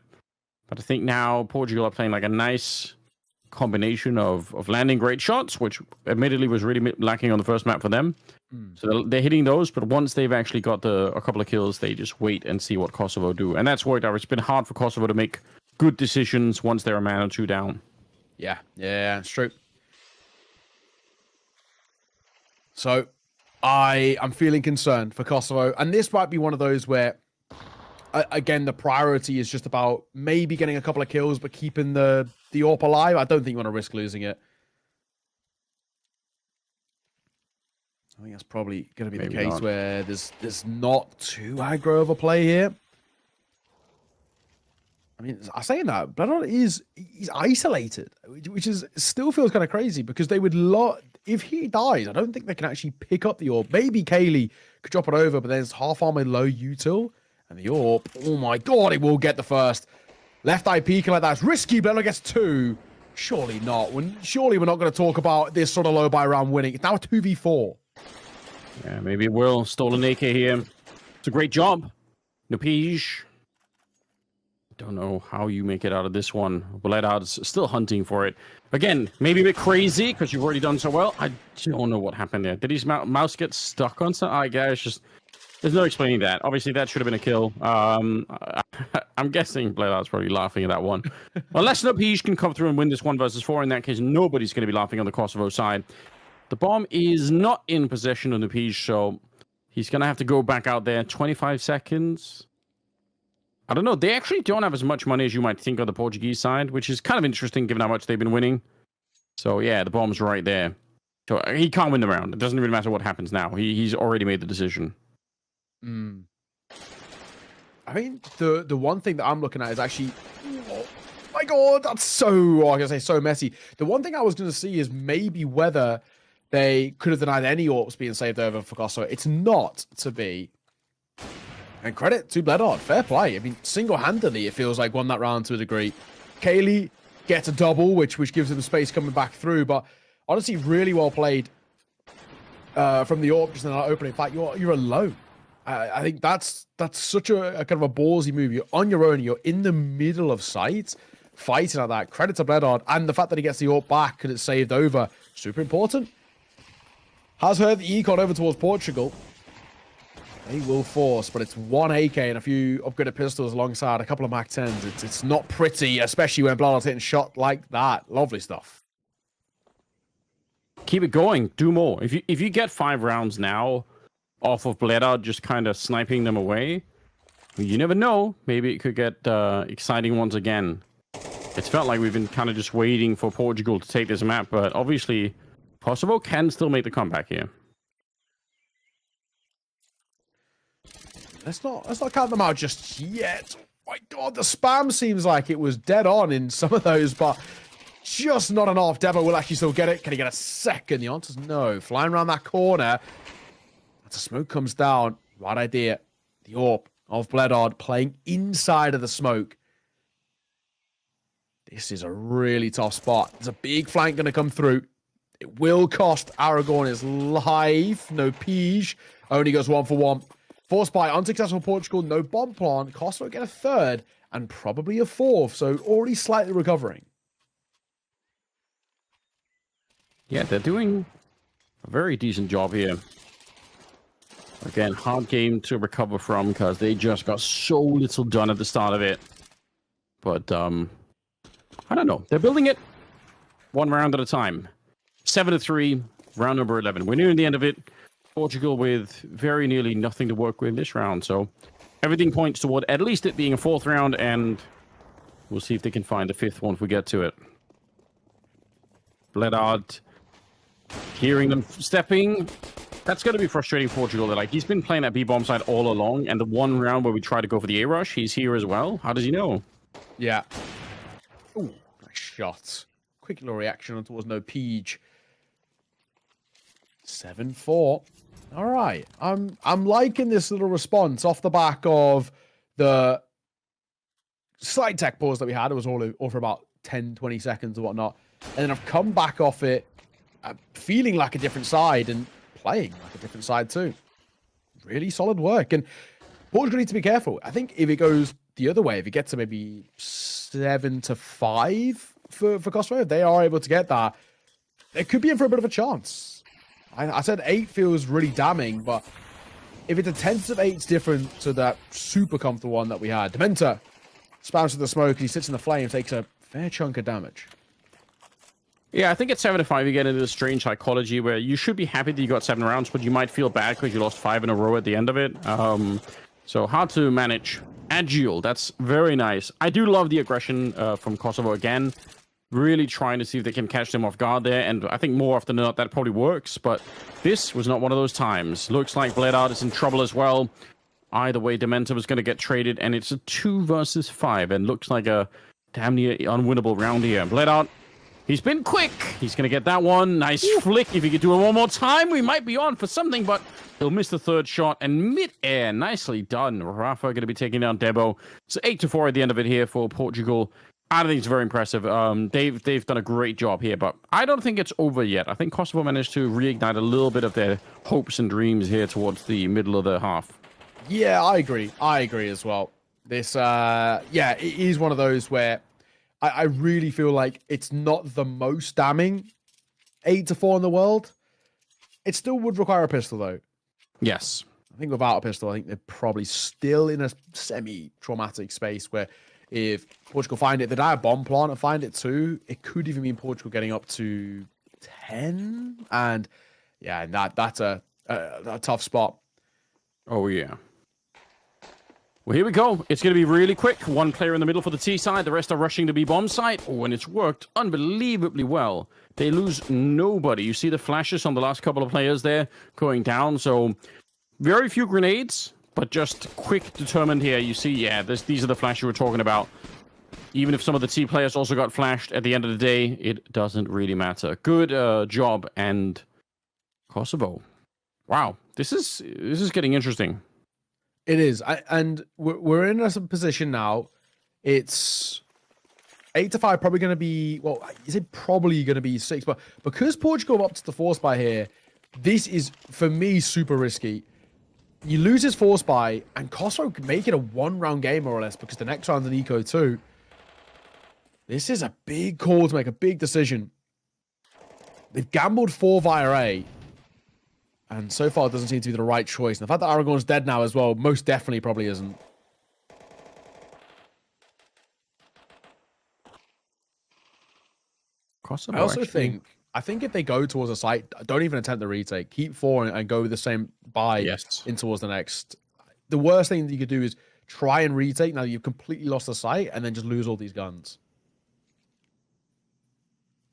But I think now Portugal are playing like a nice combination of landing great shots, which admittedly was really lacking on the first map for them. So they're hitting those, but once they've actually got a couple of kills, they just wait and see what Kosovo do. And that's worked out. It's been hard for Kosovo to make good decisions once they're a man or two down.
Yeah, it's true. So I'm feeling concerned for Kosovo. And this might be one of those where, again, the priority is just about maybe getting a couple of kills, but keeping the AWP alive. I don't think you want to risk losing it. I think that's probably going to be the case where there's not too aggro of a play here. I mean, I'm saying that Bloodhound he's isolated, which is still feels kind of crazy because they would if he dies, I don't think they can actually pick up the AWP. Maybe Kaylee could drop it over, but there's half armor low util and the AWP. Oh my god, it will get the first. Left eye peeking like that. It's risky. Bloodhound gets 2. Surely not. Surely we're not going to talk about this sort of low buy round winning. It's now a 2v4.
Yeah, maybe it will. Stolen AK here. It's a great job. Nupige. Don't know how you make it out of this one. Bloodhound's still hunting for it. Again, maybe a bit crazy because you've already done so well. I don't know what happened there. Did his mouse get stuck on something? I guess just there's no explaining that. Obviously, that should have been a kill. I'm guessing Bloodhound's probably laughing at that one. Unless Nupige can come through and win this 1 versus 4. In that case, nobody's going to be laughing on the Kosovo side. The bomb is not in possession of the Peach, so he's going to have to go back out there. 25 seconds. I don't know. They actually don't have as much money as you might think on the Portuguese side, which is kind of interesting given how much they've been winning. So, yeah, the bomb's right there. So he can't win the round. It doesn't really matter what happens now. He's already made the decision.
I mean, the one thing that I'm looking at is actually... Oh my god, that's so... I was going to say so messy. The one thing I was going to see is maybe whether they could have denied any AWPs being saved over for Kosovo. It's not to be. And credit to Bledard. Fair play. I mean, single-handedly, it feels like won that round to a degree. Kaylee gets a double, which gives him space coming back through. But honestly, really well played from the AWP just in that opening. In fact, you're alone. I think that's such a kind of a ballsy move. You're on your own. You're in the middle of sight, fighting like that. Credit to Bledard. And the fact that he gets the AWP back and it's saved over. Super important. Has heard the econ over towards Portugal. They will force, but it's one AK and a few upgraded pistols alongside a couple of Mac 10s. It's not pretty, especially when Bledard's hitting shot like that. Lovely stuff.
Keep it going. Do more. If you get 5 rounds now off of Bledard just kind of sniping them away, you never know. Maybe it could get exciting once again. It's felt like we've been kind of just waiting for Portugal to take this map, but obviously Kosovo can still make the comeback here.
Let's not count them out just yet. Oh my god, the spam seems like it was dead on in some of those, but just not enough. Devo will actually still get it. Can he get a second? The answer's no. Flying around that corner. As the smoke comes down, right idea. The AWP of Bledard playing inside of the smoke. This is a really tough spot. There's a big flank going to come through. It will cost Aragorn his life. No Pige. Only goes 1 for 1. Forced by unsuccessful Portugal, no bomb plant. Kosovo get a third and probably a fourth, so already slightly recovering.
Yeah, they're doing a very decent job here. Again, hard game to recover from because they just got so little done at the start of it. But, I don't know. They're building it one round at a time. 7-3, round number 11. We're nearing the end of it. Portugal with very nearly nothing to work with this round, so everything points toward at least it being a 4th round, and we'll see if they can find a 5th one if we get to it. Bledard, hearing them stepping, that's going to be frustrating Portugal. Like, he's been playing that B-bomb side all along, and the one round where we try to go for the A-rush, he's here as well. How does he know?
Yeah. Ooh, nice shot. Quick little reaction towards no Pige. 7-4. All right, I'm liking this little response off the back of the slight tech pause that we had. It was all for about 10, 20 seconds or whatnot. And then I've come back off it feeling like a different side and playing like a different side too. Really solid work. And Portugal needs to be careful. I think if it goes the other way, if it gets to maybe 7-5 for Kosovo, if they are able to get that, they could be in for a bit of a chance. I said 8 feels really damning, but if it's a tenth of 8's different to that super comfortable one that we had. Dementa spams with the smoke, he sits in the flame, takes a fair chunk of damage.
Yeah, I think at 7-5 you get into this strange psychology where you should be happy that you got 7 rounds, but you might feel bad because you lost 5 in a row at the end of it. So hard to manage. Agile, that's very nice. I do love the aggression from Kosovo again. Really trying to see if they can catch them off guard there, and I think more often than not that probably works, but this was not one of those times. Looks like Bledard is in trouble as well. Either way, Dementa was going to get traded, and it's a 2 versus 5, and looks like a damn near unwinnable round here. Bledard, he's been quick. He's going to get that one. Nice flick. If he could do it one more time, we might be on for something, but he'll miss the 3rd shot, and mid-air, nicely done. Rafa going to be taking down Debo. So 8-4 at the end of it here for Portugal. I don't think it's very impressive. They've done a great job here, but I don't think it's over yet. I think Kosovo managed to reignite a little bit of their hopes and dreams here towards the middle of the half.
Yeah, I agree. I agree as well. This, yeah, it is one of those where I really feel like it's not the most damning 8-4 in the world. It still would require a pistol, though.
Yes.
I think without a pistol, I think they're probably still in a semi-traumatic space where if Portugal find it, they die a bomb plant and find it too. It could even mean Portugal getting up to 10, and yeah, that's a tough spot.
Oh, yeah. Well, here we go. It's going to be really quick. One player in the middle for the T side. The rest are rushing to B bomb site. Oh, and it's worked unbelievably well. They lose nobody. You see the flashes on the last couple of players there going down. So very few grenades, but just quick, determined here. You see, yeah, these are the flashes we're talking about. Even if some of the T players also got flashed, at the end of the day, it doesn't really matter. Good job, and Kosovo. Wow, this is getting interesting.
It is, and we're in a position now. It's 8-5, probably going to be, well, is it probably going to be 6? But because Portugal up to the force buy here, this is, for me, super risky. You lose his force buy, and Kosovo could make it a one-round game, more or less, because the next round's an eco too. This is a big call to make, a big decision. They've gambled 4 via A, and so far it doesn't seem to be the right choice. And the fact that Aragorn's dead now as well, most definitely probably isn't.
Kosovo,
I also think if they go towards a site, don't even attempt the retake. Keep 4 and go with the same buy in towards the next. The worst thing that you could do is try and retake. Now you've completely lost the site and then just lose all these guns.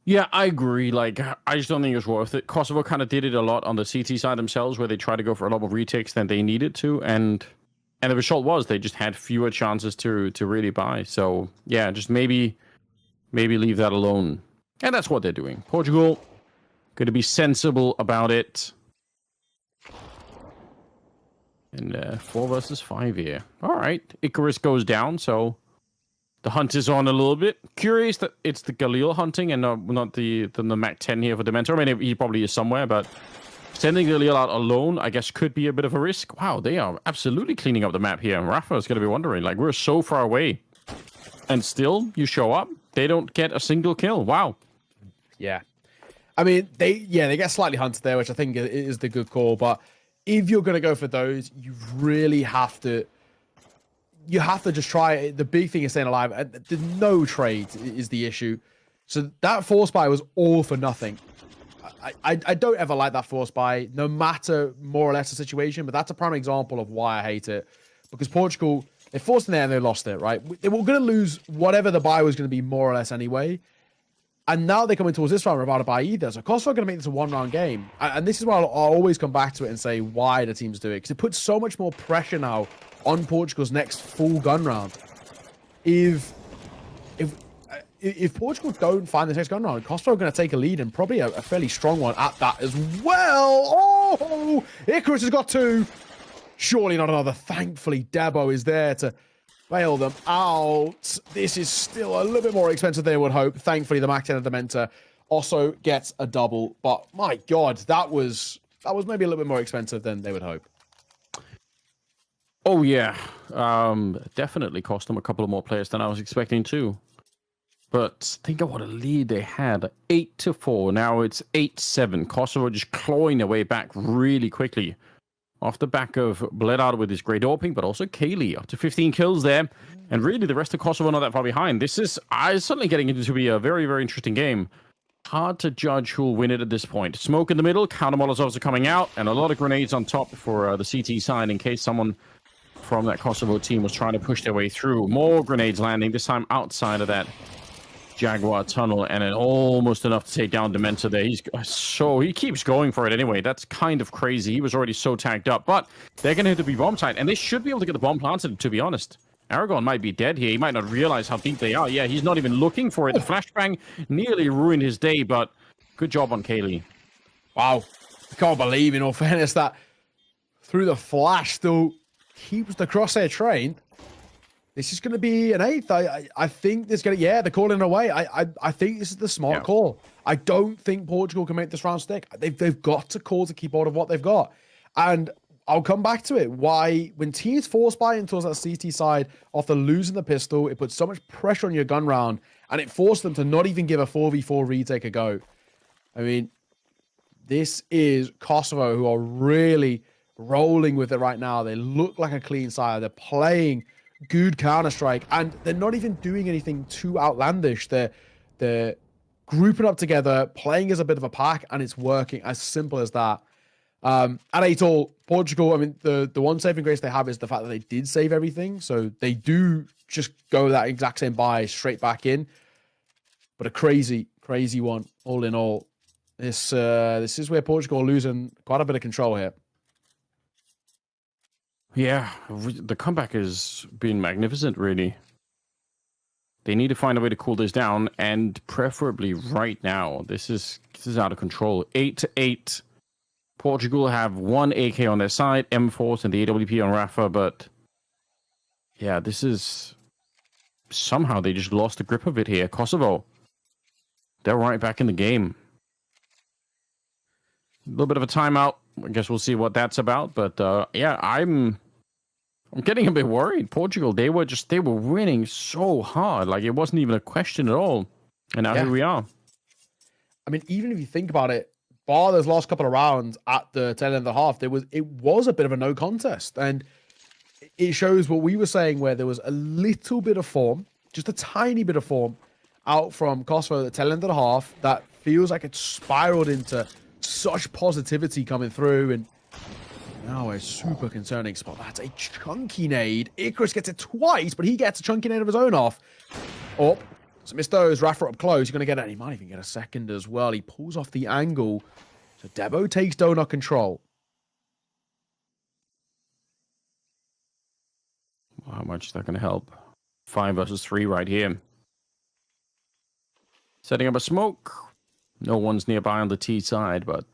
Yeah, I agree. Like, I just don't think it's worth it. Kosovo kind of did it a lot on the CT side themselves, where they tried to go for a lot more retakes than they needed to, and the result was they just had fewer chances to really buy. So yeah, just maybe leave that alone. And that's what they're doing. Portugal going to be sensible about it. And 4 versus 5 here. All right, Icarus goes down, so the hunt is on a little bit. Curious that it's the Galil hunting and not the Mac 10 here for Dementor. I mean, he probably is somewhere, but sending Galil out alone, I guess, could be a bit of a risk. Wow, they are absolutely cleaning up the map here. Rafa is going to be wondering, like, we're so far away, and still you show up. They don't get a single kill. Wow.
Yeah. I mean, they get slightly hunted there, which I think is the good call. But if you're going to go for those, you really have to just try it. The big thing is staying alive. The no trades is the issue. So that force buy was all for nothing. I don't ever like that force buy, no matter more or less the situation. But that's a prime example of why I hate it. Because Portugal, they forced in there and they lost it, right? They were going to lose whatever the buy was going to be more or less anyway. And now they're coming towards this round without a buy either. So Kosovo are going to make this a one-round game. And this is why I'll always come back to it and say why the teams do it. Because it puts so much more pressure now on Portugal's next full gun round. If Portugal don't find this next gun round, Kosovo are going to take a lead, and probably a fairly strong one at that as well. Oh, Icarus has got 2. Surely not another. Thankfully, Debo is there to bail them out. This is still a little bit more expensive than they would hope. Thankfully, the Mac 10 Dementor also gets a double. But my God, that was maybe a little bit more expensive than they would hope.
Oh yeah, definitely cost them a couple of more players than I was expecting too. But think of what a lead they had, 8-4. Now it's 8-7. Kosovo just clawing their way back really quickly. Off the back of Bled out with his great AWPing, but also Kaylee up to 15 kills there. And really, the rest of Kosovo not that far behind. This is suddenly getting into be a very, very interesting game. Hard to judge who will win it at this point. Smoke in the middle, counter Molotovs are coming out, and a lot of grenades on top for the CT side in case someone from that Kosovo team was trying to push their way through. More grenades landing, this time outside of that Jaguar tunnel, and it almost enough to take down Dementor there. He keeps going for it anyway. That's kind of crazy. He was already so tagged up, but they're going to hit the B bomb site, and they should be able to get the bomb planted, to be honest. Aragorn might be dead here. He might not realize how deep they are. Yeah, he's not even looking for it. The flashbang nearly ruined his day, but good job on Kaylee.
Wow. I can't believe, in all fairness, that through the flash still keeps the crosshair trained. This is going to be an 8th. I think this going to, they're calling it away. I think this is the smart call. I don't think Portugal can make this round stick. They've got to call to keep hold of what they've got. And I'll come back to it. Why, when teams force buy into that CT side after losing the pistol, it puts so much pressure on your gun round, and it forced them to not even give a 4v4 retake a go. I mean, this is Kosovo, who are really rolling with it right now. They look like a clean side. They're playing good Counter-Strike, and they're not even doing anything too outlandish. They're grouping up together, playing as a bit of a pack, and it's working. As simple as that. At 8-all, Portugal, I mean, the one saving grace they have is the fact that they did save everything. So they do just go that exact same buy straight back in. But a crazy, crazy one, all in all. This is where Portugal are losing quite a bit of control here.
Yeah, the comeback has been magnificent, really. They need to find a way to cool this down, and preferably right now. This is out of control. 8-8. Portugal have 1 AK on their side, M4s and the AWP on Rafa, but yeah, this is somehow they just lost the grip of it here. Kosovo, they're right back in the game. A little bit of a timeout. I guess we'll see what that's about, but yeah, I'm getting a bit worried. Portugal, they were winning so hard, like it wasn't even a question at all, and now here we are.
I mean, even if you think about it, bar those last couple of rounds at the tail end of the half, it was a bit of a no contest, and it shows what we were saying, where there was a little bit of form, just a tiny bit of form, out from Kosovo at the tail end of the half that feels like it spiraled into such positivity coming through, and now a super concerning spot. That's a chunky nade. Icarus gets it twice, but he gets a chunky nade of his own off. Up. So Misto's Rafa up close. He's going to get it. He might even get a second as well. He pulls off the angle. So Debo takes donut control.
How much is that going to help? 5 versus 3 right here. Setting up a smoke. No one's nearby on the T side, but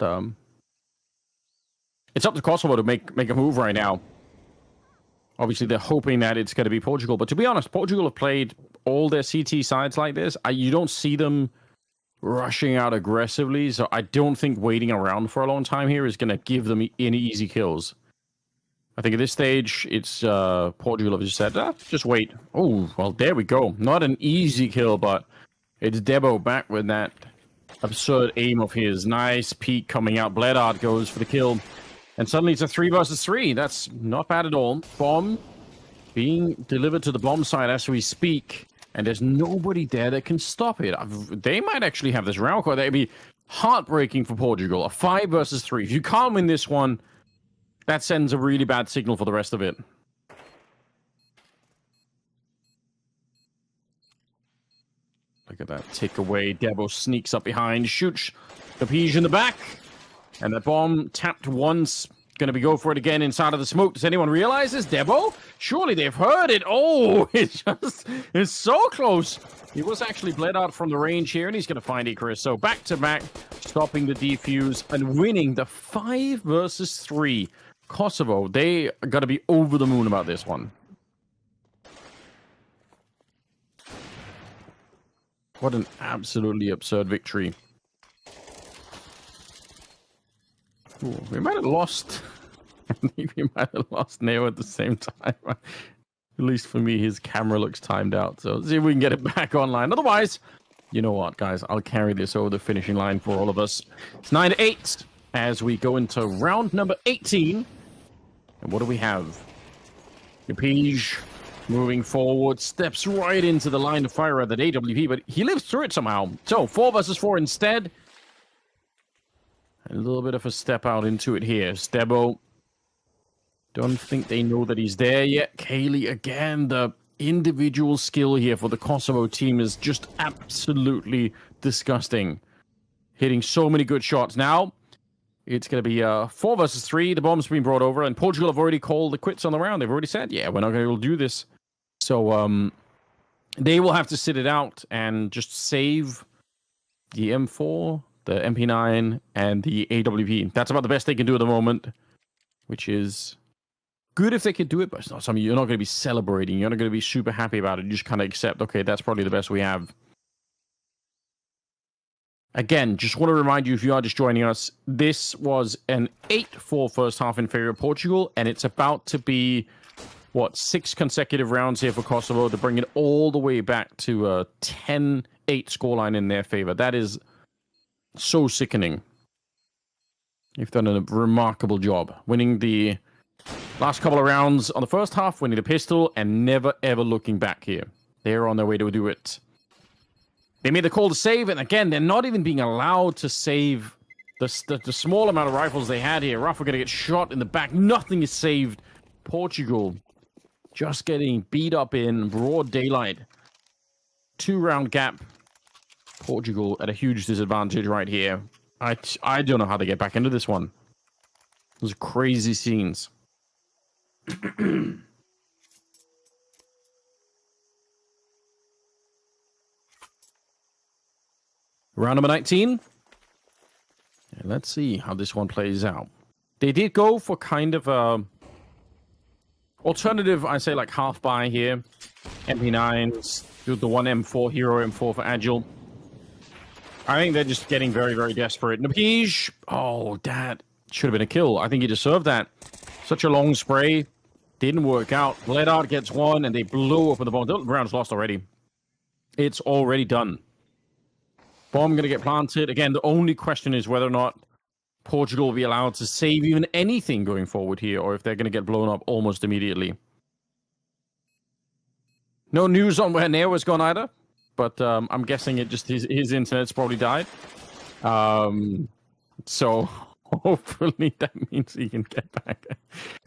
it's up to Kosovo to make a move right now. Obviously, they're hoping that it's going to be Portugal. But to be honest, Portugal have played all their CT sides like this. You don't see them rushing out aggressively. So I don't think waiting around for a long time here is going to give them any easy kills. I think at this stage, it's Portugal have just said, just wait. Oh, well, there we go. Not an easy kill, but it's Debo back with that absurd aim of his. Nice peek coming out. Bledard goes for the kill. And suddenly it's a 3 versus 3. That's not bad at all. Bomb being delivered to the bomb site as we speak. And there's nobody there that can stop it. They might actually have this round card. That'd be heartbreaking for Portugal. A 5 versus 3. If you can't win this one, that sends a really bad signal for the rest of it. Look at that. Take away. Debo sneaks up behind. Shoots the Pige in the back. And that bomb tapped once. Going to go for it again inside of the smoke. Does anyone realize this? Debo? Surely they've heard it. Oh, it's so close. He was actually bled out from the range here, and he's going to find Icarus. So back to back, stopping the defuse and winning the 5 versus 3. Kosovo, they are going to be over the moon about this one. What an absolutely absurd victory. Ooh, we might have lost. I think we might have lost Neo at the same time. At least for me, his camera looks timed out. So let's see if we can get it back online. Otherwise, you know what, guys? I'll carry this over the finishing line for all of us. It's 9-8 as we go into round number 18. And what do we have? Pige moving forward, steps right into the line of fire at that AWP, but he lives through it somehow. So 4 versus 4 instead. A little bit of a step out into it here. Stebo. Don't think they know that he's there yet. Kaylee, again, the individual skill here for the Kosovo team is just absolutely disgusting. Hitting so many good shots. Now, it's going to be 4 versus 3. The bomb's been brought over, and Portugal have already called the quits on the round. They've already said, yeah, we're not going to do this. So they will have to sit it out and just save the M4, the MP9, and the AWP. That's about the best they can do at the moment, which is good if they could do it, but it's not something you're not going to be celebrating. You're not going to be super happy about it. You just kind of accept, okay, that's probably the best we have. Again, just want to remind you, if you are just joining us, this was an 8-4 first half in favor of Portugal, and it's about to be, 6 consecutive rounds here for Kosovo to bring it all the way back to a 10-8 scoreline in their favor. That is so sickening. You've done a remarkable job winning the last couple of rounds on the first half, winning the pistol, and never ever looking back here. They're on their way to do it They made the call to save, and again, they're not even being allowed to save the small amount of rifles they had here. Ruff are going to get shot in the back. Nothing is saved. Portugal just getting beat up in broad daylight. 2-round gap. Portugal at a huge disadvantage right here. I don't know how they get back into this one. Those are crazy scenes. Round number 19. And let's see how this one plays out. They did go for kind of a alternative, I say, like half buy here. MP9s, do the one M4, Hero M4 for Agile. I think they're just getting very, very desperate. Napij, oh, that should have been a kill. I think he deserved that. Such a long spray. Didn't work out. Bledard gets one, and they blew up with the bomb. The round's lost already. It's already done. Bomb going to get planted. Again, the only question is whether or not Portugal will be allowed to save even anything going forward here, or if they're going to get blown up almost immediately. No news on where Nair was gone either, but I'm guessing it just his internet's probably died. So hopefully that means he can get back.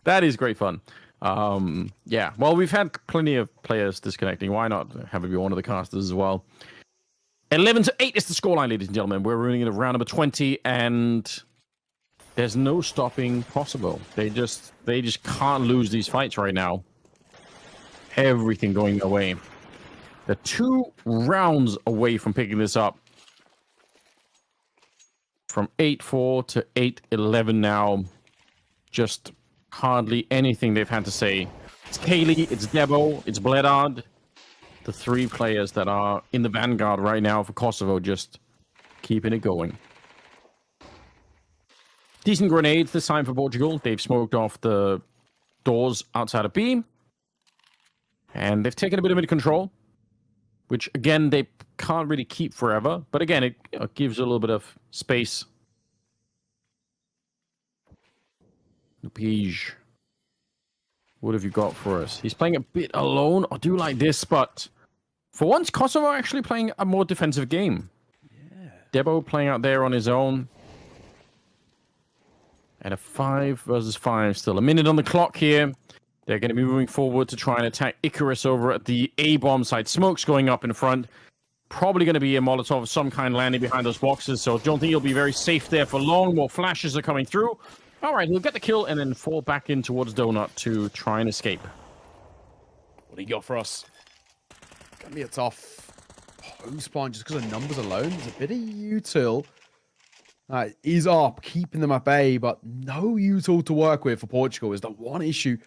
That is great fun. Yeah, well, we've had plenty of players disconnecting. Why not have it be one of the casters as well? 11-8 is the scoreline, ladies and gentlemen. We're running into round number 20, and there's no stopping Kosovo. They just can't lose these fights right now. Everything going their way. They're 2 rounds away from picking this up. From 8-4 to 8-11 now. Just hardly anything they've had to say. It's Kaylee, it's Debo, it's Bledard. The 3 players that are in the vanguard right now for Kosovo, just keeping it going. Decent grenades this time for Portugal. They've smoked off the doors outside of B. And they've taken a bit of mid-control, which, again, they can't really keep forever. But, again, it gives a little bit of space. Napij, what have you got for us? He's playing a bit alone. I do like this, but for once, Kosovo are actually playing a more defensive game. Yeah. Debo playing out there on his own. And a 5 versus 5 still. A minute on the clock here. They're going to be moving forward to try and attack Icarus over at the A-bomb site. Smoke's going up in front. Probably going to be a Molotov of some kind landing behind those boxes, so don't think he'll be very safe there for long. More flashes are coming through. All right, he'll get the kill and then fall back in towards Donut to try and escape.
What do you got for us? Gonna be a tough post spawn just because of numbers alone. There's a bit of util. Is up, keeping them at bay, but no util to work with for Portugal is the one issue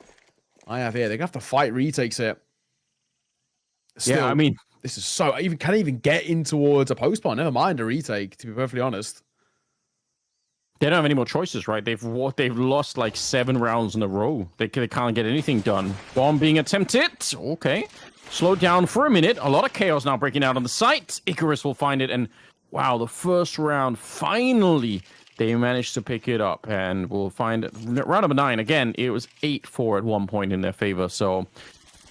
I have here. They're going to have to fight retakes here. Still,
yeah, I mean,
this is so... can't even get in towards a post spawn. Never mind a retake, to be perfectly honest.
They don't have any more choices, right? They've lost like 7 rounds in a row. They can't get anything done. Bomb being attempted. Okay. Slowed down for a minute. A lot of chaos now breaking out on the site. Icarus will find it. And wow, the first round, finally, they managed to pick it up. And we'll find it. Round number 9, again, it was 8-4 at one point in their favor. So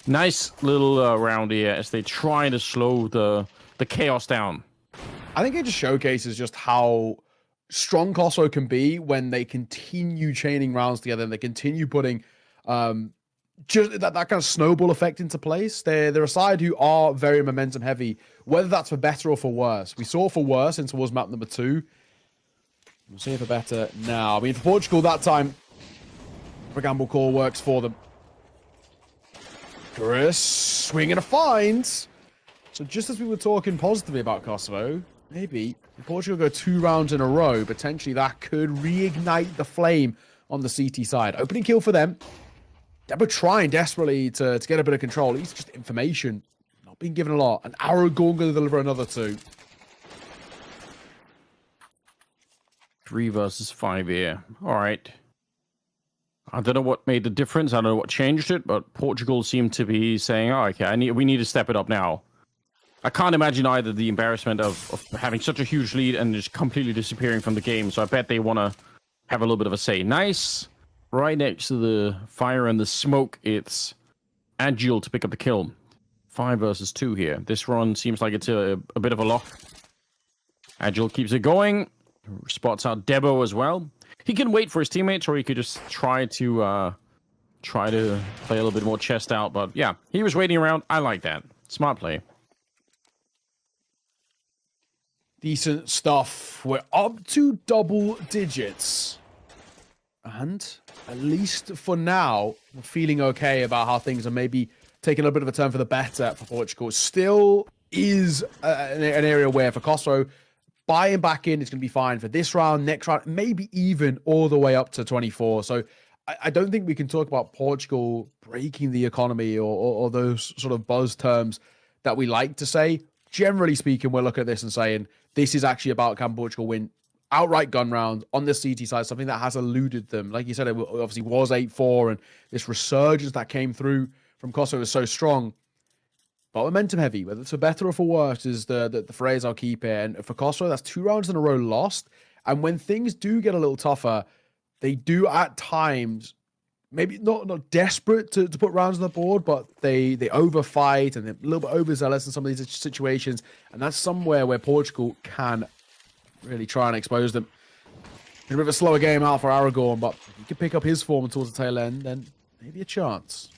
nice little round here as they try to slow the chaos down.
I think it just showcases just how strong Kosovo can be when they continue chaining rounds together and they continue putting just that kind of snowball effect into place. They're a side who are very momentum heavy, whether that's for better or for worse. We saw for worse in towards map number 2. We'll see for better now. I mean, for Portugal that time, the gamble call works for them. Chris swinging a find. So just as we were talking positively about Kosovo, maybe if Portugal go 2 rounds in a row, potentially that could reignite the flame on the CT side. Opening kill for them. Debo trying desperately to get a bit of control. It's just information. Not being given a lot. And Aragorn going to deliver another 2.
3 versus 5 here. All right. I don't know what made the difference. I don't know what changed it, but Portugal seemed to be saying, oh, okay, we need to step it up now. I can't imagine either the embarrassment of having such a huge lead and just completely disappearing from the game. So I bet they want to have a little bit of a say. Nice. Right next to the fire and the smoke, it's Agile to pick up the kill. 5 versus 2 here. This run seems like it's a bit of a lock. Agile keeps it going. Spots out Debo as well. He can wait for his teammates, or he could just try to play a little bit more chest out. But yeah, he was waiting around. I like that. Smart play.
Decent stuff. We're up to double digits. And at least for now, we're feeling okay about how things are maybe taking a bit of a turn for the better for Portugal. Still is an area where for Kosovo, buying back in is going to be fine for this round, next round, maybe even all the way up to 24. So I don't think we can talk about Portugal breaking the economy or those sort of buzz terms that we like to say. Generally speaking, we're looking at this and saying, this is actually about can Portugal win outright gun round on the CT side, something that has eluded them. Like you said, it obviously was 8-4, and this resurgence that came through from Kosovo was so strong. But momentum heavy, whether it's for better or for worse, is the phrase I'll keep here. And for Kosovo, that's 2 rounds in a row lost. And when things do get a little tougher, they do at times, maybe not desperate to put rounds on the board, but they overfight and they're a little bit overzealous in some of these situations. And that's somewhere where Portugal can really try and expose them. It's a bit of a slower game out for Aragorn, but if he can pick up his form towards the tail end, then maybe a chance.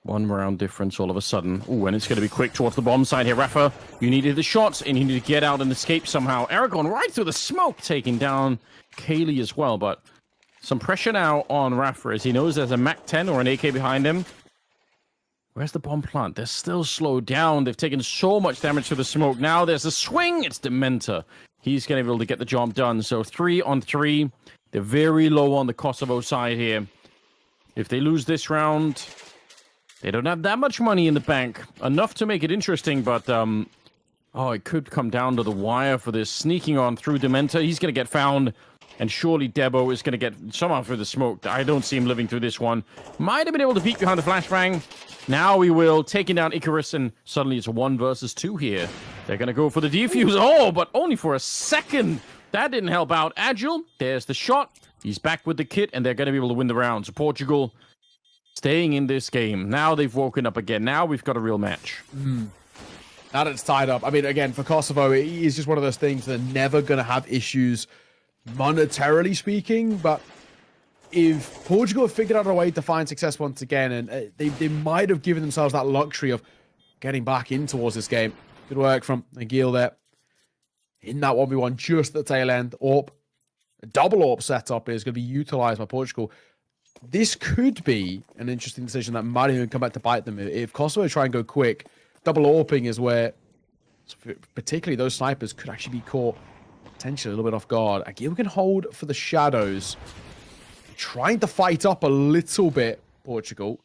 One round difference all of a sudden. Ooh, and it's going to be quick towards the bomb side here. Rafa, you needed the shots, and you need to get out and escape somehow. Aragorn right through the smoke, taking down Kaylee as well. But some pressure now on Rafa as he knows there's a MAC-10 or an AK behind him. Where's the bomb plant? They're still slowed down. They've taken so much damage to the smoke. Now there's a swing. It's Dementor. He's going to be able to get the job done. So 3 on 3. They're very low on the Kosovo side here. If they lose this round, they don't have that much money in the bank. Enough to make it interesting, but it could come down to the wire for this. Sneaking on through Dementor. He's going to get found. And surely Debo is going to get somehow through the smoke. I don't see him living through this one. Might have been able to peek behind the flashbang. Now we will, taking down Icarus, and suddenly it's a 1 versus 2 here. They're going to go for the defuse. Oh, but only for a second. That didn't help out. Agile, there's the shot. He's back with the kit, and they're going to be able to win the round. So Portugal staying in this game. Now they've woken up again. Now we've got a real match.
Now that it's tied up. I mean, again, for Kosovo, it is just one of those things they're never going to have issues monetarily speaking, but if Portugal have figured out a way to find success once again, and they might have given themselves that luxury of getting back in towards this game. Good work from Agil there. In that 1v1 just at the tail end. A double AWP setup is going to be utilized by Portugal. This could be an interesting decision that might even come back to bite them. If Kosovo try and go quick, double AWPing is where particularly those snipers could actually be caught potentially a little bit off guard. Agil can hold for the shadows. Trying to fight up a little bit, Portugal.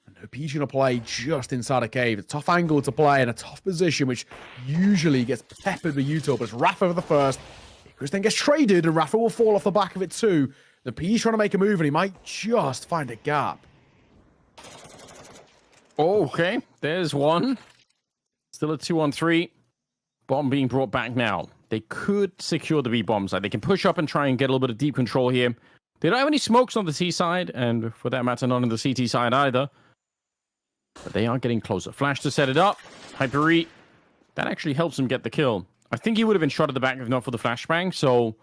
And Hope's going to play just inside a cave. A tough angle to play in a tough position, which usually gets peppered with util. But it's Rafa for the first. Icarus then gets traded, and Rafa will fall off the back of it too. The P's trying to make a move, and he might just find a gap.
Okay, there's one. Still a 2 on 3. Bomb being brought back now. They could secure the B bomb side. They can push up and try and get a little bit of deep control here. They don't have any smokes on the T side, and for that matter, not on the CT side either. But they are getting closer. Flash to set it up. Hyper-E. That actually helps him get the kill. I think he would have been shot at the back if not for the flashbang, so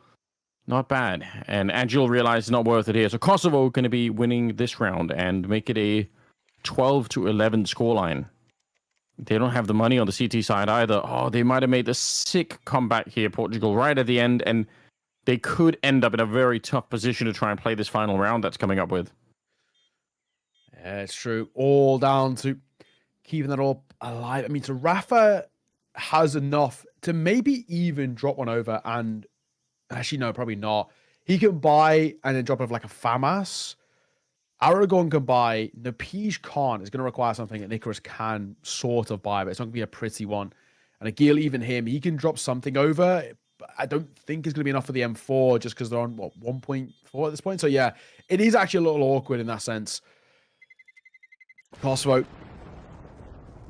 not bad. And Agile realized it's not worth it here. So Kosovo going to be winning this round and make it a 12-11 scoreline. They don't have the money on the CT side either. Oh, they might have made a sick comeback here, Portugal, right at the end, and they could end up in a very tough position to try and play this final round that's coming up with.
Yeah, it's true. All down to keeping that all alive. I mean, so Rafa has enough to maybe even drop one over, and actually, no, probably not. He can buy and then drop over like a FAMAS. Aragorn can buy. Napij can't. It's going to require something that Icarus can sort of buy, but it's not going to be a pretty one. And Agil, even him, he can drop something over. But I don't think it's going to be enough for the M4 just because they're on, 1.4 at this point. So, yeah, it is actually a little awkward in that sense. Kosovo,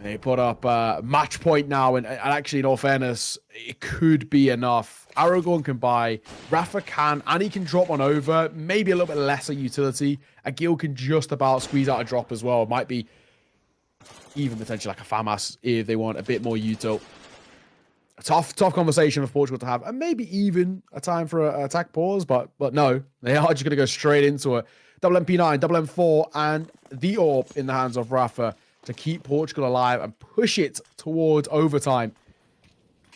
they put up match point now. And actually, in all fairness, it could be enough. Aragorn can buy, Rafa can, and he can drop one over, maybe a little bit lesser utility. Agil can just about squeeze out a drop as well. It might be even potentially like a FAMAS if they want a bit more util. A tough conversation for Portugal to have, and maybe even a time for an attack pause, but no, they are just going to go straight into it. Double MP9, double M4, and the AWP in the hands of Rafa to keep Portugal alive and push it towards overtime.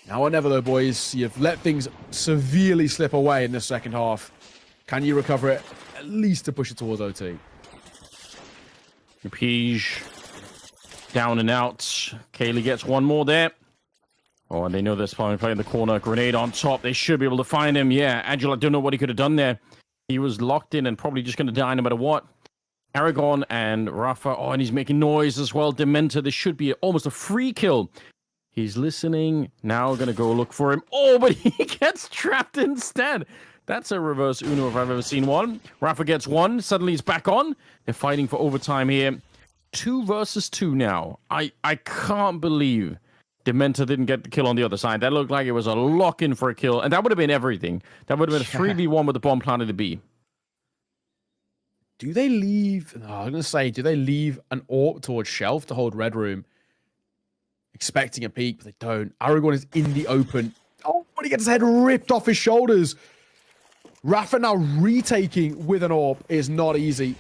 Now or never, though, boys. You've let things severely slip away in this second half. Can you recover it, at least to push it towards OT?
Pige down and out. Kaylee gets one more there. Oh, and they know this play in the corner. Grenade on top. They should be able to find him. Yeah, Agile, I don't know what he could have done there. He was locked in and probably just going to die no matter what. Aragorn and Rafa. Oh, and he's making noise as well. Dementor, this should be almost a free kill. He's listening. Now going to go look for him. Oh, but he gets trapped instead. That's a reverse Uno if I've ever seen one. Rafa gets one. Suddenly he's back on. They're fighting for overtime here. 2 versus 2 now. I can't believe Dementor didn't get the kill on the other side. That looked like it was a lock-in for a kill. And that would have been everything. That would have been a 3v1 with the bomb planted to B.
Do they leave... Oh, I'm going to say, do they leave an AWP towards Shelf to hold Red Room? Expecting a peek, but they don't. Aragorn is in the open. Oh, but he gets his head ripped off his shoulders. Rafa now retaking with an AWP is not easy.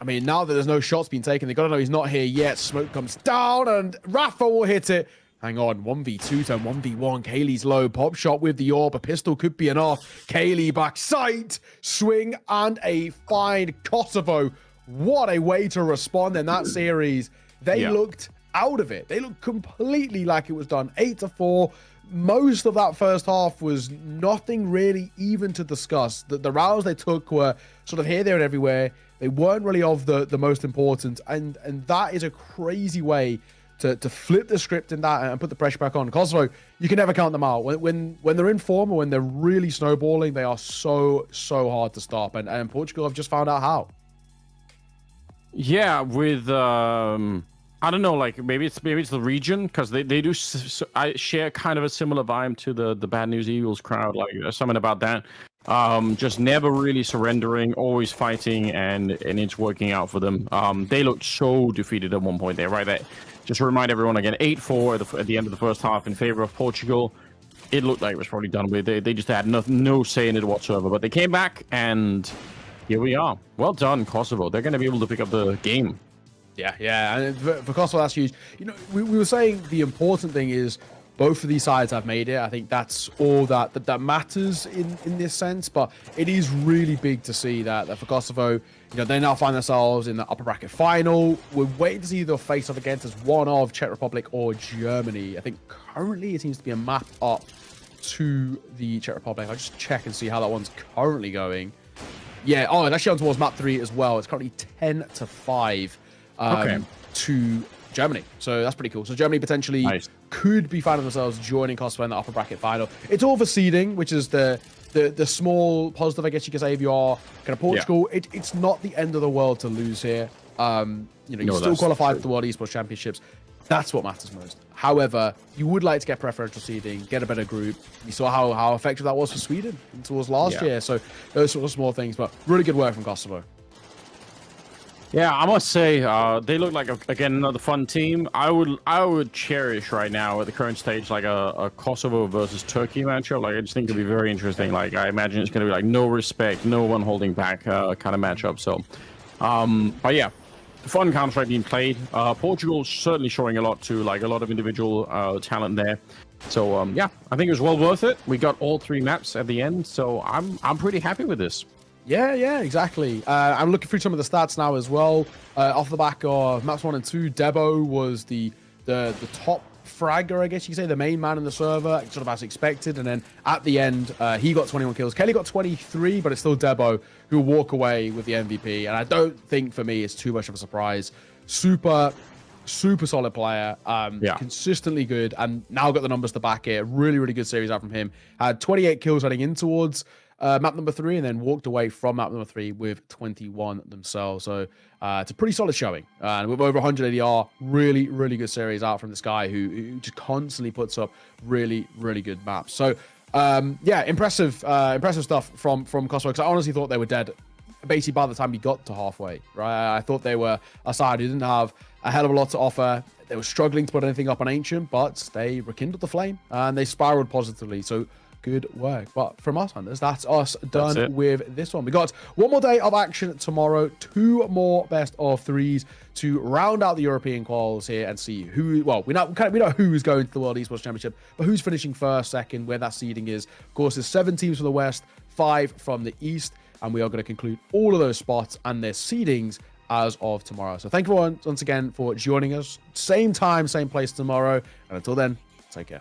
I mean, now that there's no shots being taken, they've got to know he's not here yet. Smoke comes down, and Rafa will hit it. Hang on, 1v2 turn 1v1. Kaylee's low. Pop shot with the AWP. A pistol could be enough. Kaylee back sight. Swing and a find. Kosovo. What a way to respond in that series. They looked out of it. They looked completely like it was done. 8-4. Most of that first half was nothing really even to discuss. The rounds they took were sort of here, there, and everywhere. They weren't really of the most important. And that is a crazy way to flip the script in that and put the pressure back on. Kosovo, you can never count them out. When they're in form or when they're really snowballing, they are so hard to stop. And Portugal have just found out how.
Yeah, with I don't know, like maybe it's the region, because they do I share kind of a similar vibe to the Bad News Eagles crowd. Like there's something about that. Just never really surrendering, always fighting, and it's working out for them. They looked so defeated at one point there, right? That just to remind everyone again, 8-4 at the end of the first half in favor of Portugal. It looked like it was probably done with. They just had no say in it whatsoever. But they came back, and here we are. Well done, Kosovo. They're going to be able to pick up the game.
Yeah, and for Kosovo, that's huge. You know, we were saying the important thing is both of these sides have made it. I think that's all that matters in this sense. But it is really big to see that for Kosovo, you know, they now find themselves in the upper bracket final. We're waiting to see they'll face off against as one of Czech Republic or Germany. I think currently it seems to be a map up to the Czech Republic. I'll just check and see how that one's currently going. Yeah, oh, it's actually on towards map 3 as well. It's currently 10-5. To Germany. So that's pretty cool. So Germany potentially could be finding themselves joining Kosovo in the upper bracket final. It's all for seeding, which is the small positive, I guess you could say, if you are kind of Portugal. Yeah. It's not the end of the world to lose here. You still qualify for the World Esports Championships. That's what matters most. However, you would like to get preferential seeding, get a better group. You saw how effective that was for Sweden towards last year. So those sort of small things, but really good work from Kosovo.
Yeah, I must say, they look like, again, another fun team. I would cherish right now at the current stage, like a Kosovo versus Turkey matchup. Like, I just think it'll be very interesting. Like, I imagine it's going to be like no respect, no one holding back kind of matchup. So, but yeah, fun Counter-Strike being played. Portugal certainly showing a lot too, like a lot of individual talent there. So, yeah, I think it was well worth it. We got all 3 maps at the end, so I'm pretty happy with this.
Yeah, exactly. I'm looking through some of the stats now as well. Off the back of maps 1 and 2, Debo was the top fragger, I guess you could say, the main man in the server, sort of as expected. And then at the end, he got 21 kills. Kelly got 23, but it's still Debo who will walk away with the MVP. And I don't think, for me, it's too much of a surprise. Super solid player, consistently good, and now got the numbers to back it. Really good series out from him. Had 28 kills heading in towards map number 3, and then walked away from map number 3 with 21 themselves. So it's a pretty solid showing. And with over 100 ADR, really good series out from this guy who just constantly puts up really good maps. So Yeah, impressive stuff from Kosovo, because I honestly thought they were dead basically by the time you got to halfway, right? I thought they were a side who didn't have a hell of a lot to offer. They were struggling to put anything up on Ancient, but they rekindled the flame and they spiraled positively. So good work. But from us, Hunters, that's us done with this one. We got one more day of action tomorrow, 2 more best of 3s to round out the European quals here and see who, well, we know who's going to the World Esports Championship, but who's finishing first, second, where that seeding is. Of course, there's 7 teams from the West, 5 from the East, and we are going to conclude all of those spots and their seedings as of tomorrow. So thank you once again for joining us. Same time, same place tomorrow. And until then, take care.